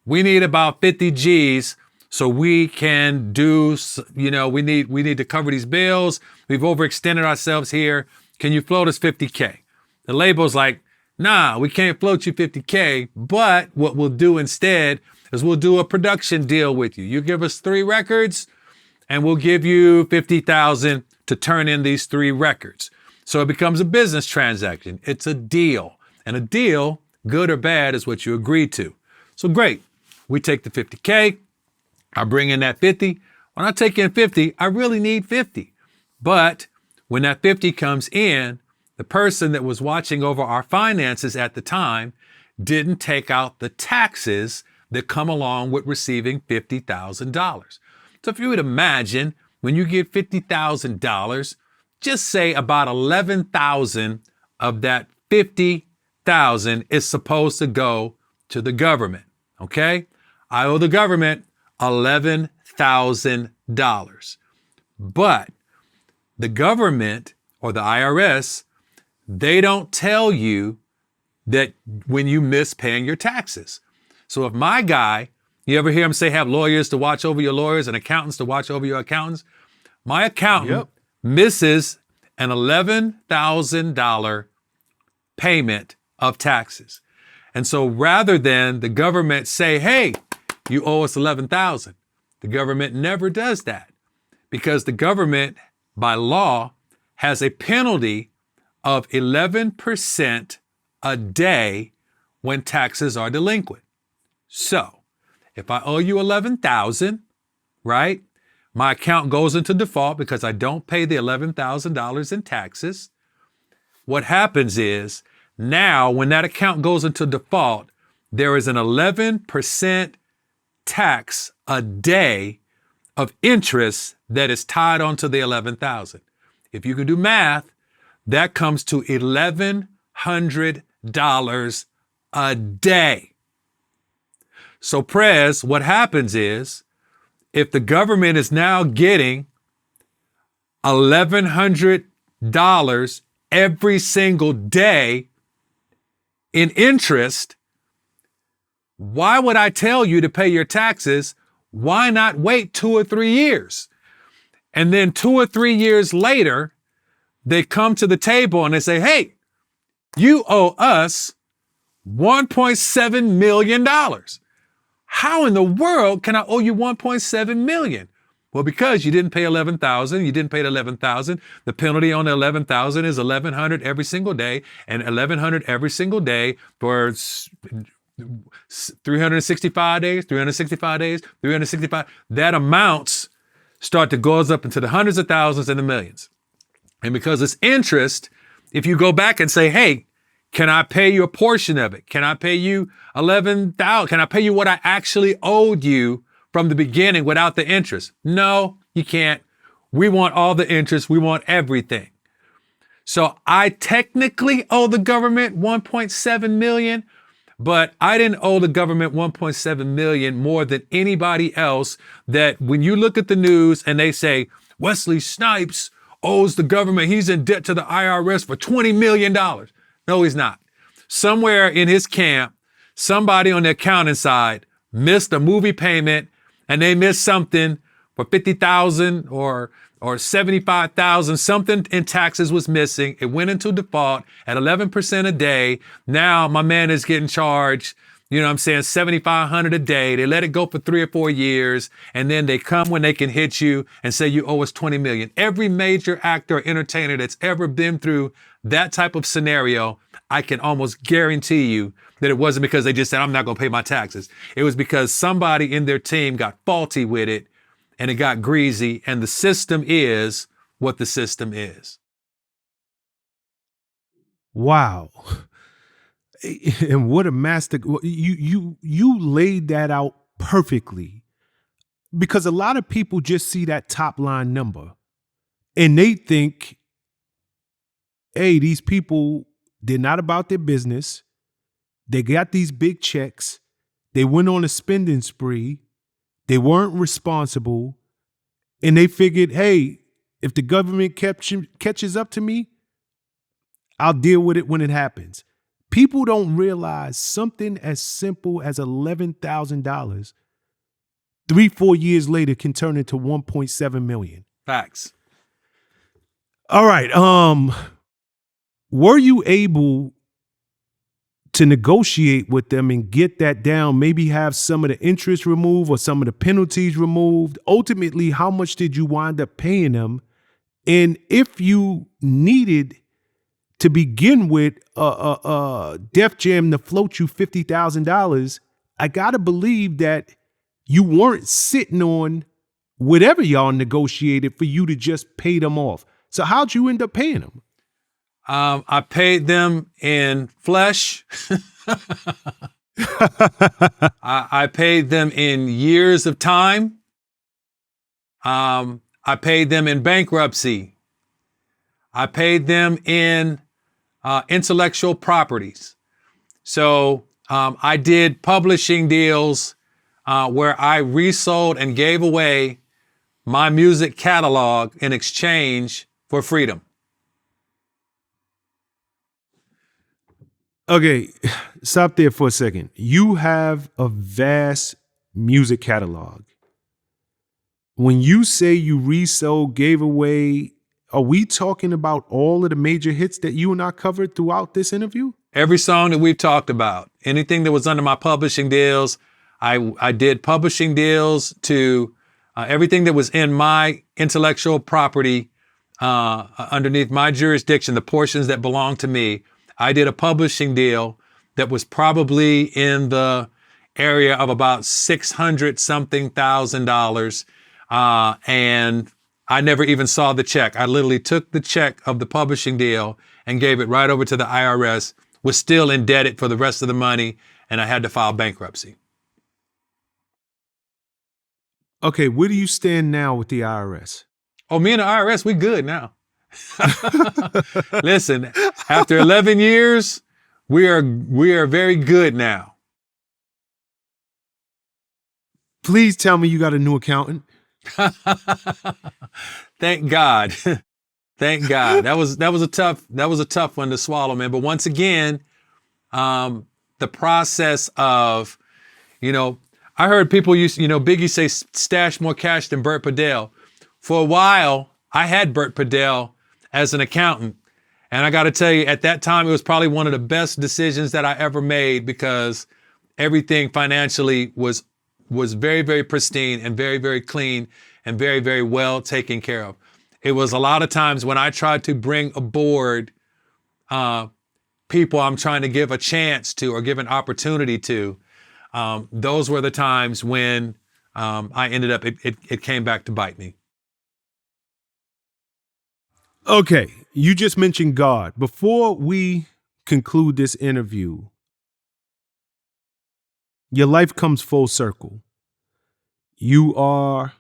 S1: we need about 50 G's so we can do, we need to cover these bills. We've overextended ourselves here. Can you float us 50K? The label's like, nah, we can't float you 50K, but what we'll do instead is we'll do a production deal with you. You give us 3 records and we'll give you $50,000 to turn in these 3 records. So it becomes a business transaction. It's a deal.
S2: And a deal, good or bad, is what you agreed to. So great. We take the 50K. I bring in that 50. When I take in 50, I really need 50. But when that 50 comes in, the person that was watching over our finances at the time didn't take out the taxes that come along with receiving $50,000. So if you would imagine, when you get $50,000, just say about 11,000 of that 50,000 is supposed to go to the government. Okay? I owe the government $11,000. But the government or the IRS, they don't tell you that when you miss paying your taxes. So if my guy, you ever hear him say have lawyers to watch over your lawyers and accountants to watch over your accountants? My accountant misses an $11,000 payment of taxes. And so rather than the government say, hey, you owe us $11,000, the government never does that, because the government by law has a penalty of 11% a day when taxes are delinquent. So if I owe you $11,000, right? My account goes into default because I don't pay the $11,000 in taxes. What happens is now when that account goes into default, there is an 11% tax a day of interest that is tied onto the $11,000. If you can do math, that comes to $1,100 a day. So Prez, what happens is, if the government is now getting $1,100 every single day in interest, why would I tell you to pay your taxes? Why not wait 2 or 3 years? And then 2 or 3 years later, they come to the table and they say, hey, you owe us $1.7 million. How in the world can I owe you $1.7 million? Well, because you didn't pay $11,000, you didn't pay the $11,000. The penalty on the $11,000 is $1,100 every single day, and $1,100 every single day for 365 days, 365. That amounts start to goes up into the hundreds of thousands and the millions. And because it's interest, if you go back and say, hey, can I pay you a portion of it? Can I pay you $11,000? Can I pay you what I actually owed you from the beginning without the interest? No, you can't. We want all the interest. We want everything. So I technically owe the government $1.7 million, but I didn't owe the government $1.7 million more than anybody else. That when you look at the news and they say, Wesley Snipes owes the government, he's in debt to the IRS for $20 million. No, he's not. Somewhere in his camp, somebody on the accounting side missed a movie payment, and they missed something for $50,000 or $75,000. Something in taxes was missing. It went into default at 11% a day. Now my man is getting charged, you know what I'm saying, $7,500 a day. They let it go for 3 or 4 years, and then they come when they can hit you and say you owe us $20 million. Every major actor or entertainer that's ever been through that type of scenario, I can almost guarantee you that it wasn't because they just said, I'm not going to pay my taxes. It was because somebody in their team got faulty with it and it got greasy, and the system is what the system is.
S1: Wow. And what a master. You laid that out perfectly, because a lot of people just see that top line number and they think, hey, these people, they're not about their business. They got these big checks. They went on a spending spree. They weren't responsible. And they figured, hey, if the government catches up to me, I'll deal with it when it happens. People don't realize something as simple as $11,000 3-4 years later can turn into $1.7 million.
S2: Facts.
S1: All right. Were you able to negotiate with them and get that down? Maybe have some of the interest removed or some of the penalties removed? Ultimately, how much did you wind up paying them? And if you needed to begin with, Def Jam to float you $50,000, I gotta believe that you weren't sitting on whatever y'all negotiated for you to just pay them off. So how'd you end up paying them?
S2: I paid them in flesh. I paid them in years of time. I paid them in bankruptcy. I paid them in intellectual properties. So I did publishing deals where I resold and gave away my music catalog in exchange for freedom.
S1: Okay, stop there for a second. You have a vast music catalog. When you say you resold, gave away, are we talking about all of the major hits that you and I covered throughout this interview?
S2: Every song that we've talked about, anything that was under my publishing deals, I did publishing deals to everything that was in my intellectual property underneath my jurisdiction, the portions that belong to me. I did a publishing deal that was probably in the area of about $600-something thousand. And I never even saw the check. I literally took the check of the publishing deal and gave it right over to the IRS, was still indebted for the rest of the money, and I had to file bankruptcy.
S1: Okay, where do you stand now with the IRS?
S2: Oh, me and the IRS, we good now. Listen, after 11 years, we are very good now.
S1: Please tell me you got a new accountant.
S2: Thank God. Thank God. That was a tough one to swallow, man. But once again, the process of, I heard people Biggie say stash more cash than Burt Padell. For a while, I had Burt Padell as an accountant. And I got to tell you, at that time, it was probably one of the best decisions that I ever made because everything financially was very, very pristine and very, very clean and very, very well taken care of. It was a lot of times when I tried to bring aboard people I'm trying to give a chance to or give an opportunity to, those were the times when I ended up, it came back to bite me.
S1: Okay, you just mentioned God. Before we conclude this interview, your life comes full circle. You are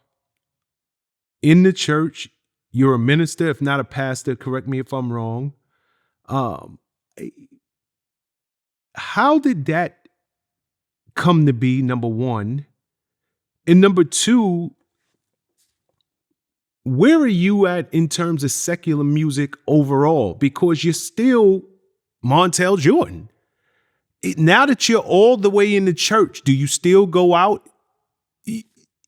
S1: in the church. You're a minister, if not a pastor. Correct me if I'm wrong. How did that come to be, number one? And number two, where are you at in terms of secular music overall? Because you're still Montell Jordan. Now that you're all the way in the church, do you still go out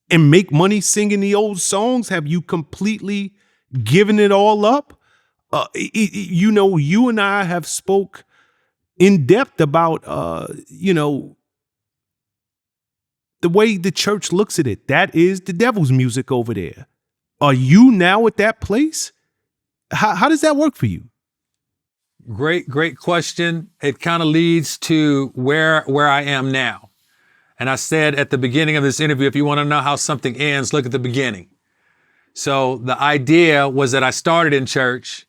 S1: and make money singing the old songs? Have you completely given it all up? You and I have spoke in depth about, the way the church looks at it. That is the devil's music over there. Are you now at that place? How does that work for you?
S2: Great question. It kind of leads to where I am now. And I said at the beginning of this interview, if you want to know how something ends, look at the beginning. So the idea was that I started in church.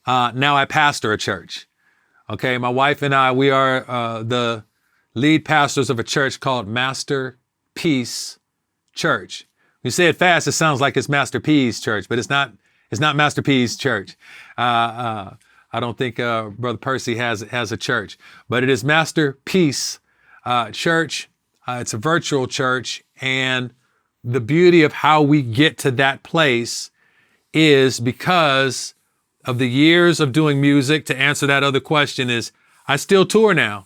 S2: Now I pastor a church. Okay, my wife and I, we are the lead pastors of a church called Masterpiece Church. You say it fast, it sounds like it's Master P's church, but it's not Master P's church. I don't think Brother Percy has a church, but it is Masterpiece Church. It's a virtual church, and the beauty of how we get to that place is because of the years of doing music. To answer that other question is, I still tour now.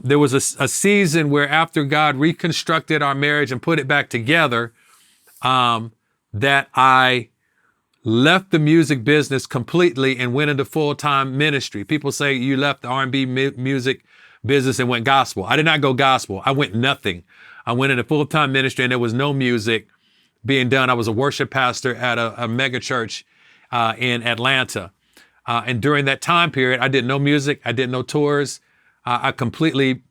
S2: There was a season where after God reconstructed our marriage and put it back together, that I left the music business completely and went into full-time ministry. People say you left the R&B music business and went gospel. I did not go gospel. I went nothing. I went into full-time ministry and there was no music being done. I was a worship pastor at a mega church in Atlanta. And during that time period, I did no music. I did no tours. I completely,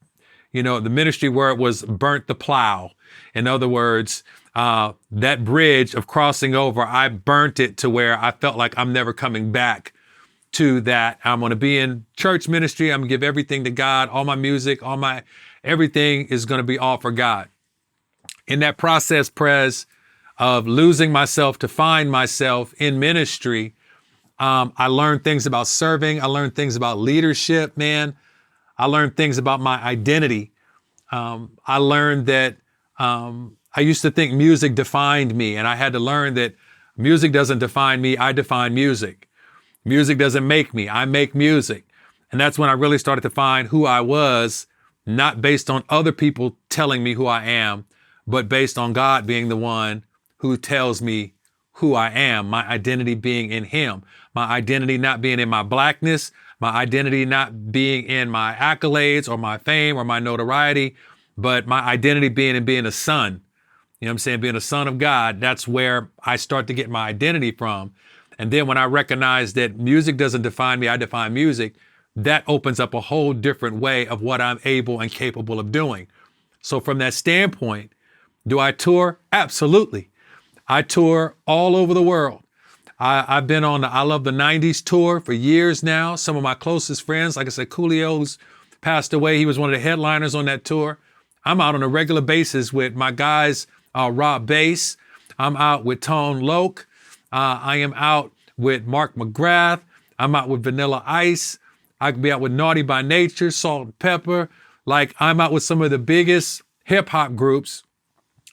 S2: the ministry word was burnt the plow. In other words, that bridge of crossing over, I burnt it to where I felt like I'm never coming back to that. I'm going to be in church ministry. I'm going to give everything to God. All my music, everything is going to be all for God. In that process, Prez, of losing myself to find myself in ministry, I learned things about serving. I learned things about leadership, man. I learned things about my identity. I learned that I used to think music defined me, and I had to learn that music doesn't define me. I define music. Music doesn't make me. I make music. And that's when I really started to find who I was, not based on other people telling me who I am, but based on God being the one who tells me who I am, my identity being in him, my identity not being in my blackness, my identity not being in my accolades or my fame or my notoriety, but my identity being in being a son. You know what I'm saying? Being a son of God, that's where I start to get my identity from. And then when I recognize that music doesn't define me, I define music, that opens up a whole different way of what I'm able and capable of doing. So from that standpoint, do I tour? Absolutely. I tour all over the world. I've been on the I Love the 90s tour for years now. Some of my closest friends, like I said, Coolio, who's passed away, he was one of the headliners on that tour. I'm out on a regular basis with my guys, Rob Bass. I'm out with Tone Loc. I am out with Mark McGrath. I'm out with Vanilla Ice. I could be out with Naughty by Nature, Salt and Pepper. Like, I'm out with some of the biggest hip hop groups.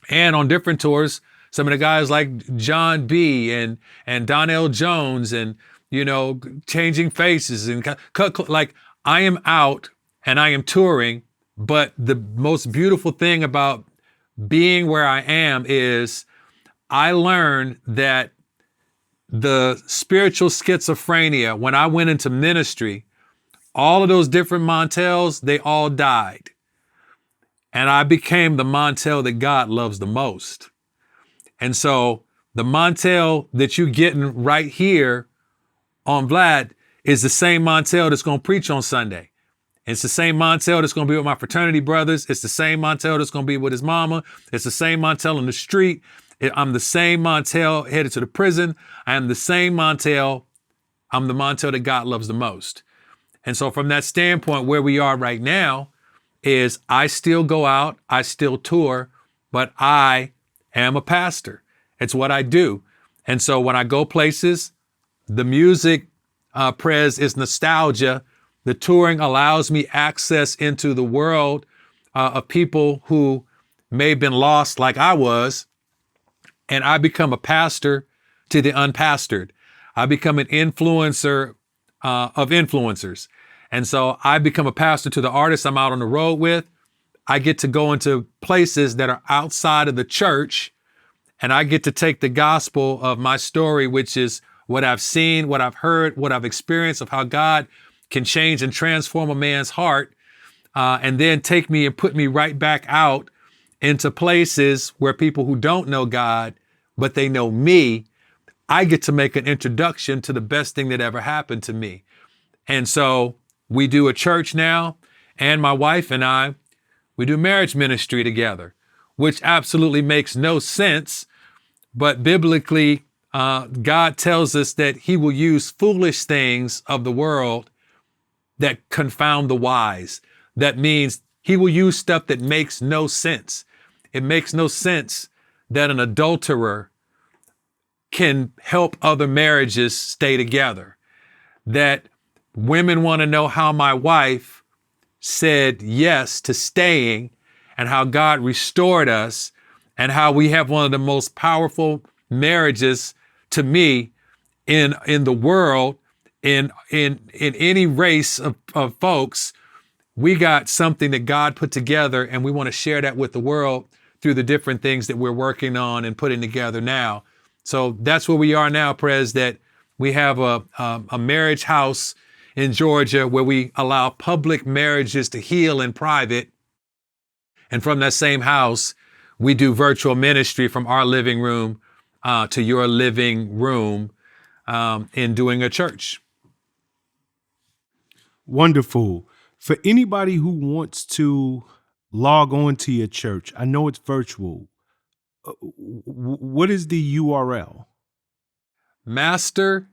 S2: And on different tours, some of the guys like John B. and Donnell Jones and, Changing Faces. And like, I am out and I am touring. But the most beautiful thing about being where I am is I learned that the spiritual schizophrenia, when I went into ministry, all of those different Montells, they all died. And I became the Montell that God loves the most. And so the Montell that you're getting right here on Vlad is the same Montell that's going to preach on Sunday. It's the same Montell that's going to be with my fraternity brothers. It's the same Montell that's going to be with his mama. It's the same Montell in the street. I'm the same Montell headed to the prison. I am the same Montell. I'm the Montell that God loves the most. And so from that standpoint, where we are right now is I still go out, I still tour, but I am a pastor. It's what I do. And so when I go places, the music, Prez, is nostalgia. The touring allows me access into the world of people who may have been lost like I was. And I become a pastor to the unpastored. I become an influencer of influencers. And so I become a pastor to the artists I'm out on the road with. I get to go into places that are outside of the church, and I get to take the gospel of my story, which is what I've seen, what I've heard, what I've experienced of how God can change and transform a man's heart, and then take me and put me right back out into places where people who don't know God, but they know me, I get to make an introduction to the best thing that ever happened to me. And so we do a church now, and my wife and I, we do marriage ministry together, which absolutely makes no sense. But biblically, God tells us that he will use foolish things of the world that confound the wise. That means he will use stuff that makes no sense. It makes no sense that an adulterer can help other marriages stay together. That women want to know how my wife said yes to staying and how God restored us and how we have one of the most powerful marriages to me in the world, in any race of folks. We got something that God put together, and we want to share that with the world through the different things that we're working on and putting together now. So that's where we are now, Prez, that we have a marriage house in Georgia where we allow public marriages to heal in private. And from that same house, we do virtual ministry from our living room to your living room in doing a church.
S1: Wonderful. For anybody who wants to log on to your church, I know it's virtual. What is the URL?
S2: Master,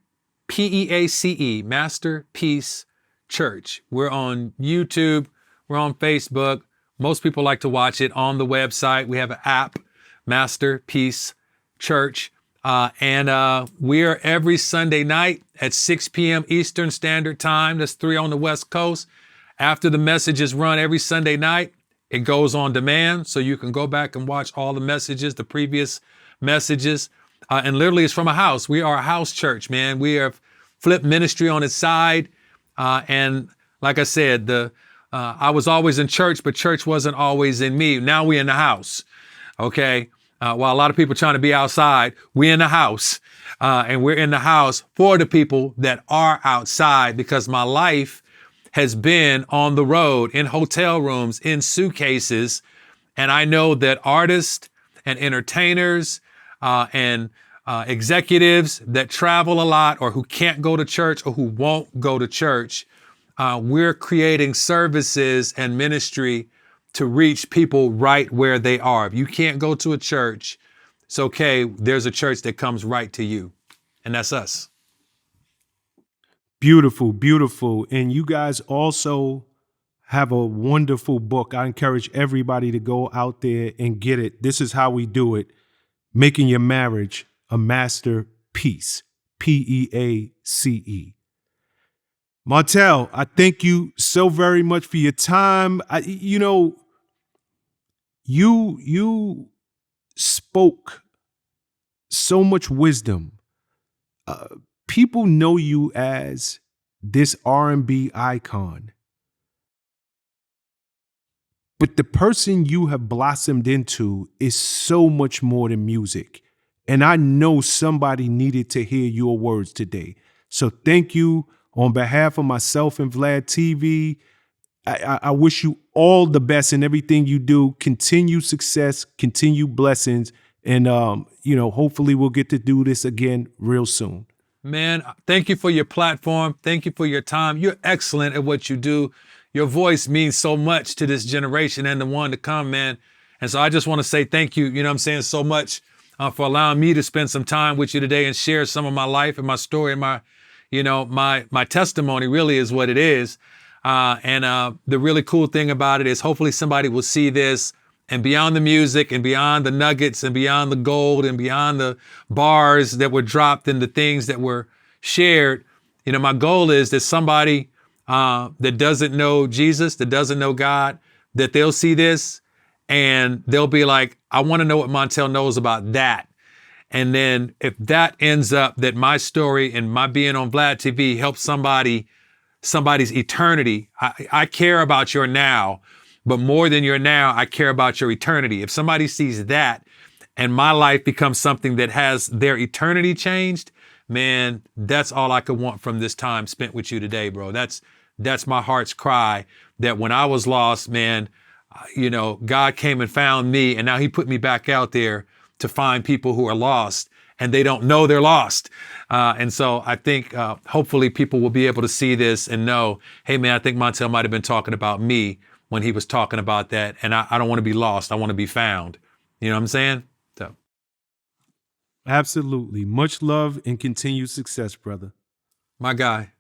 S2: P-E-A-C-E, Masterpiece Church. We're on YouTube. We're on Facebook. Most people like to watch it on the website. We have an app, Masterpiece Church. And we are every Sunday night at 6 p.m. Eastern Standard Time. That's 3 on the West Coast. After the message is run every Sunday night, it goes on demand. So you can go back and watch all the messages, the previous messages. And literally it's from a house. We are a house church, man. We have flipped ministry on its side. And like I said, I was always in church, but church wasn't always in me. Now we in the house. Okay. While a lot of people trying to be outside, we're in the house. And we're in the house for the people that are outside, because my life has been on the road, in hotel rooms, in suitcases. And I know that artists and entertainers and executives that travel a lot, or who can't go to church, or who won't go to church, we're creating services and ministry to reach people right where they are. If you can't go to a church, it's okay. There's a church that comes right to you, and that's us.
S1: Beautiful, beautiful. And you guys also have a wonderful book. I encourage everybody to go out there and get it. This is how we do it. Making your marriage a masterpiece. P-E-A-C-E. Montell, I thank you so very much for your time. You spoke so much wisdom. People know you as this R&B icon, but the person you have blossomed into is so much more than music. And I know somebody needed to hear your words today. So thank you on behalf of myself and Vlad TV. I wish you all the best in everything you do. Continue success, continue blessings. And, hopefully we'll get to do this again real soon.
S2: Man, thank you for your platform. Thank you for your time. You're excellent at what you do. Your voice means so much to this generation and the one to come, man. And so I just want to say thank you, so much for allowing me to spend some time with you today and share some of my life and my story and my testimony really is what it is. And the really cool thing about it is hopefully somebody will see this, and beyond the music and beyond the nuggets and beyond the gold and beyond the bars that were dropped and the things that were shared, my goal is that somebody that doesn't know Jesus, that doesn't know God, that they'll see this and they'll be like, I want to know what Montell knows about that. And then if that ends up that my story and my being on Vlad TV helps somebody's eternity, I care about your now. But more than your now, I care about your eternity. If somebody sees that and my life becomes something that has their eternity changed, man, that's all I could want from this time spent with you today, bro. That's my heart's cry, that when I was lost, man, God came and found me, and now he put me back out there to find people who are lost and they don't know they're lost. And so I think hopefully people will be able to see this and know, hey, man, I think Montell might have been talking about me when he was talking about that. And I don't want to be lost. I want to be found. You know what I'm saying? So.
S1: Absolutely. Much love and continued success, brother.
S2: My guy.